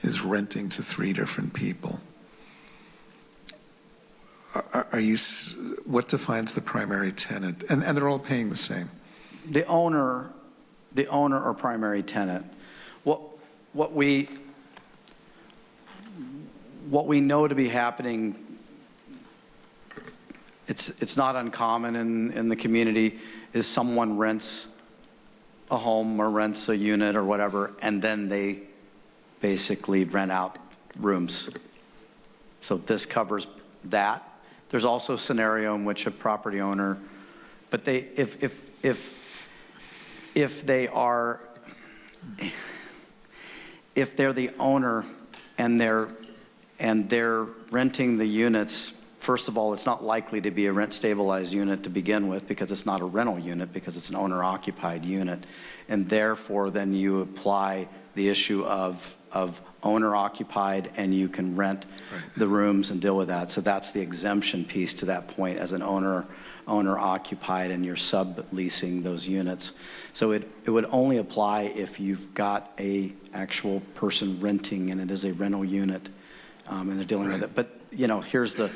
is renting to 3 different people. What defines the primary tenant? And they're all paying the same. The owner or primary tenant. What we know to be happening, it's not uncommon in the community, is someone rents a home or rents a unit or whatever, and then they basically rent out rooms. So this covers that. There's also a scenario in which a property owner, but if they're the owner and they're renting the units, first of all, it's not likely to be a rent stabilized unit to begin with because it's not a rental unit, because it's an owner occupied unit. And therefore, then you apply the issue of owner occupied, and you can rent the rooms and deal with that. So that's the exemption piece to that point, as an owner occupied and you're subleasing those units. So it would only apply if you've got a actual person renting and it is a rental unit, and they're dealing with it. But here's the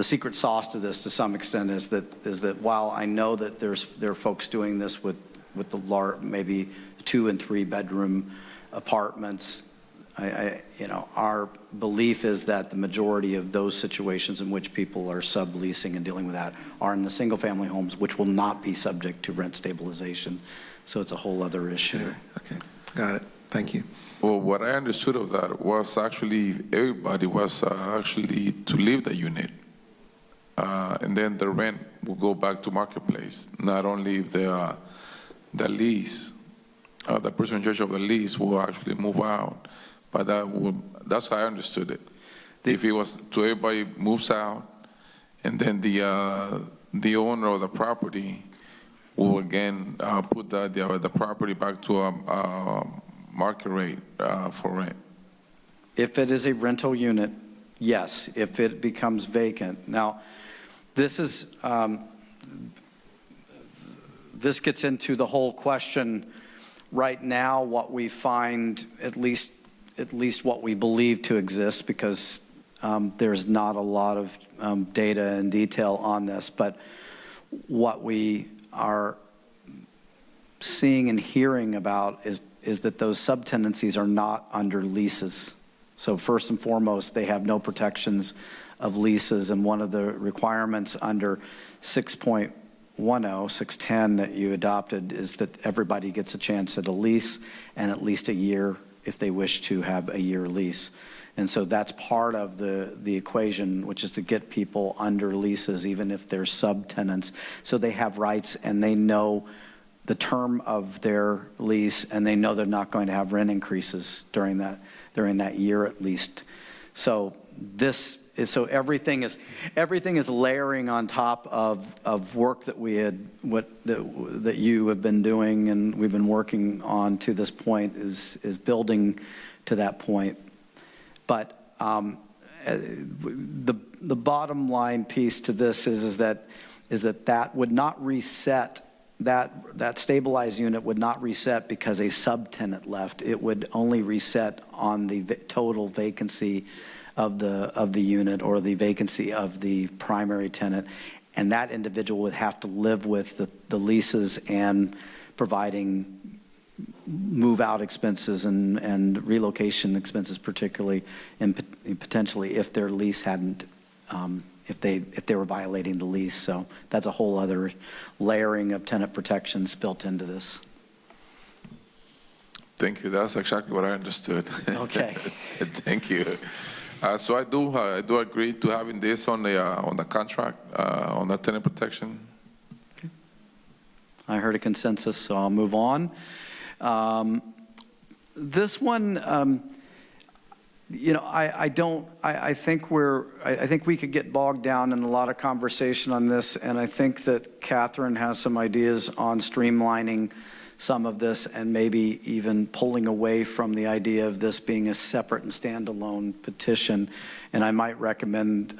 secret sauce to this, to some extent, is that while I know that there are folks doing this with the maybe 2 and 3 bedroom apartments, our belief is that the majority of those situations in which people are subleasing and dealing with that are in the single family homes, which will not be subject to rent stabilization. So it's a whole other issue. Okay, got it. Thank you. Well, what I understood of that was actually everybody was actually to leave the unit. And then the rent will go back to marketplace, not only if the lease, the person in charge of the lease will actually move out, but that's how I understood it. If it was to everybody moves out, and then the owner of the property will again put the property back to a market rate for rent. If it is a rental unit, yes. If it becomes vacant. Now, this is, this gets into the whole question right now, what we find, at least what we believe to exist, because there's not a lot of data and detail on this, but what we are seeing and hearing about is that those subtenancies are not under leases. So first and foremost, they have no protections of leases, and one of the requirements under 6.10 that you adopted is that everybody gets a chance at a lease and at least a year if they wish to have a year lease. And so that's part of the equation, which is to get people under leases, even if they're subtenants, so they have rights and they know the term of their lease, and they know they're not going to have rent increases during that year at least. So everything is layering on top of work that we had, that you have been doing and we've been working on to this point, is building to that point. But the bottom line piece to this is that would not reset. That stabilized unit would not reset because a subtenant left. It would only reset on the total vacancy of the unit or the vacancy of the primary tenant, and that individual would have to live with the leases and providing move-out expenses and relocation expenses, particularly and potentially if their lease hadn't. If they were violating the lease. So that's a whole other layering of tenant protections built into this. Thank you. That's exactly what I understood. Okay. Thank you. So I do agree to having this on the contract, on the tenant protection. Okay. I heard a consensus, so I'll move on. This one, I think we could get bogged down in a lot of conversation on this, and I think that Catherine has some ideas on streamlining some of this and maybe even pulling away from the idea of this being a separate and standalone petition. And I might recommend,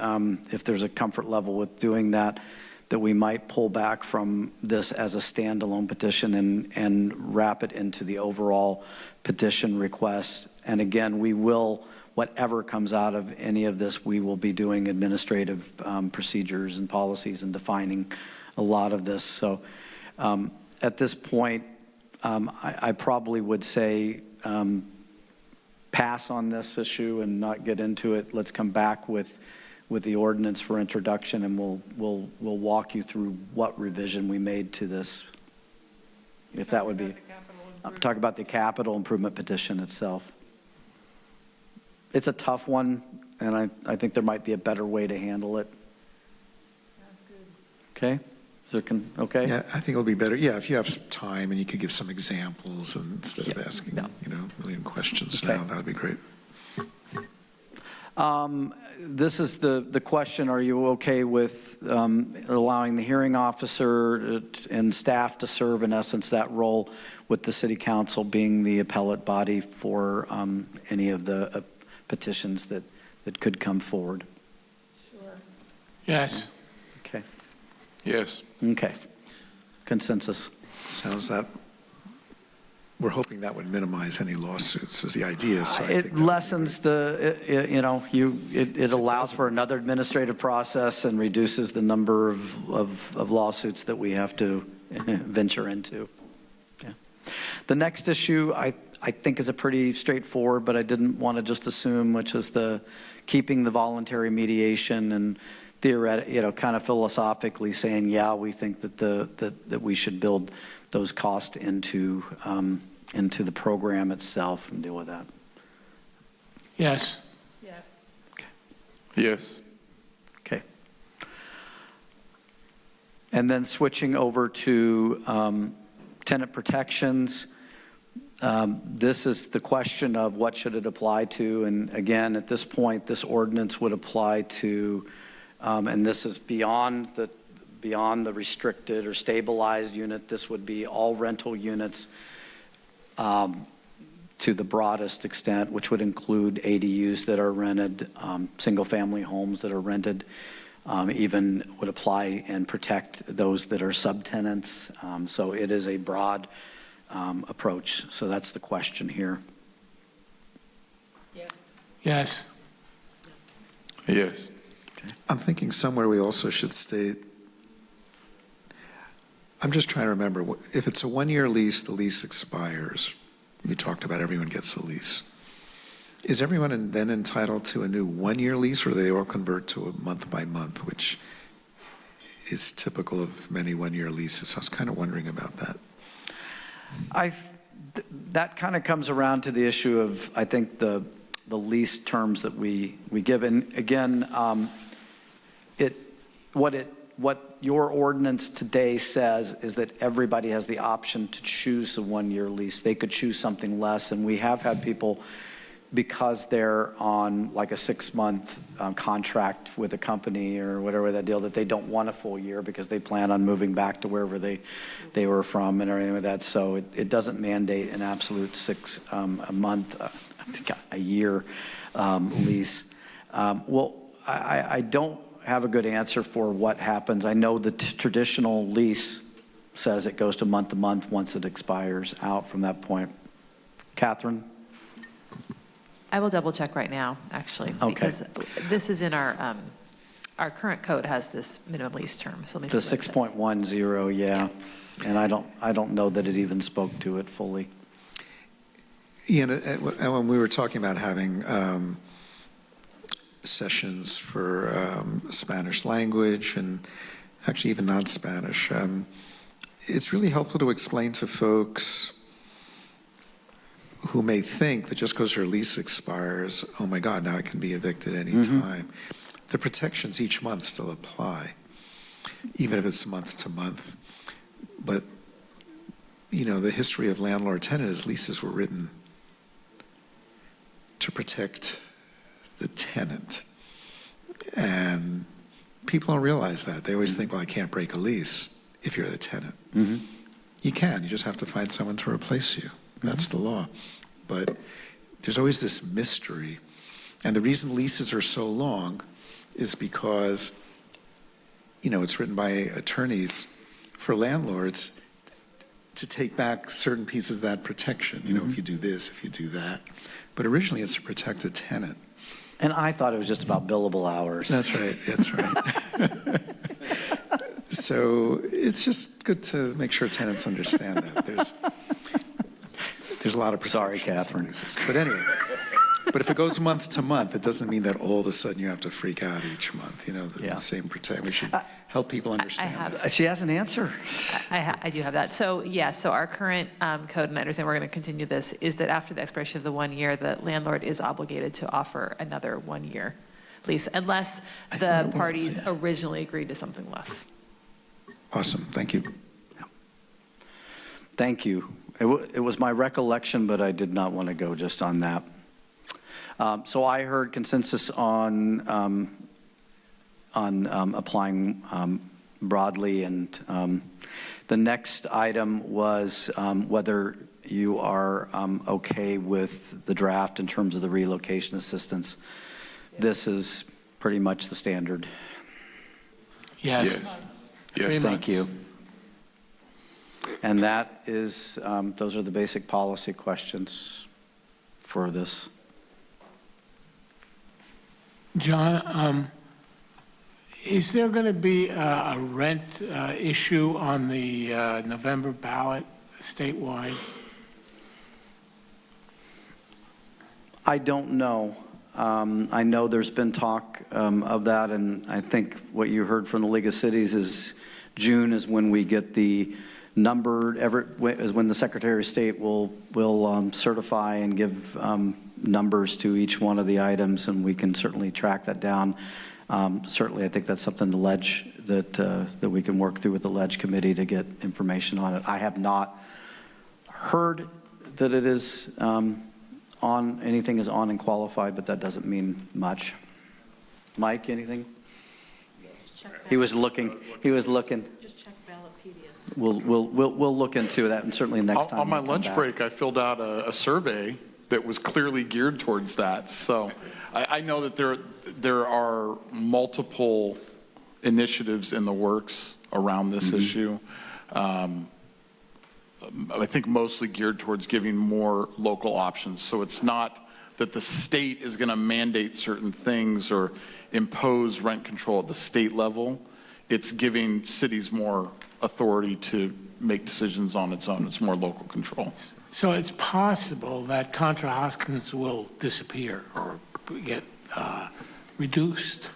if there's a comfort level with doing that, that we might pull back from this as a standalone petition and wrap it into the overall petition request. And again, we will, whatever comes out of any of this, we will be doing administrative procedures and policies and defining a lot of this. So at this point, I probably would say pass on this issue and not get into it. Let's come back with the ordinance for introduction, and we'll walk you through what revision we made to this, if that would be. I'm talking about the capital improvement petition itself. It's a tough one, and I think there might be a better way to handle it. Sounds good. Okay? Okay? Yeah, I think it'll be better. Yeah, if you have some time and you could give some examples instead of asking, a million questions now, that would be great. This is the question, are you okay with allowing the hearing officer and staff to serve, in essence, that role, with the city council being the appellate body for any of the petitions that could come forward? Sure. Yes. Okay. Yes. Okay. Consensus. Sounds that we're hoping that would minimize any lawsuits is the idea. So It lessens it allows for another administrative process and reduces the number of lawsuits that we have to venture into. Yeah. The next issue I think is a pretty straightforward, but I didn't want to just assume, which is the keeping the voluntary mediation and theoretically, kind of philosophically saying, yeah, we think that we should build those costs into the program itself and deal with that. Yes. Yes. Okay. Yes. Okay. And then switching over to tenant protections. This is the question of what should it apply to, and again, at this point, this ordinance would apply to, and this is beyond the restricted or stabilized unit. This would be all rental units to the broadest extent, which would include ADUs that are rented, single-family homes that are rented, even would apply and protect those that are subtenants. So it is a broad approach. So that's the question here. Yes. Yes. Yes. I'm thinking somewhere we also should state, I'm just trying to remember, if it's a one-year lease, the lease expires. You talked about everyone gets a lease. Is everyone then entitled to a new one-year lease, or do they all convert to a month-by-month, which is typical of many one-year leases? I was kind of wondering about that. That kind of comes around to the issue of, I think, the lease terms that we give. And again, what your ordinance today says is that everybody has the option to choose a one-year lease. They could choose something less, and we have had people, because they're on like a 6-month contract with a company or whatever that deal, that they don't want a full year because they plan on moving back to wherever they were from and everything like that. So it doesn't mandate an absolute a month, I think a year lease. Well, I don't have a good answer for what happens. I know the traditional lease says it goes to month once it expires out from that point. Catherine? I will double check right now, actually, because this is in our current code has this minimum lease term. So let me see the 6.10, yeah. And I don't know that it even spoke to it fully. You know, when we were talking about having sessions for Spanish language and actually even non-Spanish, it's really helpful to explain to folks who may think that just because her lease expires, oh my God, now I can be evicted any time. The protections each month still apply, even if it's month to month. But, you know, the history of landlord-tenant is leases were written to protect the tenant. And people don't realize that. They always think, well, I can't break a lease if you're the tenant. You can. You just have to find someone to replace you. That's the law. But there's always this mystery. And the reason leases are so long is because, you know, it's written by attorneys for landlords to take back certain pieces of that protection. You know, if you do this, if you do that. But originally it's to protect a tenant. And I thought it was just about billable hours. That's right. That's right. So it's just good to make sure tenants understand that. There's a lot of protections. Sorry, Catherine. But anyway, but if it goes month to month, it doesn't mean that all of a sudden you have to freak out each month. You know, the same protection. We should help people understand that. She has an answer. I do have that. So yes, so our current code, and I understand we're going to continue this, is that after the expiration of the 1 year, the landlord is obligated to offer another 1 year lease, unless the parties originally agreed to something less. Awesome. Thank you. Thank you. It was my recollection, but I did not want to go just on that. So I heard consensus on applying broadly, and the next item was whether you are okay with the draft in terms of the relocation assistance. This is pretty much the standard. Yes. Thank you. And that is, those are the basic policy questions for this. John, is there going to be a rent issue on the November ballot statewide? I don't know. I know there's been talk of that, and I think what you heard from the League of Cities is June is when we get the number, is when the Secretary of State will certify and give numbers to each one of the items, and we can certainly track that down. Certainly, I think that's something the ledge that we can work through with the ledge committee to get information on it. I have not heard that it is anything is on and qualified, but that doesn't mean much. Mike, anything? He was looking. Just check Ballotpedia. We'll look into that, and certainly next time. On my we'll come lunch back. break, I filled out a survey that was clearly geared towards that. So I know that there are multiple initiatives in the works around this issue. I think mostly geared towards giving more local options. So it's not that the state is going to mandate certain things or impose rent control at the state level. It's giving cities more authority to make decisions on its own. It's more local control. So it's possible that Contra Hoskins will disappear or get reduced.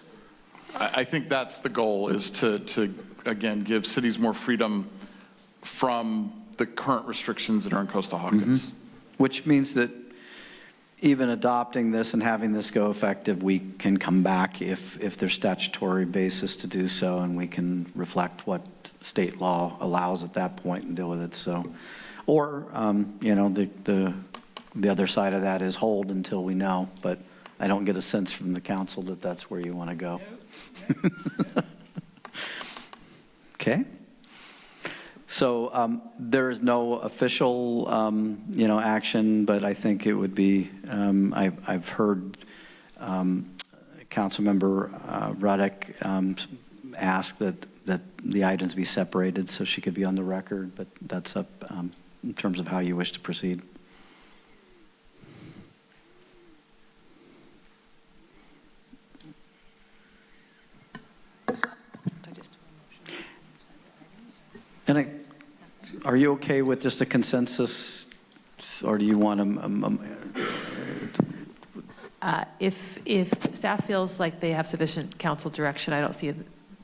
I think that's the goal, is to again, give cities more freedom from the current restrictions that are in Costa Hawkins. Which means that even adopting this and having this go effective, we can come back if there's statutory basis to do so, and we can reflect what state law allows at that point and deal with it. So, or the other side of that is hold until we know. But I don't get a sense from the council that that's where you want to go. Okay. So there is no official, action, but I think it would be. I've heard Councilmember Ruddick ask that the items be separated so she could be on the record, but that's up in terms of how you wish to proceed. And are you okay with just a consensus, or do you want If staff feels like they have sufficient council direction, I don't see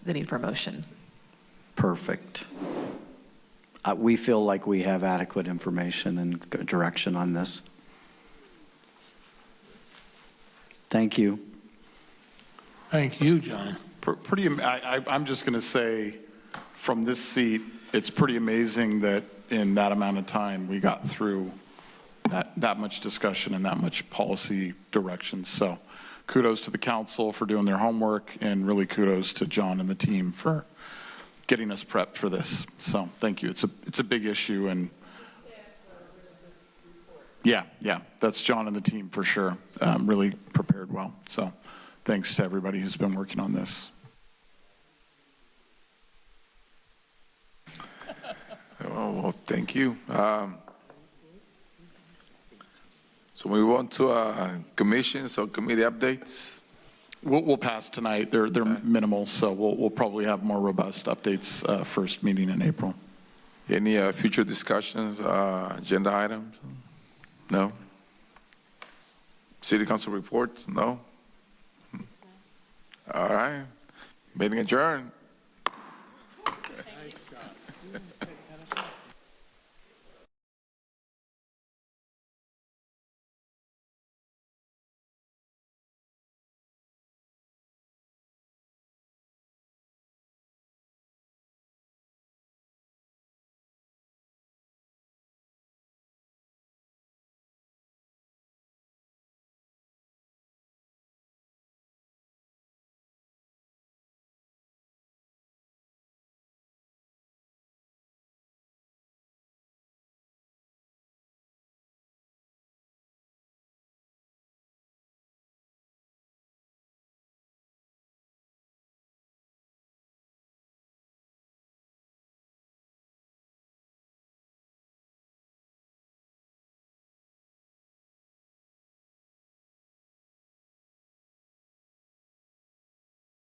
the need for a motion. Perfect. We feel like we have adequate information and direction on this. Thank you. Thank you, John. I'm just going to say, from this seat, it's pretty amazing that in that amount of time we got through that much discussion and that much policy direction. So kudos to the council for doing their homework, and really kudos to John and the team for getting us prepped for this. So thank you. It's a big issue, and yeah, that's John and the team for sure. Really prepared well. So thanks to everybody who's been working on this. Well, thank you. So we move on to commissions or committee updates. We'll pass tonight. They're minimal, so we'll probably have more robust updates first meeting in April. Any future discussions, agenda items? No? City council reports? No? All right. Meeting adjourned.